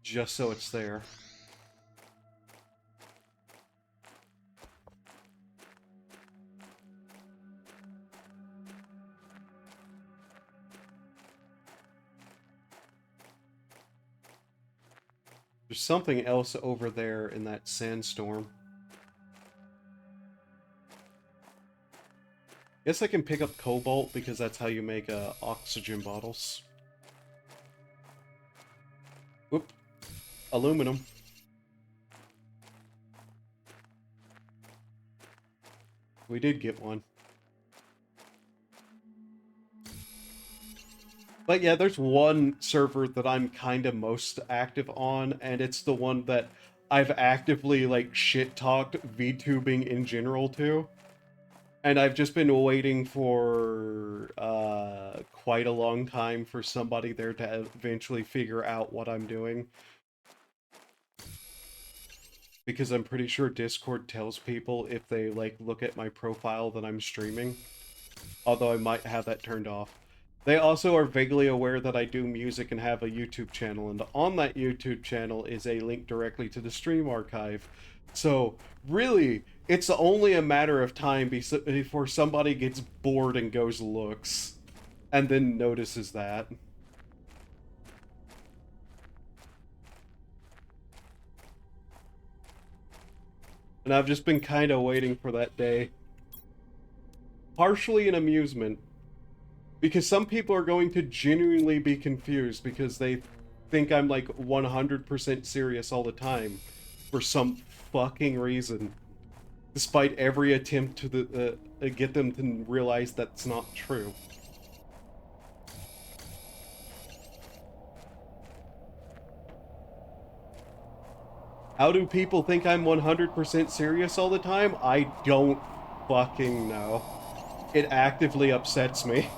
Just so it's there. There's something else over there in that sandstorm. Guess I can pick up cobalt because that's how you make oxygen bottles. Whoop. Aluminum. We did get one. But yeah, there's one server that I'm kind of most active on, and it's the one that I've actively, like, shit-talked VTubing in general to. And I've just been waiting for quite a long time for somebody there to eventually figure out what I'm doing. Because I'm pretty sure Discord tells people if they, like, look at my profile that I'm streaming. Although I might have that turned off. They also are vaguely aware that I do music and have a YouTube channel, and on that YouTube channel is a link directly to the stream archive. So, really, it's only a matter of time before somebody gets bored and goes looks, and then notices that. And I've just been kind of waiting for that day. Partially an amusement. Because some people are going to genuinely be confused because they think I'm like 100% serious all the time for some fucking reason. Despite every attempt to get them to realize that's not true. How do people think I'm 100% serious all the time? I don't fucking know. It actively upsets me.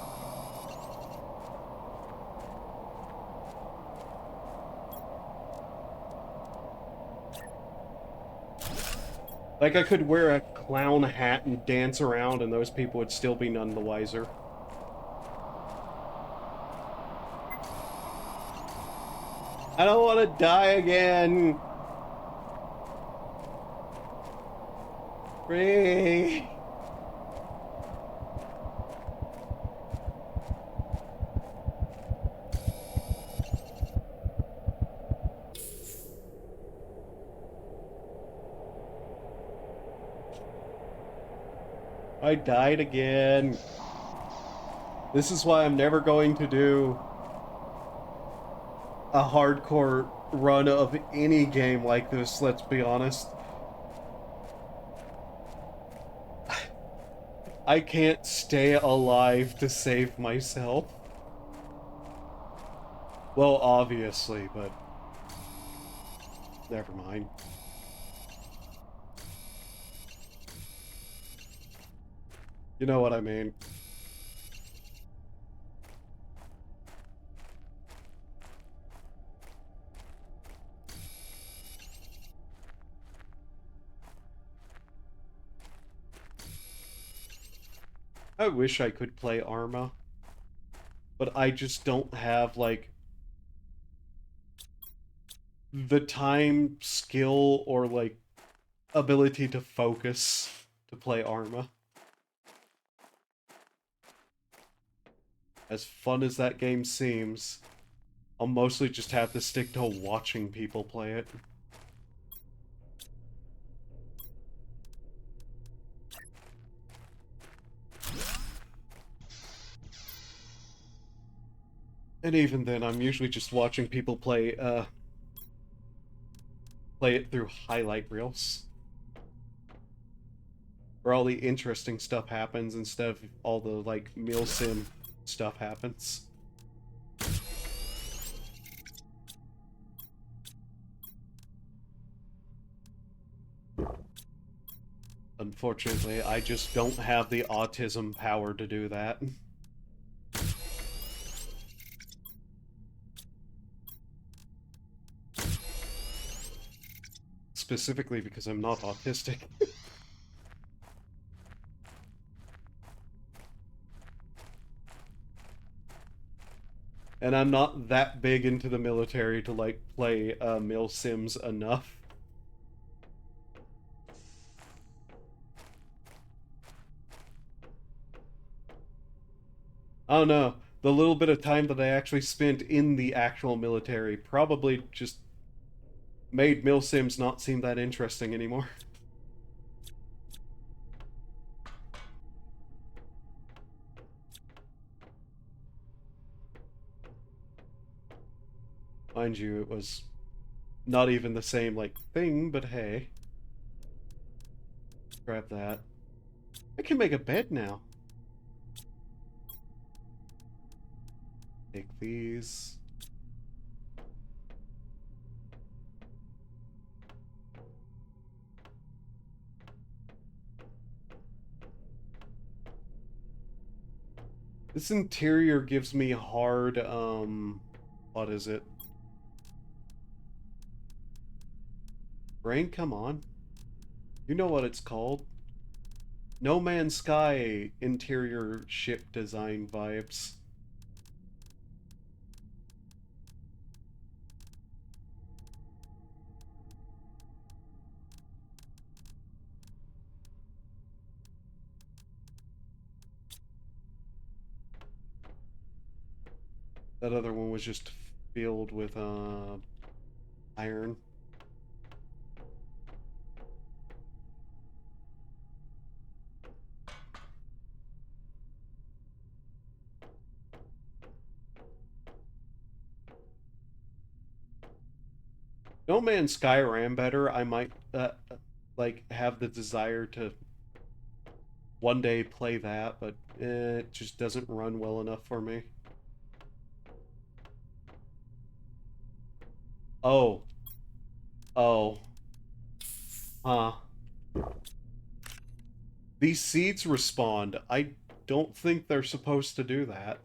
Like, I could wear a clown hat and dance around and those people would still be none the wiser. I don't want to die again! Free! I died again. This is why I'm never going to do a hardcore run of any game like this, let's be honest. I can't stay alive to save myself. Well, obviously, but never mind. You know what I mean. I wish I could play Arma, but I just don't have, like, the time, skill, or, like, ability to focus to play Arma. As fun as that game seems, I'll mostly just have to stick to watching people play it. And even then, I'm usually just watching people play it through highlight reels. Where all the interesting stuff happens instead of all the, like, milsim stuff happens. Unfortunately, I just don't have the autism power to do that. specifically because I'm not autistic. And I'm not that big into the military to, like, play mil sims enough. I don't know. The little bit of time that I actually spent in the actual military probably just made mil sims not seem that interesting anymore. Mind you, it was not even the same, like, thing, but hey. Grab that. I can make a bed now. Take these. This interior gives me hard, what is it? Brain, come on. You know what it's called. No Man's Sky interior ship design vibes. That other one was just filled with, iron. No Man's Sky ran better. I might, like, have the desire to one day play that, but it just doesn't run well enough for me. Oh. Oh. Huh. These seeds respond. I don't think they're supposed to do that.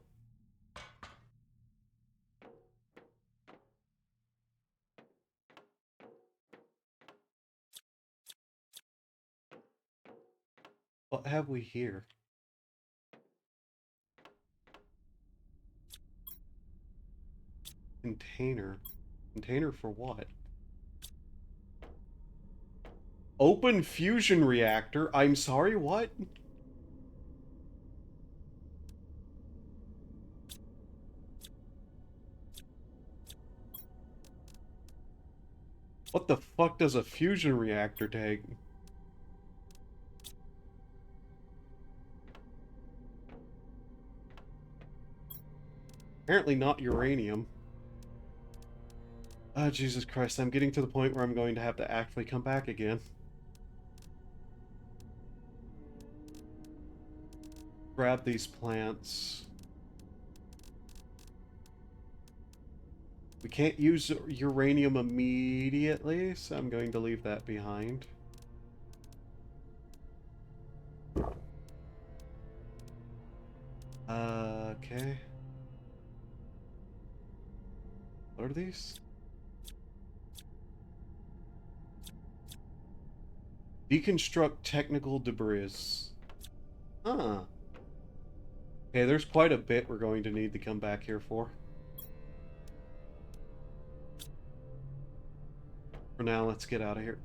What have we here? Container. Container for what? Open fusion reactor? I'm sorry, what? What the fuck does a fusion reactor take? Apparently not uranium. Oh, Jesus Christ, I'm getting to the point where I'm going to have to actually come back again. Grab these plants. We can't use uranium immediately, so I'm going to leave that behind. Okay. What are these? Deconstruct technical debris. Huh. Okay, there's quite a bit we're going to need to come back here for. For now, let's get out of here.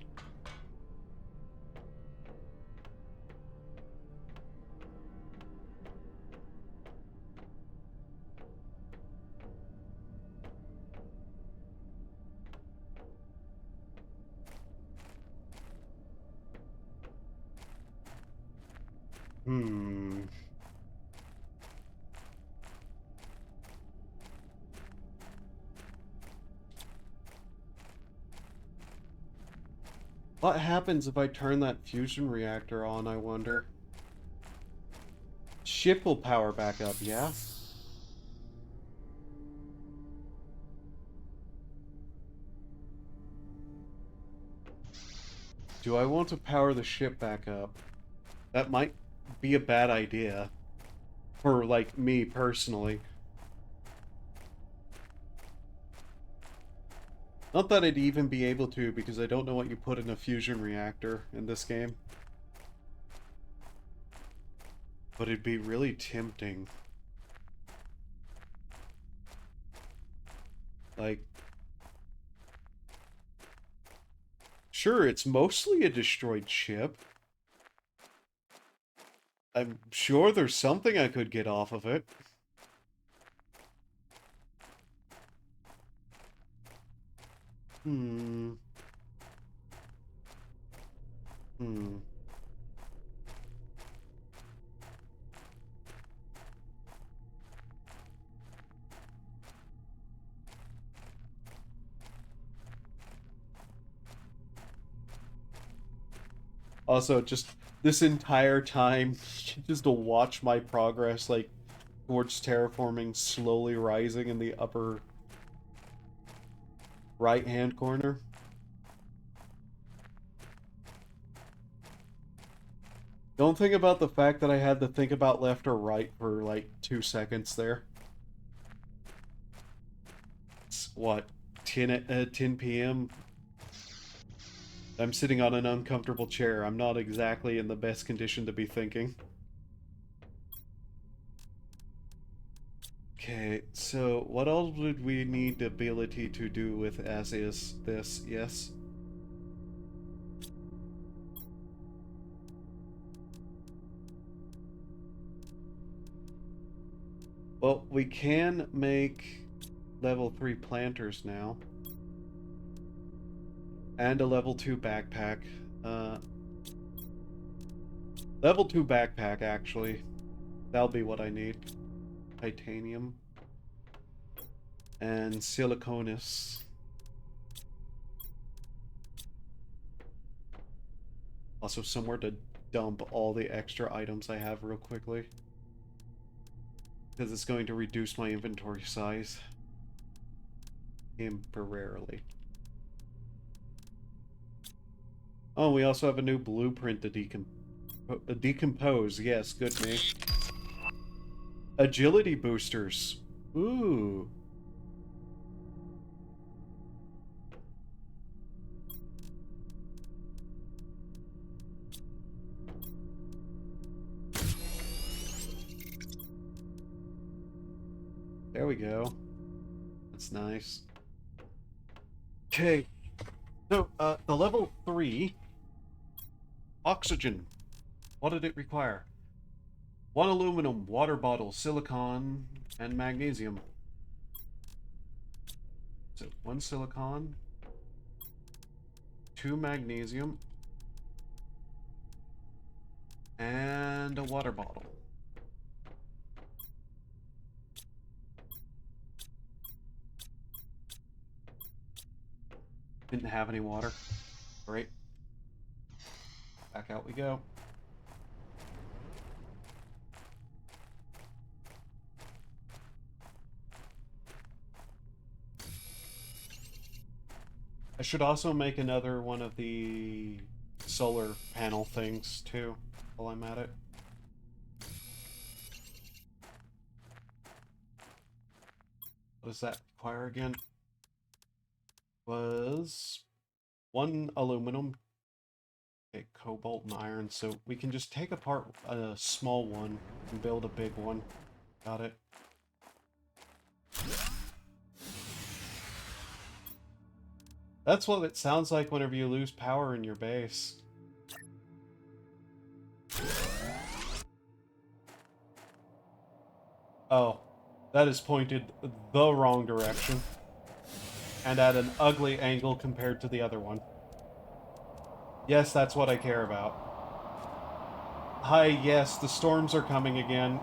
What happens if I turn that fusion reactor on, I wonder? Ship will power back up, yeah? Do I want to power the ship back up? That might be a bad idea. For, like, me personally. Not that I'd even be able to, because I don't know what you put in a fusion reactor in this game. But it'd be really tempting. Like... Sure, it's mostly a destroyed ship. I'm sure there's something I could get off of it. Hmm. Also, just this entire time, just to watch my progress, like, towards terraforming slowly rising in the upper right-hand corner. Don't think about the fact that I had to think about left or right for, like, 2 seconds there. It's, what, 10 p.m.? I'm sitting on an uncomfortable chair. I'm not exactly in the best condition to be thinking. Okay, so what else would we need the ability to do with as is this? Yes? Well, we can make level 3 planters now. And a level 2 backpack. Level 2 backpack, actually. That'll be what I need. Titanium. And siliconus. Also somewhere to dump all the extra items I have real quickly. Because it's going to reduce my inventory size. Temporarily. Oh, we also have a new blueprint to decompose. Yes, good me. Agility boosters. Ooh. There we go. That's nice. Okay. So, the level 3... Oxygen. What did it require? 1 aluminum, water bottle, silicon, and magnesium. So, 1 silicon, 2 magnesium, and a water bottle. Didn't have any water. Great. Back out we go. I should also make another one of the solar panel things, too, while I'm at it. What does that require again? Was 1 aluminum, okay, cobalt and iron, so we can just take apart a small one and build a big one. Got it. That's what it sounds like whenever you lose power in your base. Oh, that is pointed the wrong direction. And at an ugly angle compared to the other one. Yes, that's what I care about. Hi, yes, the storms are coming again.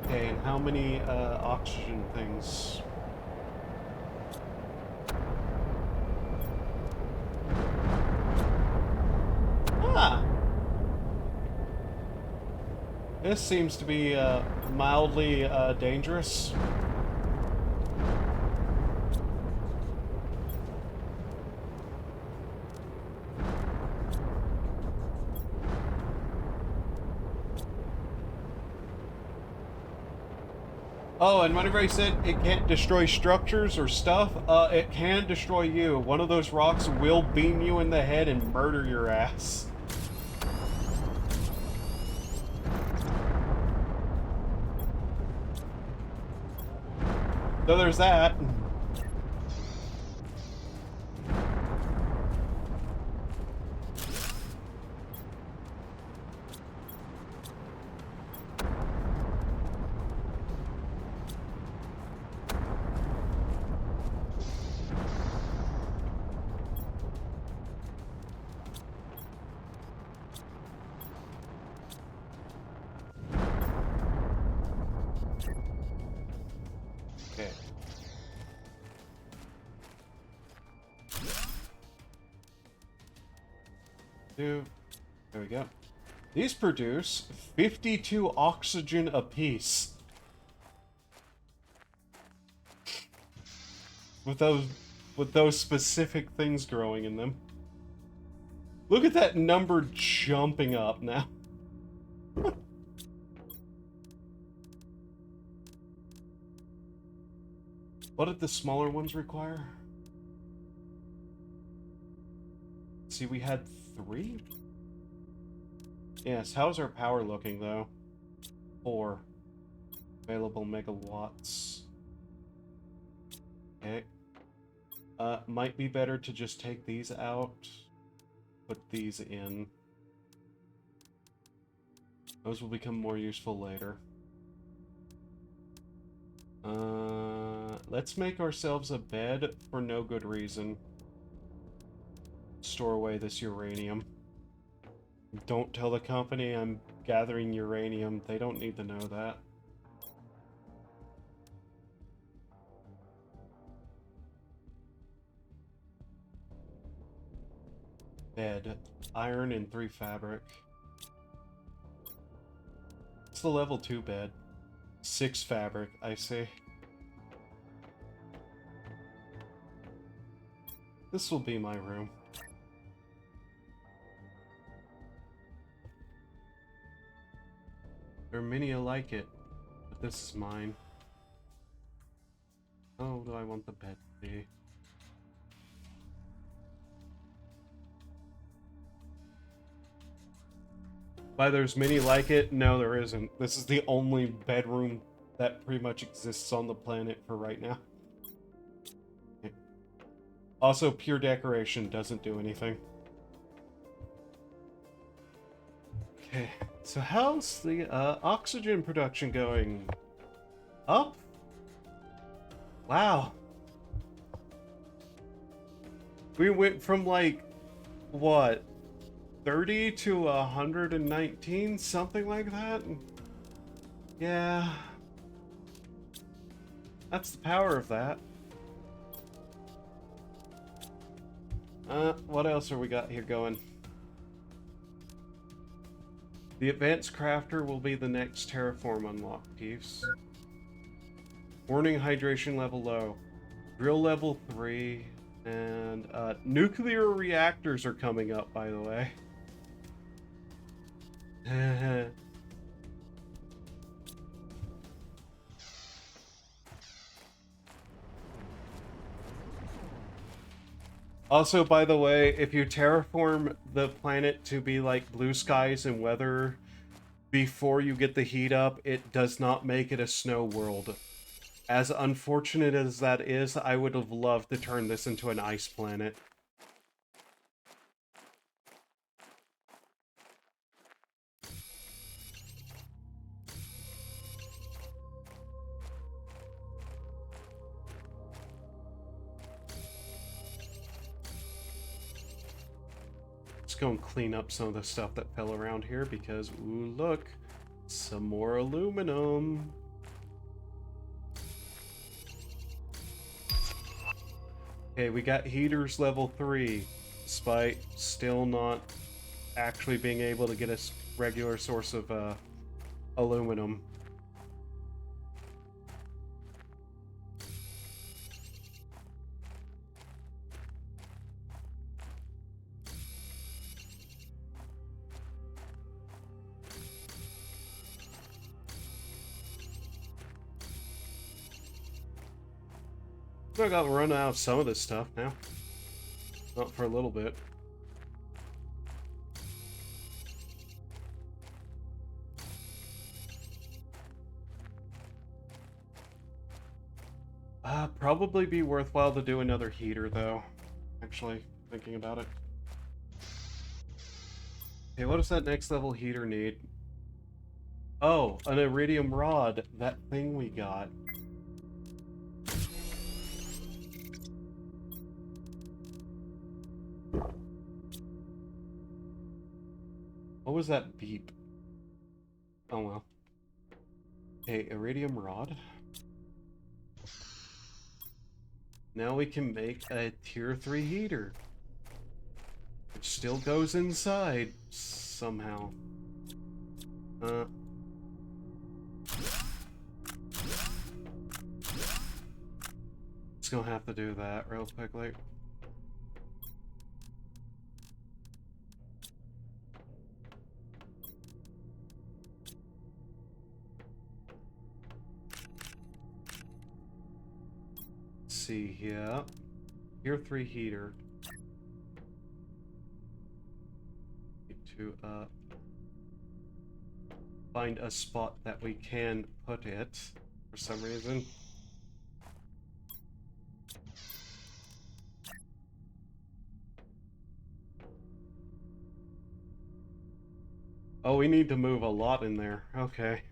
Okay, and how many oxygen things? Ah! This seems to be mildly dangerous. Oh, and whenever I said it can't destroy structures or stuff, it can destroy you. One of those rocks will beam you in the head and murder your ass. So there's that. Okay. There we go. These produce 52 oxygen apiece. With those specific things growing in them. Look at that number jumping up now. What did the smaller ones require? See, we had 3? Yes, how's our power looking, though? 4 available megawatts. Okay. Might be better to just take these out, put these in. Those will become more useful later. Let's make ourselves a bed for no good reason. Store away this uranium. Don't tell the company I'm gathering uranium. They don't need to know that. Bed. Iron and 3 fabric. It's the level 2 bed. 6 fabric, I see. This will be my room. There are many alike it, but this is mine. How do I want the bed to be? Why there's many like it? No, there isn't. This is the only bedroom that pretty much exists on the planet for right now. Okay. Also, pure decoration doesn't do anything. Okay, so how's the oxygen production going? Up? Wow. We went from like, what? 30 to 119, something like that? Yeah. That's the power of that. What else have we got here going? The Advanced Crafter will be the next Terraform unlock piece. Warning, hydration level low. Drill level 3. And nuclear reactors are coming up, by the way. Also, by the way, if you terraform the planet to be like blue skies and weather before you get the heat up, it does not make it a snow world. As unfortunate as that is, I would have loved to turn this into an ice planet. Let's go and clean up some of the stuff that fell around here because, ooh, look, some more aluminum. Okay, we got heaters level 3, despite still not actually being able to get a regular source of aluminum. I got run out of some of this stuff now. Not for a little bit. Probably be worthwhile to do another heater, though. Actually, thinking about it. Okay, what does that next level heater need? Oh, an iridium rod. That thing we got. What was that beep? Oh well. Okay, iridium rod. Now we can make a tier 3 heater. Which still goes inside somehow. Just gonna have to do that real quickly. See here. Tier 3 heater. Need to find a spot that we can put it for some reason. Oh, we need to move a lot in there. Okay.